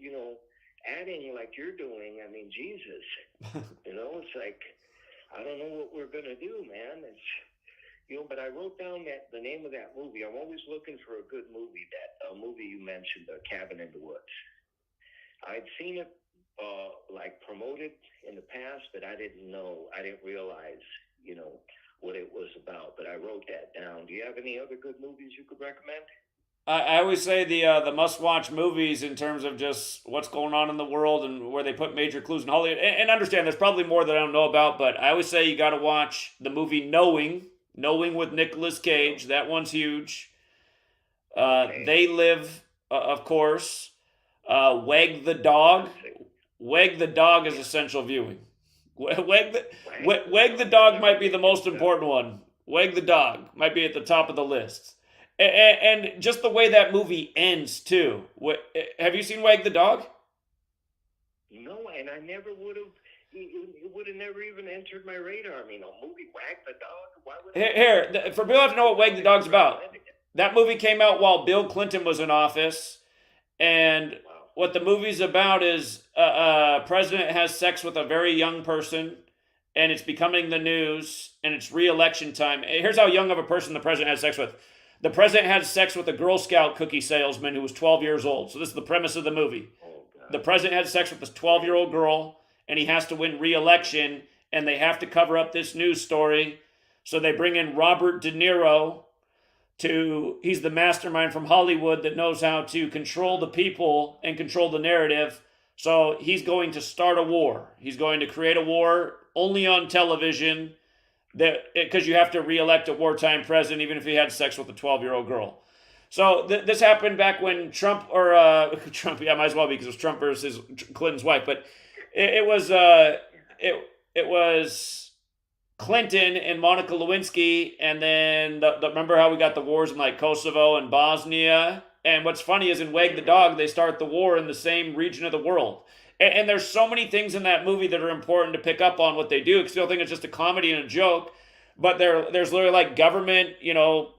Speaker 8: adding like you're doing. I mean, Jesus, it's like, I don't know what we're going to do, man. It's, but I wrote down the name of that movie. I'm always looking for a good movie, that movie you mentioned, Cabin in the Woods. I'd seen it, promoted in the past, but I didn't realize, what it was about, but I wrote that down. Do you have any other good movies you could recommend?
Speaker 6: I always say the must-watch movies in terms of just what's going on in the world and where they put major clues in Hollywood. And understand, there's probably more that I don't know about, but I always say you got to watch the movie Knowing with Nicolas Cage. That one's huge. They Live, of course. Wag the Dog. Wag the Dog is essential viewing. Wag the Dog might be the most important one. Wag the Dog might be at the top of the list. And just the way that movie ends, too. Have you seen Wag the Dog?
Speaker 8: No, and I never would have. It would have never even entered my radar. I mean, a movie Wag the Dog. Why would
Speaker 6: For people who have to know what Wag the Dog's about, that movie came out while Bill Clinton was in office, and what the movie's about is a president has sex with a very young person, and it's becoming the news, and it's re-election time. Here's how young of a person the president has sex with. The president had sex with a Girl Scout cookie salesman who was 12 years old. So this is the premise of the movie. The president had sex with this 12-year-old girl, and he has to win re-election, and they have to cover up this news story. So they bring in Robert De Niro he's the mastermind from Hollywood that knows how to control the people and control the narrative. So he's going to start a war. He's going to create a war only on television, because you have to re-elect a wartime president even if he had sex with a 12-year-old girl. So this happened back when Trump, yeah, might as well be because it was Trump versus Clinton's wife, but it was Clinton and Monica Lewinsky, and then remember how we got the wars in like Kosovo and Bosnia? And what's funny is in Wag the Dog, they start the war in the same region of the world. And there's so many things in that movie that are important to pick up on what they do, because you don't think it's just a comedy and a joke. But there's literally like government,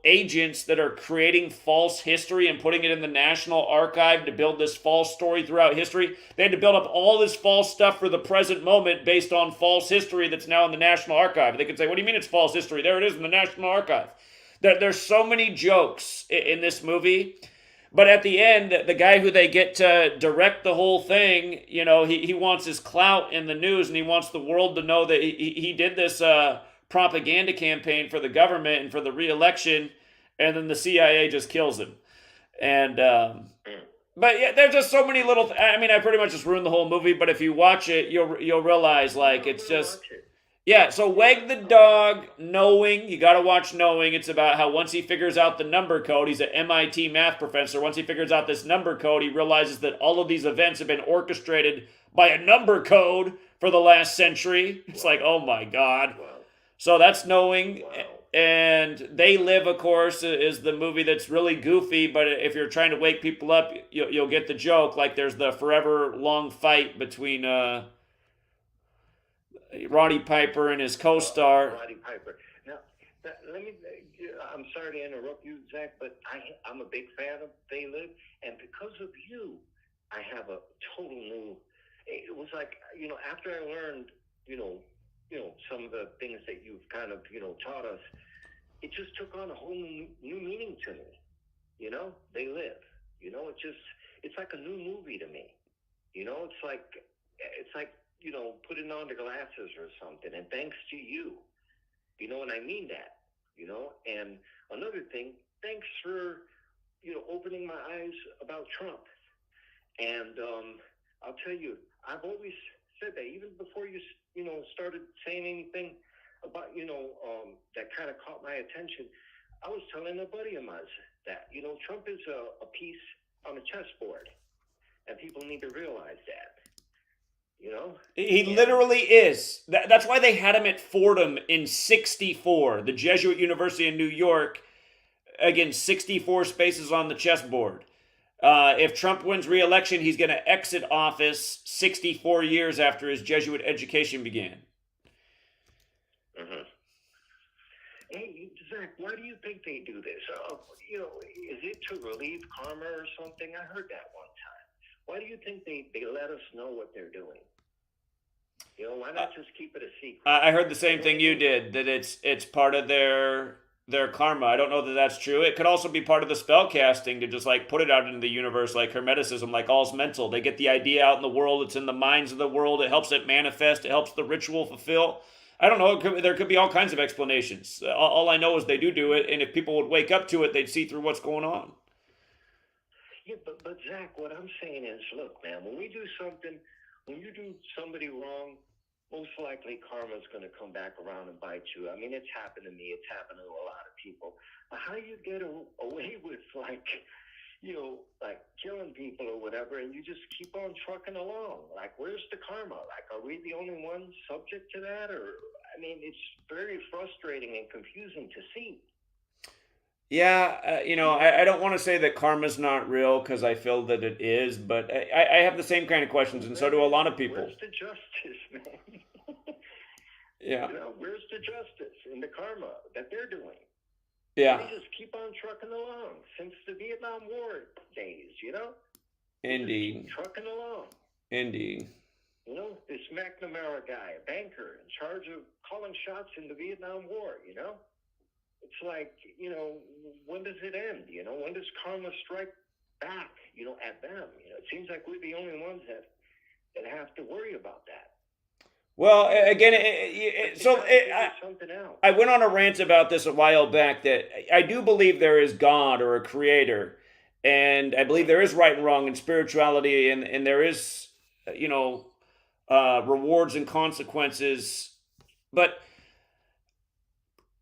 Speaker 6: agents that are creating false history and putting it in the National Archive to build this false story throughout history. They had to build up all this false stuff for the present moment based on false history that's now in the National Archive. They could say, what do you mean it's false history? There it is in the National Archive. There's so many jokes in this movie. But at the end, the guy who they get to direct the whole thing, he wants his clout in the news, and he wants the world to know that he did this propaganda campaign for the government and for the re-election, and then the CIA just kills him. And but yeah, there's just so many little. I mean, I pretty much just ruined the whole movie. But if you watch it, you'll realize like it's just. Yeah, so Wag the Dog, Knowing, you got to watch Knowing. It's about how once he figures out the number code, he's an MIT math professor. Once he figures out this number code, he realizes that all of these events have been orchestrated by a number code for the last century. It's like, oh my God. So that's Knowing. And They Live, of course, is the movie that's really goofy, but if you're trying to wake people up, you'll get the joke. Like there's the forever long fight between Roddy Piper and his co-star.
Speaker 8: Roddy Piper. Now, let me. I'm sorry to interrupt you, Zach, but I'm a big fan of They Live, and because of you, I have a total new. It was like after I learned some of the things that you've kind of taught us, it just took on a whole new meaning to me. They Live. It's like a new movie to me. It's like putting on the glasses or something, and thanks to you, and I mean that, and another thing, thanks for, opening my eyes about Trump, and I'll tell you, I've always said that, even before you started saying anything about, that kind of caught my attention, I was telling a buddy of mine that, Trump is a piece on a chessboard, and people need to realize that.
Speaker 6: He literally is. That's why they had him at Fordham in 64, the Jesuit University in New York. Again, 64 spaces on the chessboard. If Trump wins re-election, he's going to exit office 64 years after his Jesuit education began.
Speaker 8: Hey, Zach, why do you think they do this? Is it to relieve karma or something? I heard that one time. Why do you think they let us know what they're doing? Why not just keep it a secret?
Speaker 6: I heard the same thing you did, that it's part of their karma. I don't know that that's true. It could also be part of the spell casting to just like put it out into the universe, like Hermeticism, like all's mental. They get the idea out in the world. It's in the minds of the world. It helps it manifest. It helps the ritual fulfill. I don't know. There could be all kinds of explanations. All I know is they do it, and if people would wake up to it, they'd see through what's going on.
Speaker 8: Yeah, but Zach, what I'm saying is, look, man, when you do somebody wrong, most likely karma's going to come back around and bite you. I mean, it's happened to me. It's happened to a lot of people. But how do you get away with, like killing people or whatever, and you just keep on trucking along? Like, where's the karma? Like, are we the only ones subject to that? Or, I mean, it's very frustrating and confusing to see.
Speaker 6: Yeah, I don't want to say that karma's not real because I feel that it is, but I have the same kind of questions, and so do a lot of people.
Speaker 8: Where's the justice, man?
Speaker 6: Yeah.
Speaker 8: Where's the justice in the karma that they're doing?
Speaker 6: Yeah.
Speaker 8: They just keep on trucking along since the Vietnam War days,
Speaker 6: Indeed.
Speaker 8: Trucking along.
Speaker 6: Indeed.
Speaker 8: This McNamara guy, a banker in charge of calling shots in the Vietnam War, It's like, when does it end? When does karma strike back, at them? It seems like we're the only ones that have to worry about that.
Speaker 6: Well, again,
Speaker 8: something else.
Speaker 6: I went on a rant about this a while back that I do believe there is God or a creator, and I believe there is right and wrong in spirituality, and there is, rewards and consequences. But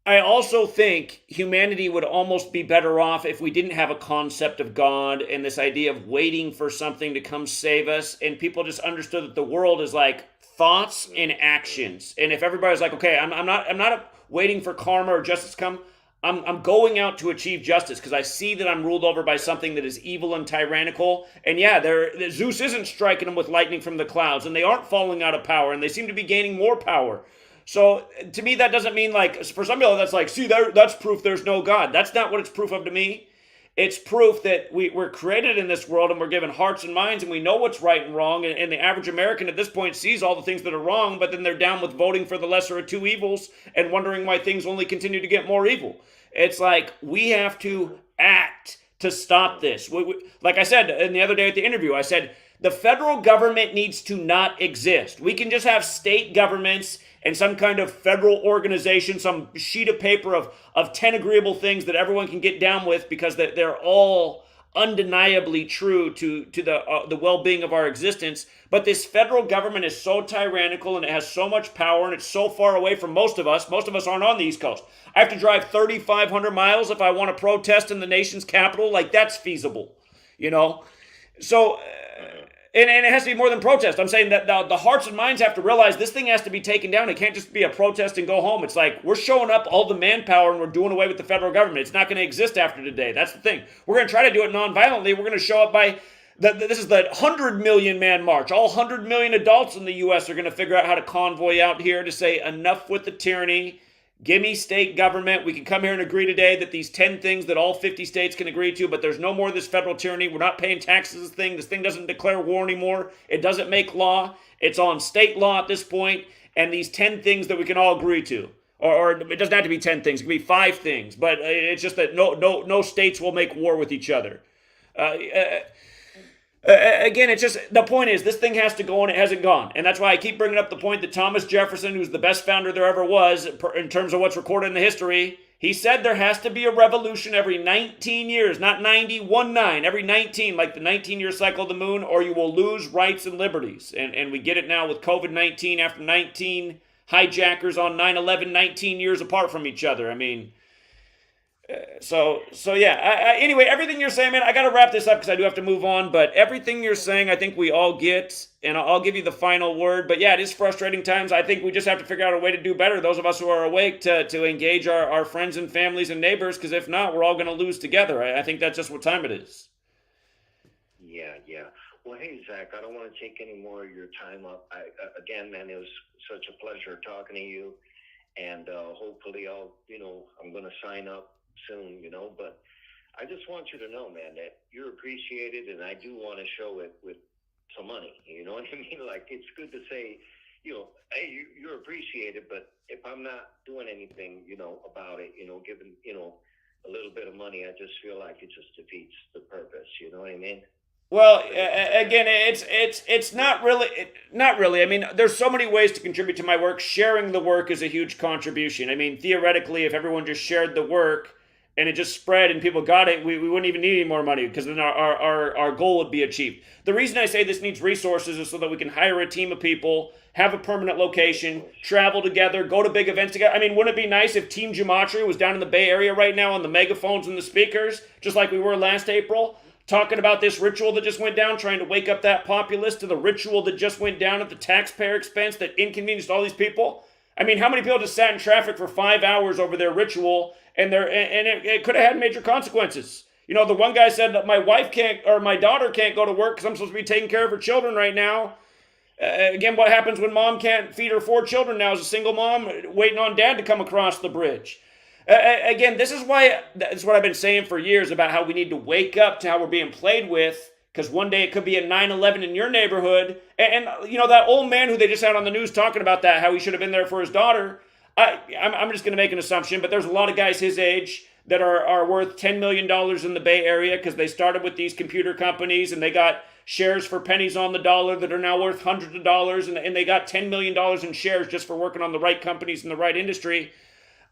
Speaker 6: I also think humanity would almost be better off if we didn't have a concept of God and this idea of waiting for something to come save us, and people just understood that the world is like thoughts and actions. And if everybody's like, okay, I'm not waiting for karma or justice to come. I'm going out to achieve justice because I see that I'm ruled over by something that is evil and tyrannical. And yeah, Zeus isn't striking them with lightning from the clouds, and they aren't falling out of power, and they seem to be gaining more power. So to me, that doesn't mean like, for some people, that's like, see, that's proof there's no God. That's not what it's proof of to me. It's proof that we're created in this world and we're given hearts and minds and we know what's right and wrong. And the average American at this point sees all the things that are wrong, but then they're down with voting for the lesser of two evils and wondering why things only continue to get more evil. It's like we have to act to stop this. Like I said the other day at the interview, I said, the federal government needs to not exist. We can just have state governments and some kind of federal organization, some sheet of paper of 10 agreeable things that everyone can get down with because they're all undeniably true to the well-being of our existence. But this federal government is so tyrannical and it has so much power and it's so far away from most of us. Most of us aren't on the East Coast. I have to drive 3,500 miles if I want to protest in the nation's capital. Like, that's feasible, So... And it has to be more than protest. I'm saying that the hearts and minds have to realize this thing has to be taken down. It can't just be a protest and go home. It's like we're showing up all the manpower and we're doing away with the federal government. It's not going to exist after today. That's the thing. We're going to try to do it non-violently. We're going to show up by, this is the 100 million man march. All 100 million adults in the U.S. are going to figure out how to convoy out here to say enough with the tyranny. Give me state government. We can come here and agree today that these 10 things that all 50 states can agree to, but there's no more of this federal tyranny. We're not paying taxes this thing. This thing doesn't declare war anymore. It doesn't make law. It's on state law at this point. And these 10 things that we can all agree to. Or it doesn't have to be 10 things. It can be 5 things. But it's just that no states will make war with each other. Again, it's just, the point is, this thing has to go and it hasn't gone. And that's why I keep bringing up the point that Thomas Jefferson, who's the best founder there ever was, in terms of what's recorded in the history, he said there has to be a revolution every 19 years, not 90, 1-9, every 19, like the 19-year cycle of the moon, or you will lose rights and liberties. And we get it now with COVID-19 after 19 hijackers on 9/11, 19 years apart from each other. I mean... So yeah. Anyway, everything you're saying, man, I got to wrap this up because I do have to move on. But everything you're saying, I think we all get, and I'll give you the final word. But yeah, it is frustrating times. I think we just have to figure out a way to do better. Those of us who are awake to engage our friends and families and neighbors, because if not, we're all going to lose together. I think that's just what time it is.
Speaker 8: Yeah. Well, hey, Zach, I don't want to take any more of your time up. Again, man, it was such a pleasure talking to you, and hopefully I'm going to sign up soon, but I just want you to know, man, that you're appreciated, and I do want to show it with some money. You know what I mean? Like, it's good to say, hey, you're appreciated, but if I'm not doing anything, about it, giving, a little bit of money, I just feel like it just defeats the purpose. You know what I mean?
Speaker 6: Well, again, it's not really. I mean, there's so many ways to contribute to my work. Sharing the work is a huge contribution. I mean, theoretically, if everyone just shared the work and it just spread and people got it, we wouldn't even need any more money because then our goal would be achieved. The reason I say this needs resources is so that we can hire a team of people, have a permanent location, travel together, go to big events together. I mean, wouldn't it be nice if Team Gematria was down in the Bay Area right now on the megaphones and the speakers, just like we were last April, talking about this ritual that just went down, trying to wake up that populace to the ritual that just went down at the taxpayer expense that inconvenienced all these people? I mean, how many people just sat in traffic for 5 hours over their ritual, and it could have had major consequences. You know, the one guy said that my wife can't, or my daughter can't go to work because I'm supposed to be taking care of her children right now. Again, what happens when mom can't feed her 4 children now as a single mom waiting on dad to come across the bridge? Again, this is what I've been saying for years about how we need to wake up to how we're being played with, because one day it could be a 9/11 in your neighborhood. And you know, that old man who they just had on the news talking about that, how he should have been there for his daughter. I'm just going to make an assumption, but there's a lot of guys his age that are worth $10 million in the Bay Area because they started with these computer companies and they got shares for pennies on the dollar that are now worth hundreds of dollars, and they got $10 million in shares just for working on the right companies in the right industry.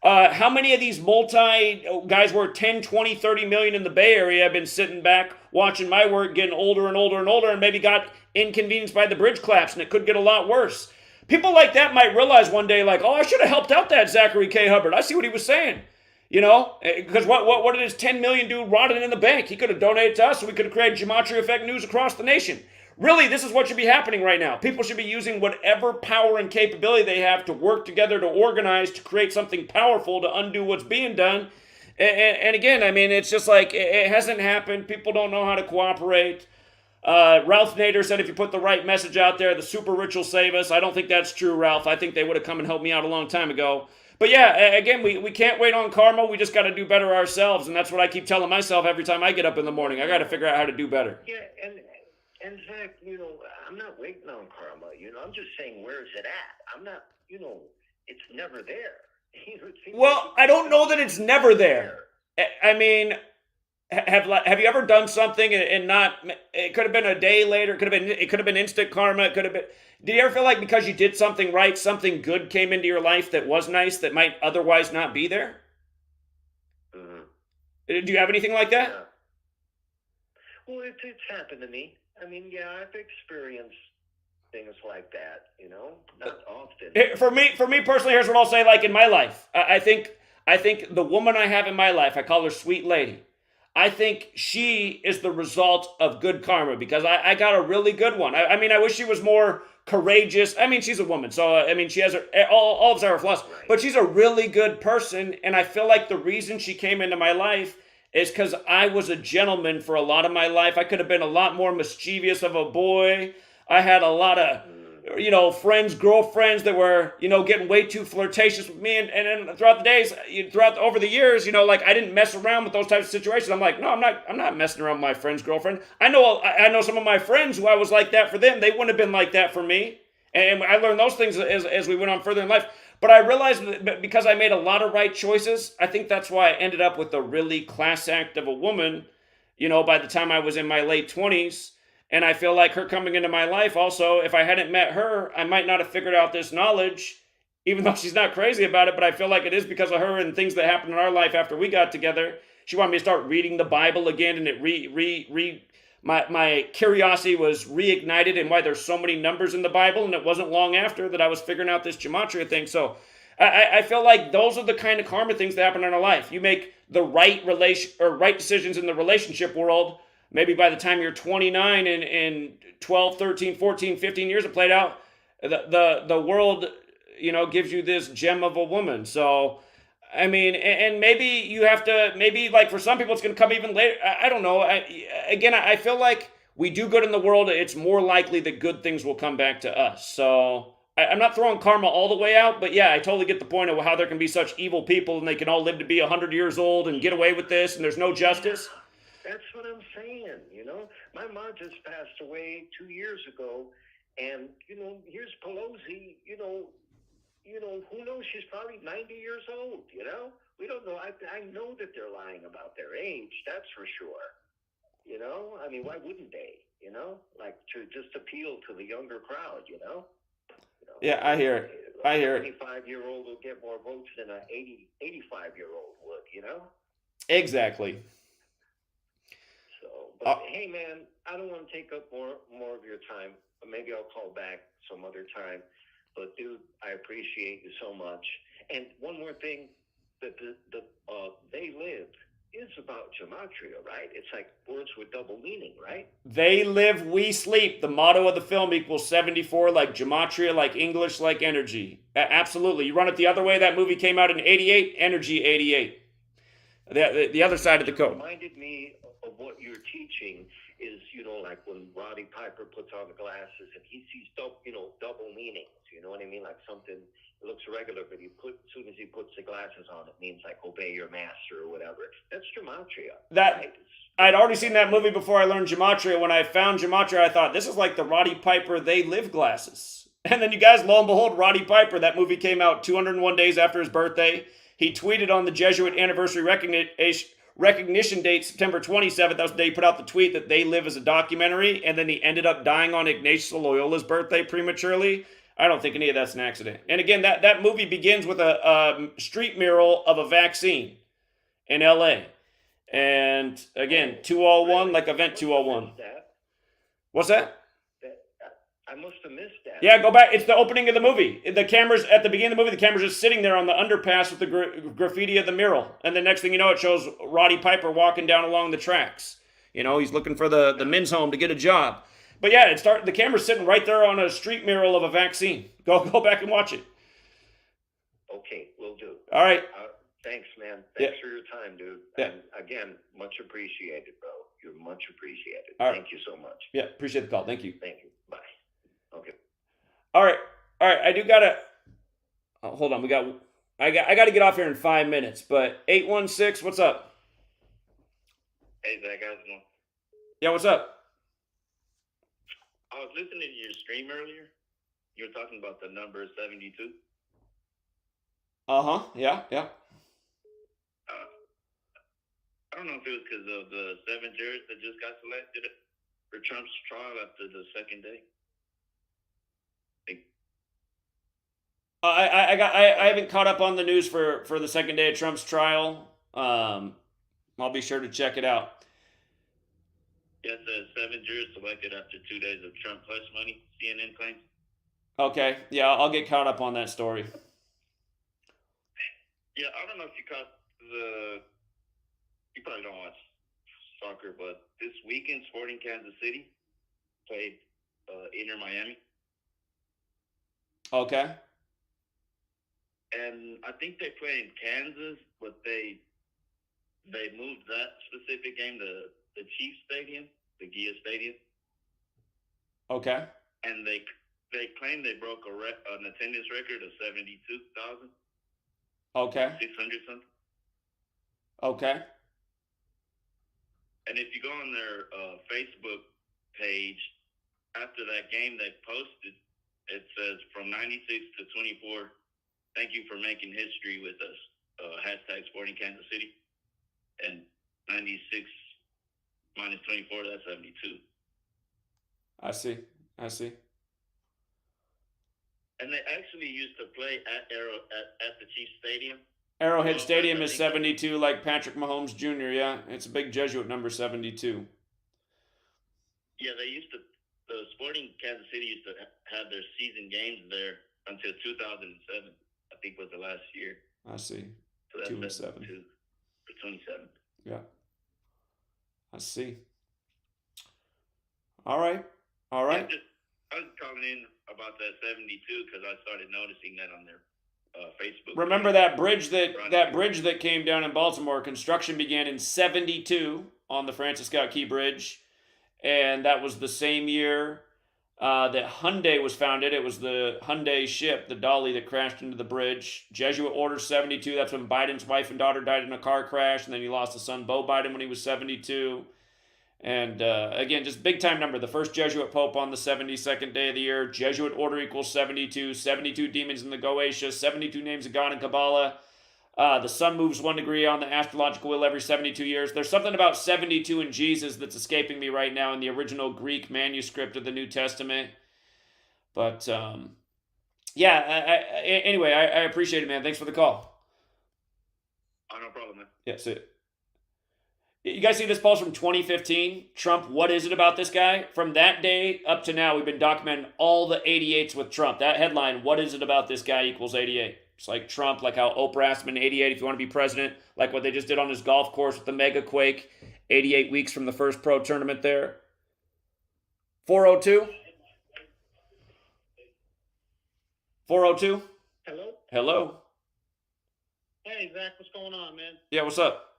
Speaker 6: How many of these guys worth 10, 20, 30 million in the Bay Area have been sitting back watching my work getting older and older and older and maybe got inconvenienced by the bridge collapse, and it could get a lot worse? People like that might realize one day, like, oh, I should have helped out that Zachary K. Hubbard. I see what he was saying. You know, because what did his 10 million do rotting in the bank? He could have donated to us, so we could have created GematriaEffectNews across the nation. Really, this is what should be happening right now. People should be using whatever power and capability they have to work together, to organize, to create something powerful, to undo what's being done. And again, I mean, it's just like, it hasn't happened. People don't know how to cooperate. Ralph Nader said if you put the right message out there, the super rich will save us. I don't think that's true, Ralph. I think they would have come and helped me out a long time ago. But yeah, again, we can't wait on karma. We just got to do better ourselves. And that's what I keep telling myself every time I get up in the morning. I got to figure out how to do better.
Speaker 8: Yeah, and Zach, you know, I'm not waiting on karma. You know, I'm just saying, where is it at? I'm not, you know, it's never there.
Speaker 6: Well, I don't know that it's never there. I mean, have you ever done something and not? It could have been a day later. It could have been instant karma. It could have been. Did you ever feel like because you did something right, something good came into your life that was nice that might otherwise not be there?
Speaker 8: Mm-hmm.
Speaker 6: Do you have anything like that?
Speaker 8: Yeah. Well, it's happened to me. I mean, yeah, I've experienced things like that. You know, not often.
Speaker 6: For me personally, here's what I'll say. Like in my life, I think the woman I have in my life, I call her Sweet Lady. I think she is the result of good karma because I got a really good one. I mean, I wish she was more courageous. I mean, she's a woman, so I mean, she has all of her flaws, but she's a really good person, and I feel like the reason she came into my life is because I was a gentleman for a lot of my life. I could have been a lot more mischievous of a boy. I had a lot of, you know, friends, girlfriends that were, you know, getting way too flirtatious with me. And then throughout the days, over the years, you know, like I didn't mess around with those types of situations. I'm like, no, I'm not messing around with my friend's girlfriend. I know some of my friends who I was like that for them. They wouldn't have been like that for me. And I learned those things as we went on further in life. But I realized that because I made a lot of right choices, I think that's why I ended up with a really class act of a woman, you know, by the time I was in my late 20s. And I feel like her coming into my life also, if I hadn't met her, I might not have figured out this knowledge, even though she's not crazy about it. But I feel like it is because of her and things that happened in our life after we got together. She wanted me to start reading the Bible again, and it my curiosity was reignited and why there's so many numbers in the Bible. And it wasn't long after that I was figuring out this gematria thing. So I feel like those are the kind of karma things that happen in our life. You make the right decisions in the relationship world. Maybe by the time you're 29 and 12, 13, 14, 15 years have played out, the world, you know, gives you this gem of a woman. So, I mean, and maybe you have to, maybe like for some people it's going to come even later. I don't know. I feel like we do good in the world. It's more likely that good things will come back to us. So I'm not throwing karma all the way out, but yeah, I totally get the point of how there can be such evil people and they can all live to be 100 years old and get away with this and there's no justice.
Speaker 8: That's what I'm saying, you know. My mom just passed away 2 years ago, and, you know, here's Pelosi, you know, who knows? She's probably 90 years old, you know. We don't know. I know that they're lying about their age, that's for sure. You know? I mean, why wouldn't they, you know? Like, to just appeal to the younger crowd, you know?
Speaker 6: Yeah, I hear it.
Speaker 8: A 25-year-old will get more votes than an 85-year-old would, you know?
Speaker 6: Exactly.
Speaker 8: But hey, man, I don't want to take up more of your time. Maybe I'll call back some other time. But dude, I appreciate you so much. And one more thing, that they lived is about gematria, right? It's like words with double meaning, right?
Speaker 6: They live, we sleep. The motto of the film equals 74, like gematria, like English, like energy. Absolutely. You run it the other way. That movie came out in 88, energy 88. The other side of the code.
Speaker 8: It reminded me of what you're teaching is, like when Roddy Piper puts on the glasses and he sees double meanings. You know what I mean? Like something looks regular, but as soon as he puts the glasses on, it means like obey your master or whatever. That's gematria. Right?
Speaker 6: I'd already seen that movie before I learned gematria. When I found gematria, I thought, this is like the Roddy Piper They Live glasses. And then you guys, lo and behold, Roddy Piper, that movie came out 201 days after his birthday. He tweeted on the Jesuit anniversary recognition date, September 27th. That was the day he put out the tweet that They Live as a documentary. And then he ended up dying on Ignatius Loyola's birthday prematurely. I don't think any of that's an accident. And again, that movie begins with a street mural of a vaccine in L.A. And again, 201, like Event 201. What's that?
Speaker 8: I must have missed that.
Speaker 6: Yeah, go back. It's the opening of the movie. The camera's at the beginning of the movie. The camera's just sitting there on the underpass with the graffiti of the mural. And the next thing you know, it shows Roddy Piper walking down along the tracks. He's looking for the men's home to get a job. But yeah, the camera's sitting right there on a street mural of a vaccine. Go back and watch it.
Speaker 8: Okay, will do.
Speaker 6: All right.
Speaker 8: Thanks, man. Thanks for your time, dude. And again, much appreciated, bro. You're much appreciated.
Speaker 6: All right.
Speaker 8: Thank you so much.
Speaker 6: Yeah, appreciate the call. Thank you.
Speaker 8: Thank you. Bye. Okay.
Speaker 6: All right. I do gotta. Hold on. I got to get off here in 5 minutes. But 816, what's up?
Speaker 9: Hey Zach, how's it going?
Speaker 6: Yeah, what's up?
Speaker 9: I was listening to your stream earlier. You were talking about the number 72.
Speaker 6: Yeah.
Speaker 9: I don't know if it was because of the 7 jurors that just got selected for Trump's trial after the second day.
Speaker 6: I haven't caught up on the news for the second day of Trump's trial. I'll be sure to check it out.
Speaker 9: Yes, 7 jurors selected after 2 days of Trump hush money, CNN claims.
Speaker 6: Okay, yeah, I'll get caught up on that story.
Speaker 9: Yeah, I don't know if you caught you probably don't watch soccer, but this weekend, Sporting Kansas City played Inter Miami.
Speaker 6: Okay.
Speaker 9: And I think they play in Kansas, but they moved that specific game to the Chiefs Stadium, the Gia Stadium.
Speaker 6: Okay.
Speaker 9: And they claim they broke an attendance record of 72,000.
Speaker 6: Okay.
Speaker 9: 600 something.
Speaker 6: Okay.
Speaker 9: And if you go on their Facebook page, after that game they posted, it says from 96 to 24, thank you for making history with us. Hashtag Sporting Kansas City. And 96 minus 24, that's 72.
Speaker 6: I see.
Speaker 9: And they actually used to play at the Chiefs Stadium.
Speaker 6: Arrowhead Stadium is 72, like Patrick Mahomes Jr., yeah. It's a big Jesuit number, 72.
Speaker 9: Yeah, the Sporting Kansas City used to have their season games there until 2007, I think was the last year.
Speaker 6: I see.
Speaker 9: So that's
Speaker 6: 2 and 7.
Speaker 9: For 27.
Speaker 6: Yeah. I see. All right.
Speaker 9: I was calling in about that 72 because I started noticing that on their Facebook.
Speaker 6: Remember that bridge that came down in Baltimore? Construction began in 72 on the Francis Scott Key Bridge, and that was the same year that Hyundai was founded. It was the Hyundai ship, the Dolly, that crashed into the bridge. Jesuit Order 72. That's when Biden's wife and daughter died in a car crash, and then he lost his son Beau Biden when he was 72. And again, just big time number. The first Jesuit Pope on the 72nd day of the year. Jesuit Order equals 72. 72 demons in the Goetia. 72 names of God in Kabbalah. The sun moves 1 degree on the astrological wheel every 72 years. There's something about 72 in Jesus that's escaping me right now in the original Greek manuscript of the New Testament. But anyway, I appreciate it, man. Thanks for the call.
Speaker 9: Oh, no problem, man.
Speaker 6: Yeah, see it. You guys see this post from 2015? Trump, what is it about this guy? From that day up to now, we've been documenting all the 88s with Trump. That headline, what is it about this guy, equals 88. It's like Trump, like how Oprah asked him in 88 if you want to be president, like what they just did on his golf course with the mega quake, 88 weeks from the first pro tournament there. 402? 402?
Speaker 10: Hello?
Speaker 6: Hello?
Speaker 10: Hey, Zach, what's going on, man?
Speaker 6: Yeah, what's up?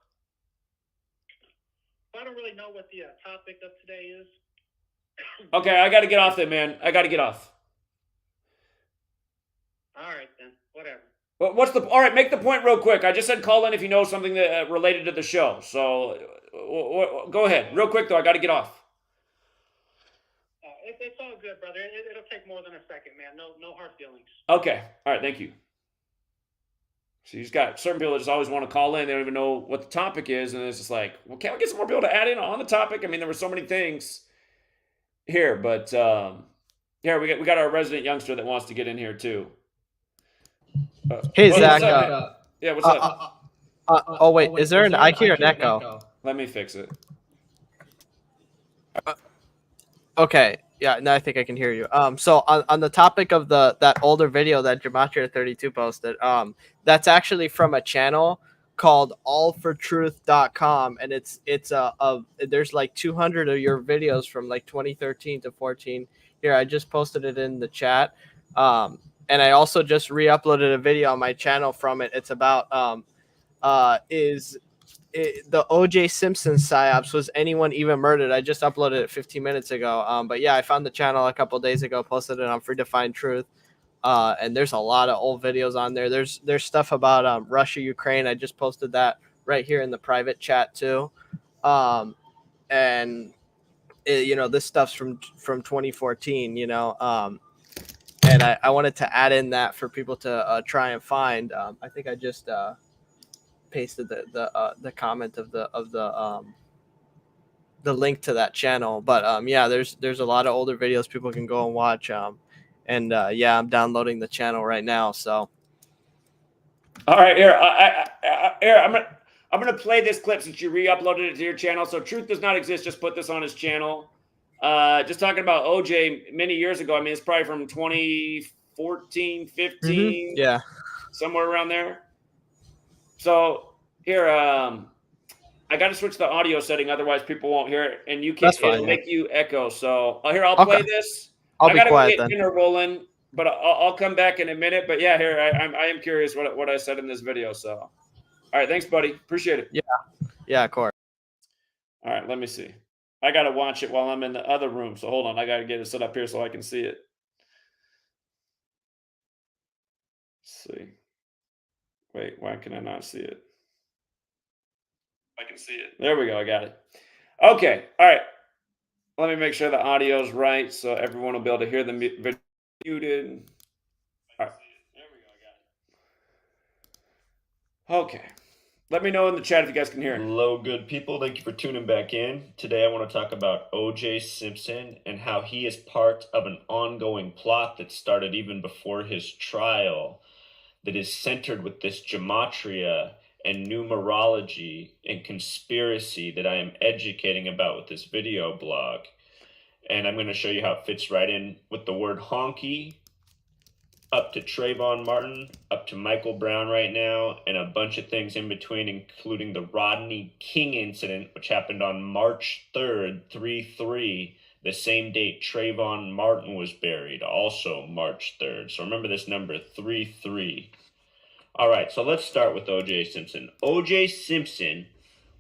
Speaker 10: I don't really know what the topic of today is.
Speaker 6: Okay, I got to get off there, man. I got to get off.
Speaker 10: All right, then. Whatever.
Speaker 6: What's the... All right, make the point real quick. I just said call in if you know something that related to the show. So, go ahead. Real quick, though. I got to get off.
Speaker 10: It's all good, brother. It'll take more than a second, man. No hard feelings.
Speaker 6: Okay. All right, thank you. So you've got certain people that just always want to call in. They don't even know what the topic is. And it's just like, well, can't we get some more people to add in on the topic? I mean, there were so many things here. But here, we got our resident youngster that wants to get in here, too.
Speaker 11: Hey, Zach.
Speaker 6: What's up, yeah, what's up?
Speaker 11: Oh, wait. Is there an... I hear an echo.
Speaker 6: Let me fix it.
Speaker 11: Okay. Yeah, now I think I can hear you. So on the topic of that older video that Gematria32 posted, that's actually from a channel called allfortruth.com, and it's there's like 200 of your videos from like 2013 to 14. Here, I just posted it in the chat. And I also just re-uploaded a video on my channel from it. It's about the O.J. Simpson psyops. Was anyone even murdered? I just uploaded it 15 minutes ago. But yeah, I found the channel a couple days ago, posted it on Free to Find Truth. And there's a lot of old videos on there. There's stuff about Russia, Ukraine. I just posted that right here in the private chat too. And this stuff's from 2014. And I wanted to add in that for people to try and find. I think I just pasted the comment of the link to that channel. But yeah, there's a lot of older videos people can go and watch. And yeah, I'm downloading the channel right now. So
Speaker 6: all right, here, I'm gonna play this clip since you re-uploaded it to your channel. So Truth Does Not Exist just put this on his channel. Just talking about OJ many years ago. I mean, it's probably from 2014, 15,
Speaker 11: yeah,
Speaker 6: somewhere around there. So here, I got to switch the audio setting, otherwise people won't hear it, and you can't. It'll make you echo. So here, I'll play this.
Speaker 11: I'll be quiet
Speaker 6: get
Speaker 11: then.
Speaker 6: dinner rolling, but I'll come back in a minute. But yeah, here I am curious what I said in this video. So, all right, thanks, buddy. Appreciate it.
Speaker 11: Yeah, of course.
Speaker 6: All right, let me see. I got to watch it while I'm in the other room. So hold on, I got to get it set up here so I can see it. Let's see. Wait, why can I not see it? I can see it. There we go. I got it. Okay. All right. Let me make sure the audio is right so everyone will be able to hear the video muted. All right. There we go. I got it. Okay. Let me know in the chat if you guys can hear it.
Speaker 14: Hello, good people. Thank you for tuning back in. Today I want to talk about O.J. Simpson and how he is part of an ongoing plot that started even before his trial that is centered with this gematria and numerology and conspiracy that I am educating about with this video blog. And I'm going to show you how it fits right in with the word honky, up to Trayvon Martin, up to Michael Brown right now, and a bunch of things in between, including the Rodney King incident, which happened on March 3rd, 3/3, the same date Trayvon Martin was buried, also March 3rd. So remember this number, 3/3. All right, so let's start with O.J. Simpson. O.J. Simpson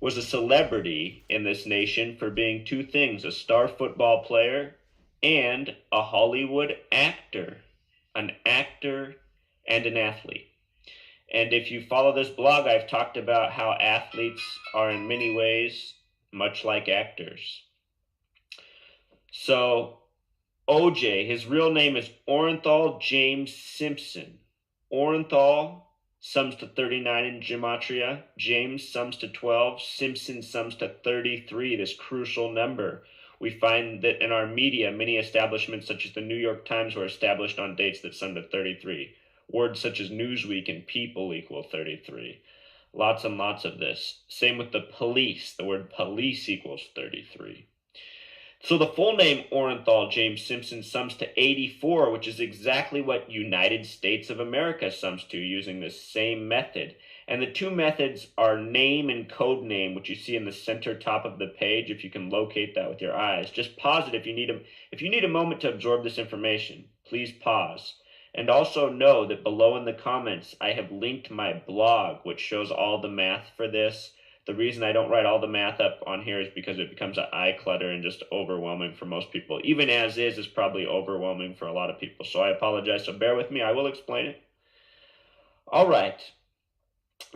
Speaker 14: was a celebrity in this nation for being two things: a star football player and a Hollywood actor. An actor and an athlete. And if you follow this blog, I've talked about how athletes are in many ways much like actors. So OJ, his real name is Orenthal James Simpson. Orenthal sums to 39 in gematria. James sums to 12. Simpson sums to 33, this crucial number. We find that in our media, many establishments such as the New York Times were established on dates that sum to 33. Words such as Newsweek and People equal 33. Lots and lots of this. Same with the police. The word police equals 33. So the full name Orenthal James Simpson sums to 84, which is exactly what United States of America sums to using this same method. And the two methods are name and code name, which you see in the center top of the page, if you can locate that with your eyes. Just pause it if you need a moment to absorb this information. Please pause. And also know that below in the comments, I have linked my blog, which shows all the math for this. The reason I don't write all the math up on here is because it becomes an eye clutter and just overwhelming for most people. Even as is probably overwhelming for a lot of people. So I apologize. So bear with me. I will explain it. All right.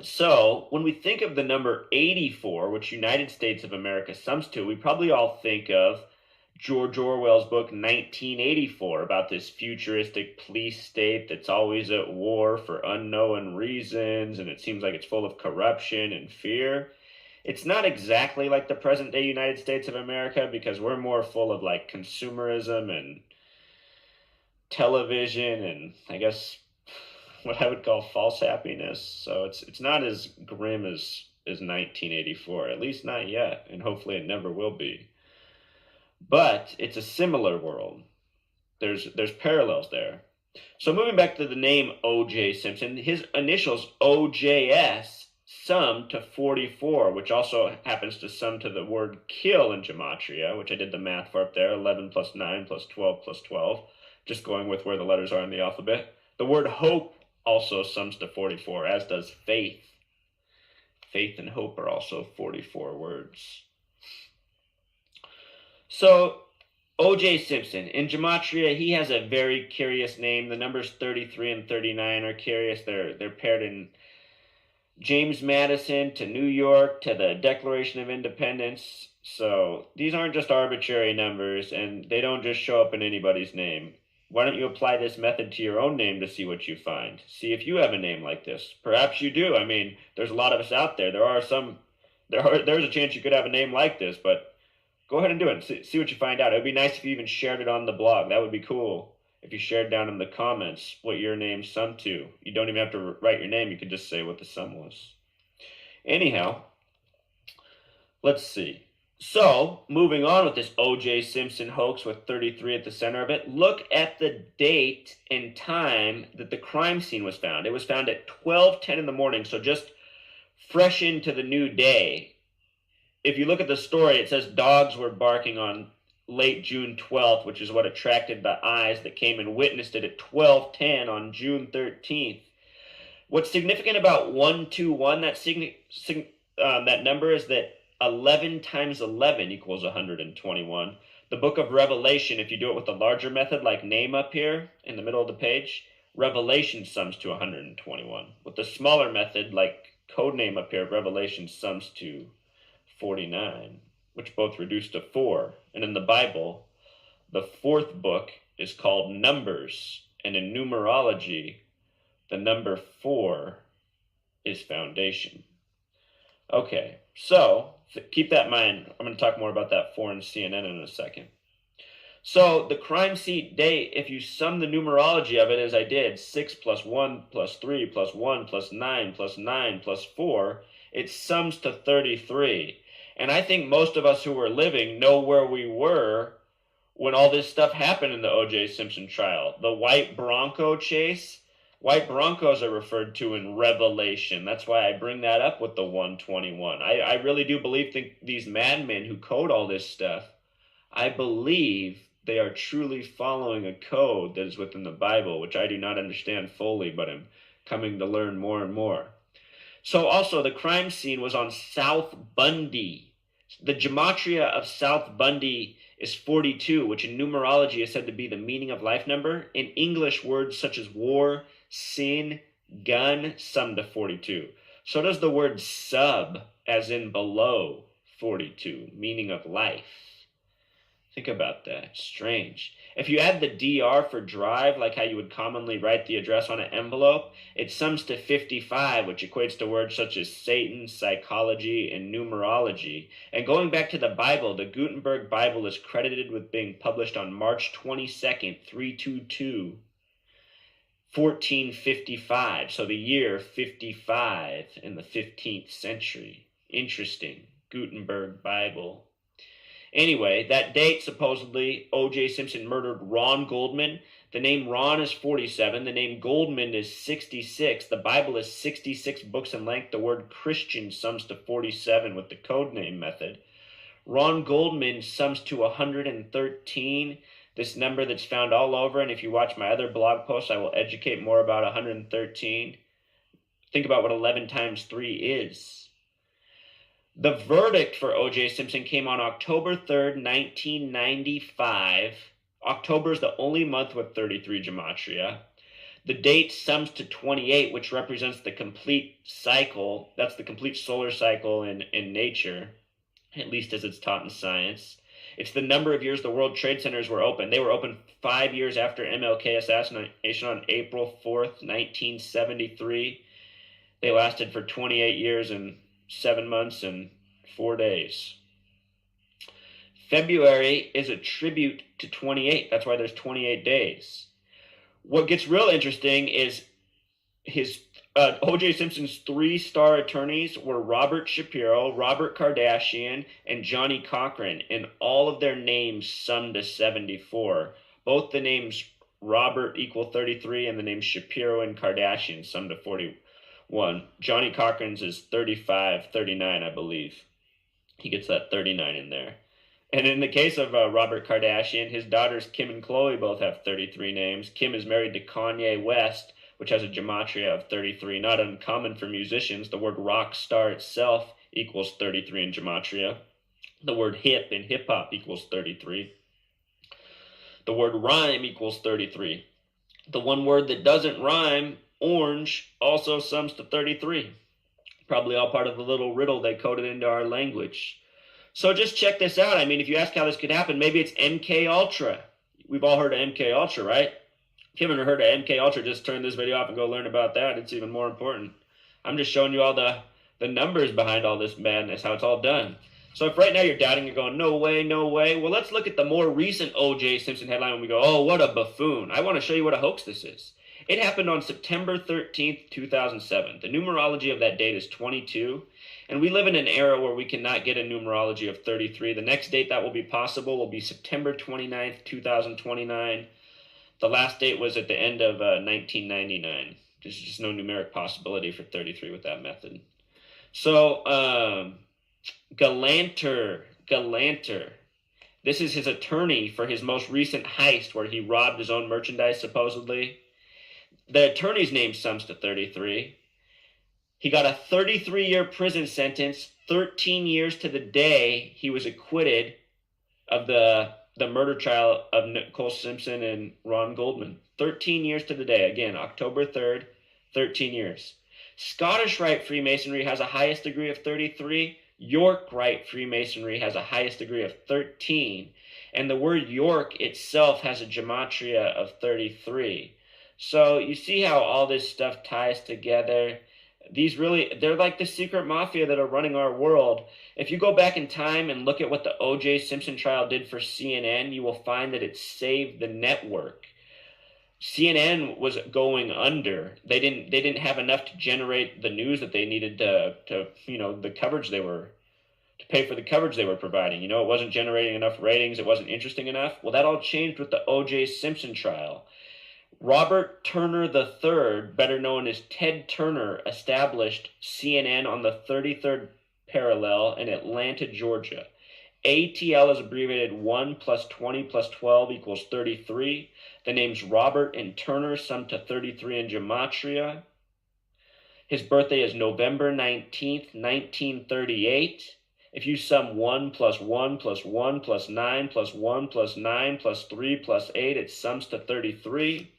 Speaker 14: So when we think of the number 84, which United States of America sums to, we probably all think of George Orwell's book 1984 about this futuristic police state that's always at war for unknown reasons, and it seems like it's full of corruption and fear. It's not exactly like the present day United States of America, because we're more full of like consumerism and television and I guess what I would call false happiness. So it's not as grim as 1984, at least not yet, and hopefully it never will be. But it's a similar world. There's parallels there. So moving back to the name O.J. Simpson, his initials OJS sum to 44, which also happens to sum to the word kill in Gematria, which I did the math for up there, 11 plus 9 plus 12 plus 12, just going with where the letters are in the alphabet. The word hope also sums to 44, as does faith. Faith and hope are also 44 words. So O.J. Simpson, in Gematria, he has a very curious name. The numbers 33 and 39 are curious. They're paired in James Madison to New York to the Declaration of Independence. So these aren't just arbitrary numbers, and they don't just show up in anybody's name. Why don't you apply this method to your own name to see what you find? See if you have a name like this. Perhaps you do. I mean, there's a lot of us out there. There's a chance you could have a name like this, but go ahead and do it. See what you find out. It would be nice if you even shared it on the blog. That would be cool. If you shared down in the comments what your name summed to. You don't even have to write your name. You could just say what the sum was. Anyhow, let's see. So, moving on with this O.J. Simpson hoax with 33 at the center of it, look at the date and time that the crime scene was found. It was found at 12:10 in the morning, so just fresh into the new day. If you look at the story, it says dogs were barking on late June 12th, which is what attracted the eyes that came and witnessed it at 12:10 on June 13th. What's significant about 121, that number, is that 11 times 11 equals 121. The book of Revelation, if you do it with the larger method like name up here in the middle of the page, Revelation sums to 121. With the smaller method like codename up here, Revelation sums to 49, which both reduce to 4. And in the Bible, the fourth book is called Numbers, and in numerology, the number 4 is foundation. Okay, so keep that in mind. I'm going to talk more about that 4 and CNN in a second. So the crime scene date, if you sum the numerology of it as I did, 6 plus 1 plus 3 plus 1 plus 9 plus 9 plus 4, it sums to 33. And I think most of us who were living know where we were when all this stuff happened in the O.J. Simpson trial. The white Bronco chase. White Broncos are referred to in Revelation. That's why I bring that up with the 121. I really do believe these madmen who code all this stuff, I believe they are truly following a code that is within the Bible, which I do not understand fully, but I'm coming to learn more and more. So also, the crime scene was on South Bundy. The gematria of South Bundy is 42, which in numerology is said to be the meaning of life number. In English, words such as war, sin, gun sum to 42. So does the word sub, as in below, 42, meaning of life. Think about that. Strange. If you add the DR for drive, like how you would commonly write the address on an envelope, it sums to 55, which equates to words such as Satan, psychology, and numerology. And going back to the Bible, the Gutenberg Bible is credited with being published on March 22nd, 322, 1455. So the year 55 in the 15th century. Interesting. Gutenberg Bible. Anyway, that date, supposedly, O.J. Simpson murdered Ron Goldman. The name Ron is 47. The name Goldman is 66. The Bible is 66 books in length. The word Christian sums to 47 with the codename method. Ron Goldman sums to 113, this number that's found all over. And if you watch my other blog posts, I will educate more about 113. Think about what 11 times 3 is. The verdict for O.J. Simpson came on October 3rd, 1995. October is the only month with 33 gematria. The date sums to 28, which represents the complete cycle. That's the complete solar cycle in nature, at least as it's taught in science. It's the number of years the World Trade Centers were open. They were open 5 years after MLK assassination on April 4th, 1973. They lasted for 28 years and 7 months and 4 days. February is a tribute to 28. That's why there's 28 days. What gets real interesting is his O.J. Simpson's 3-star attorneys were Robert Shapiro, Robert Kardashian, and Johnny Cochran, and all of their names sum to 74. Both the names Robert equal 33 and the names Shapiro and Kardashian sum to 41. Johnny Cochran's is 35, 39, I believe. He gets that 39 in there. And in the case of Robert Kardashian, his daughters Kim and Khloe both have 33 names. Kim is married to Kanye West, which has a gematria of 33. Not uncommon for musicians. The word rock star itself equals 33 in gematria. The word hip in hip hop equals 33. The word rhyme equals 33. The one word that doesn't rhyme, orange, also sums to 33. Probably all part of the little riddle they coded into our language. So just check this out. I mean, if you ask how this could happen, maybe it's MK Ultra. We've all heard of MK Ultra, right? If you haven't heard of MK Ultra, just turn this video off and go learn about that. It's even more important. I'm just showing you all the numbers behind all this madness, how it's all done. So if right now you're doubting, you're going, no way, no way. Well, let's look at the more recent O.J. Simpson headline when we go, oh, what a buffoon. I want to show you what a hoax this is. It happened on September 13th, 2007. The numerology of that date is 22. And we live in an era where we cannot get a numerology of 33. The next date that will be possible will be September 29th, 2029. The last date was at the end of 1999. There's just no numeric possibility for 33 with that method. So, Galanter. This is his attorney for his most recent heist where he robbed his own merchandise, supposedly. The attorney's name sums to 33. He got a 33-year prison sentence, 13 years to the day he was acquitted of the murder trial of Nicole Simpson and Ron Goldman. 13 years to the day. Again, October 3rd, 13 years. Scottish Rite Freemasonry has a highest degree of 33. York Rite Freemasonry has a highest degree of 13. And the word York itself has a gematria of 33. So you see how all this stuff ties together. They're like the secret mafia that are running our world. If you go back in time and look at what the O.J. Simpson trial did for CNN, you will find that it saved the network. CNN was going under. They didn't have enough to generate the news that they needed to the coverage to pay for the coverage they were providing. It wasn't generating enough ratings. It wasn't interesting enough. Well, that all changed with the O.J. Simpson trial. Robert Turner III, better known as Ted Turner, established CNN on the 33rd parallel in Atlanta, Georgia. ATL is abbreviated 1 plus 20 plus 12 equals 33. The names Robert and Turner sum to 33 in gematria. His birthday is November 19th, 1938. If you sum 1 plus 1 plus 1 plus 9 plus 1 plus 9 plus 3 plus 8, it sums to 33.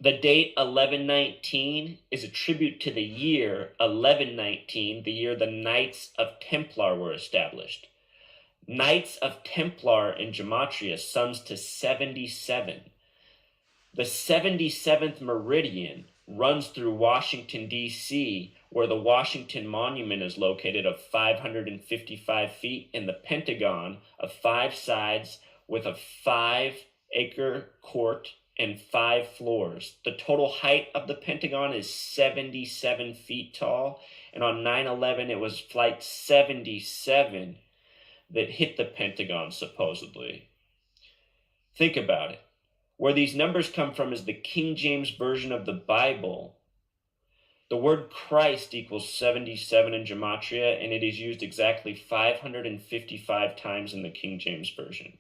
Speaker 14: The date 1119 is a tribute to the year 1119, the year the Knights of Templar were established. Knights of Templar in gematria sums to 77. The 77th meridian runs through Washington, D.C., where the Washington Monument is located of 555 feet in the Pentagon of 5 sides with a 5-acre court and 5 floors. The total height of the Pentagon is 77 feet tall, and on 9/11 it was flight 77 that hit the Pentagon, supposedly. Think about it. Where these numbers come from is the King James Version of the Bible. The word Christ equals 77 in Gematria, and it is used exactly 555 times in the King James Version.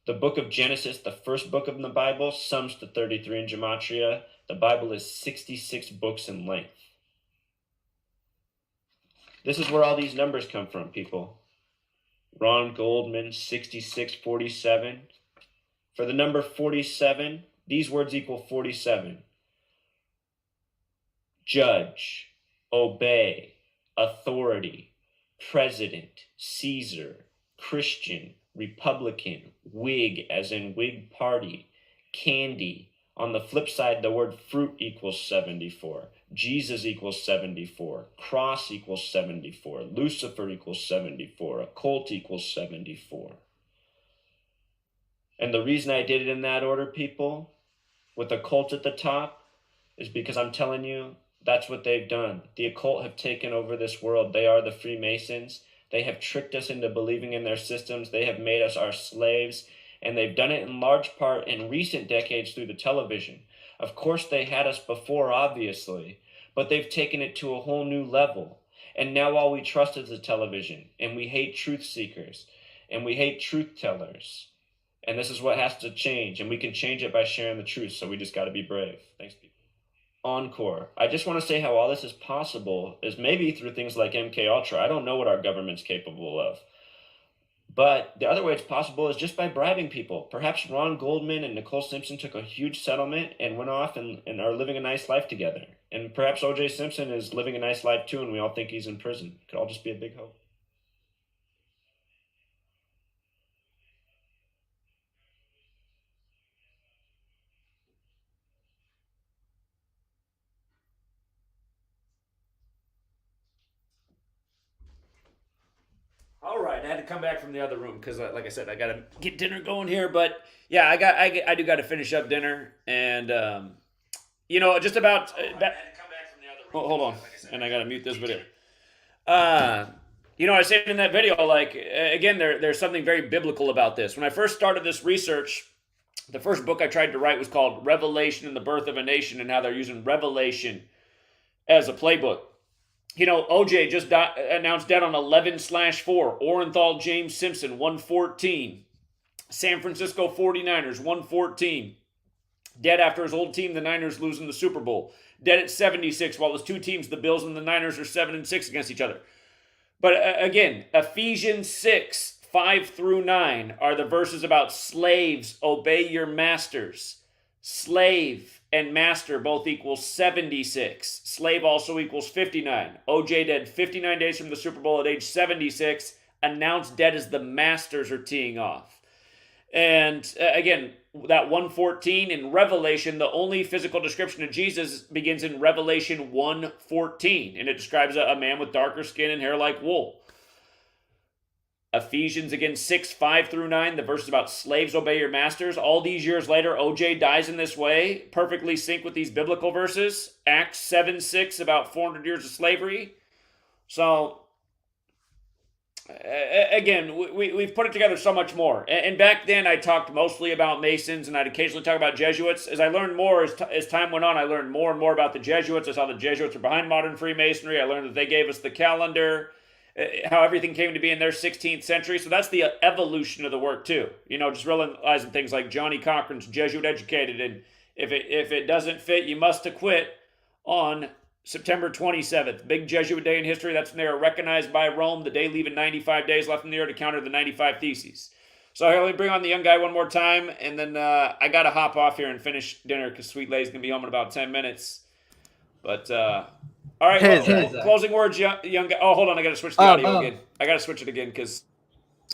Speaker 14: The book of Genesis, the first book of the Bible, sums to 33 in Gematria. The Bible is 66 books in length. This is where all these numbers come from, people. Ron Goldman, 6647. For the number 47, these words equal 47. Judge, obey, authority, president, Caesar, Christian, Republican, Whig as in Whig Party, candy. On the flip side, the word fruit equals 74. Jesus equals 74. Cross equals 74. Lucifer equals 74. Occult equals 74. And the reason I did it in that order, people, with occult at the top, is because I'm telling you, that's what they've done. The occult have taken over this world. They are the Freemasons. They have tricked us into believing in their systems. They have made us our slaves. And they've done it in large part in recent decades through the television. Of course, they had us before, obviously, but they've taken it to a whole new level. And now all we trust is the television. And we hate truth seekers. And we hate truth tellers. And this is what has to change. And we can change it by sharing the truth. So we just got to be brave. Thanks, people. Encore. I just want to say how all this is possible is maybe through things like MKUltra. I don't know what our government's capable of. But the other way it's possible is just by bribing people. Perhaps Ron Goldman and Nicole Simpson took a huge settlement and went off and are living a nice life together. And perhaps O.J. Simpson is living a nice life too, and we all think he's in prison. It could all just be a big hoax.
Speaker 6: All right, I had to come back from the other room because, like I said, I got to get dinner going here. But yeah, I do got to finish up dinner, and just about. Hold on, and I got to mute this video. I said in that video, like again, there's something very biblical about this. When I first started this research, the first book I tried to write was called "Revelation and the Birth of a Nation," and how they're using Revelation as a playbook. OJ just announced dead on 11/4. Orenthal James Simpson, 114. San Francisco 49ers, 114. Dead after his old team, the Niners, losing the Super Bowl. Dead at 76, while his two teams, the Bills and the Niners, are 7-6 against each other. But again, Ephesians 6, 5-9 are the verses about slaves, obey your masters. Slave and master both equal 76. Slave also equals 59. OJ dead 59 days from the Super Bowl at age 76. Announced dead as the Masters are teeing off. And again, that 114 in Revelation, the only physical description of Jesus begins in Revelation 1:14. And it describes a man with darker skin and hair like wool. Ephesians, again, 6, 5-9, the verses about slaves obey your masters. All these years later, OJ dies in this way, perfectly sync with these biblical verses. Acts 7:6, about 400 years of slavery. So, again, we've put it together so much more. And back then, I talked mostly about Masons, and I'd occasionally talk about Jesuits. As I learned more, as time went on, I learned more and more about the Jesuits. I saw the Jesuits are behind modern Freemasonry. I learned that they gave us the calendar, how everything came to be in their 16th century. So that's the evolution of the work too. Just realizing things like Johnny Cochran's Jesuit educated, and if it doesn't fit, you must acquit on September 27th. Big Jesuit day in history. That's when they were recognized by Rome, the day leaving 95 days left in the year to counter the 95 Theses. So here, let me bring on the young guy one more time, and then I got to hop off here and finish dinner because Sweet Lay's going to be home in about 10 minutes. But, all right, closing words, young guy. Oh, hold on. I got to switch the audio again. I got to switch it again because,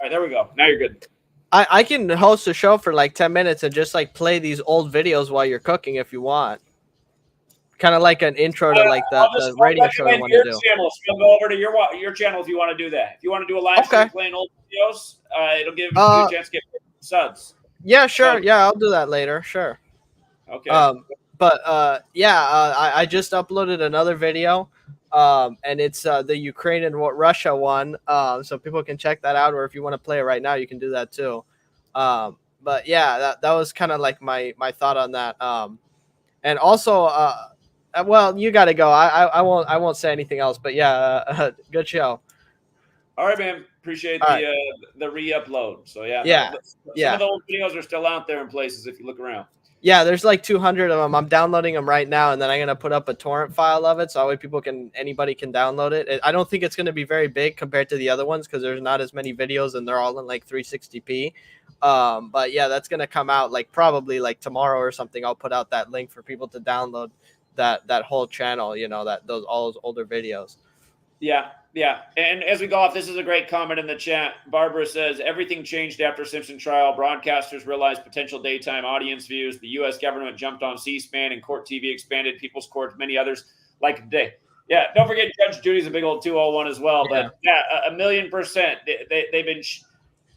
Speaker 6: all right, there we go. Now you're good.
Speaker 11: I can host a show for like 10 minutes and just like play these old videos while you're cooking if you want. Kind of like an intro to like the radio show you want to do.
Speaker 6: Channel. So go over to your channel if you want to do that. If you want to do a live stream playing old videos, it'll give you a chance to get subs.
Speaker 11: Yeah, sure. Yeah, I'll do that later. Sure.
Speaker 6: Okay.
Speaker 11: I just uploaded another video and it's the Ukraine and Russia one. So people can check that out, or if you want to play it right now, you can do that too. But yeah, that was kind of like my thought on that. And also, well, you got to go. I won't say anything else. But yeah, good show.
Speaker 6: All right, man. Appreciate
Speaker 11: All
Speaker 6: the re-upload. So yeah,
Speaker 11: Yeah,
Speaker 6: some
Speaker 11: yeah.
Speaker 6: of the old videos are still out there in places if you look around.
Speaker 11: Yeah, there's like 200 of them. I'm downloading them right now, and then I'm gonna put up a torrent file of it, so that way anybody can download it. I don't think it's gonna be very big compared to the other ones because there's not as many videos, and they're all in like 360p. But yeah, that's gonna come out like probably like tomorrow or something. I'll put out that link for people to download that whole channel. You know, all those older videos.
Speaker 6: Yeah, yeah. And as we go off, this is a great comment in the chat. Barbara says, everything changed after Simpson trial. Broadcasters realized potential daytime audience views. The U.S. government jumped on C-SPAN and Court TV expanded People's Court, many others like today. Yeah, don't forget Judge Judy's a big old 201 as well. But yeah, 1,000,000%. They've been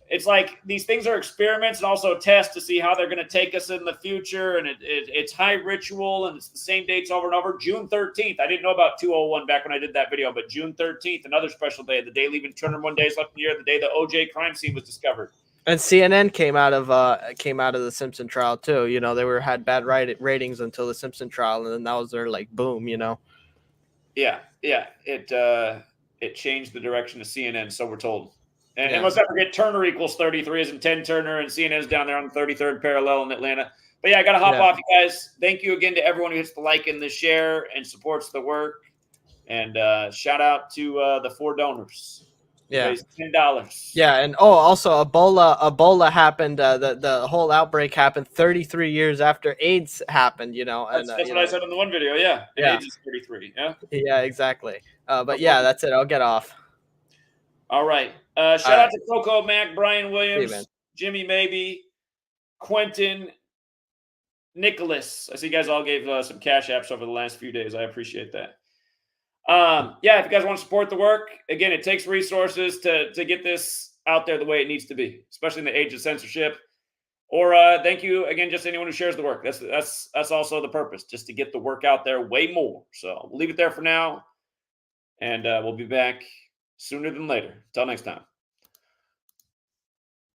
Speaker 6: it's like these things are experiments and also tests to see how they're going to take us in the future. And it's high ritual, and it's the same dates over and over. June 13th. I didn't know about 201 back when I did that video, but June 13th, another special day, the day leaving 201 days left in the year, the day the OJ crime scene was discovered.
Speaker 11: And CNN came out of the Simpson trial too. You know, they had bad ratings until the Simpson trial, and then that was their like boom. You know.
Speaker 6: Yeah. It changed the direction of CNN, so we're told. And let's not forget Turner equals 33 isn't 10 Turner, and CNN's down there on the 33rd parallel in Atlanta. But yeah, I got to hop off, you guys. Thank you again to everyone who hits the like and the share and supports the work. And shout out to the 4 donors.
Speaker 11: Yeah.
Speaker 6: Raised $10.
Speaker 11: Yeah, and also Ebola happened. The whole outbreak happened 33 years after AIDS happened. You know, and
Speaker 6: that's what I said in the one video. Yeah, AIDS is 33. Yeah.
Speaker 11: Yeah, exactly. But yeah, that's it. I'll get off.
Speaker 6: All right. Shout out to Coco Mac, Brian Williams, Jimmy Maybe, Quentin, Nicholas. I see you guys all gave some cash apps over the last few days. I appreciate that. Yeah, if you guys want to support the work, again, it takes resources to get this out there the way it needs to be, especially in the age of censorship. Or thank you again, just anyone who shares the work. That's also the purpose, just to get the work out there way more. So we'll leave it there for now, and we'll be back sooner than later. Until next time.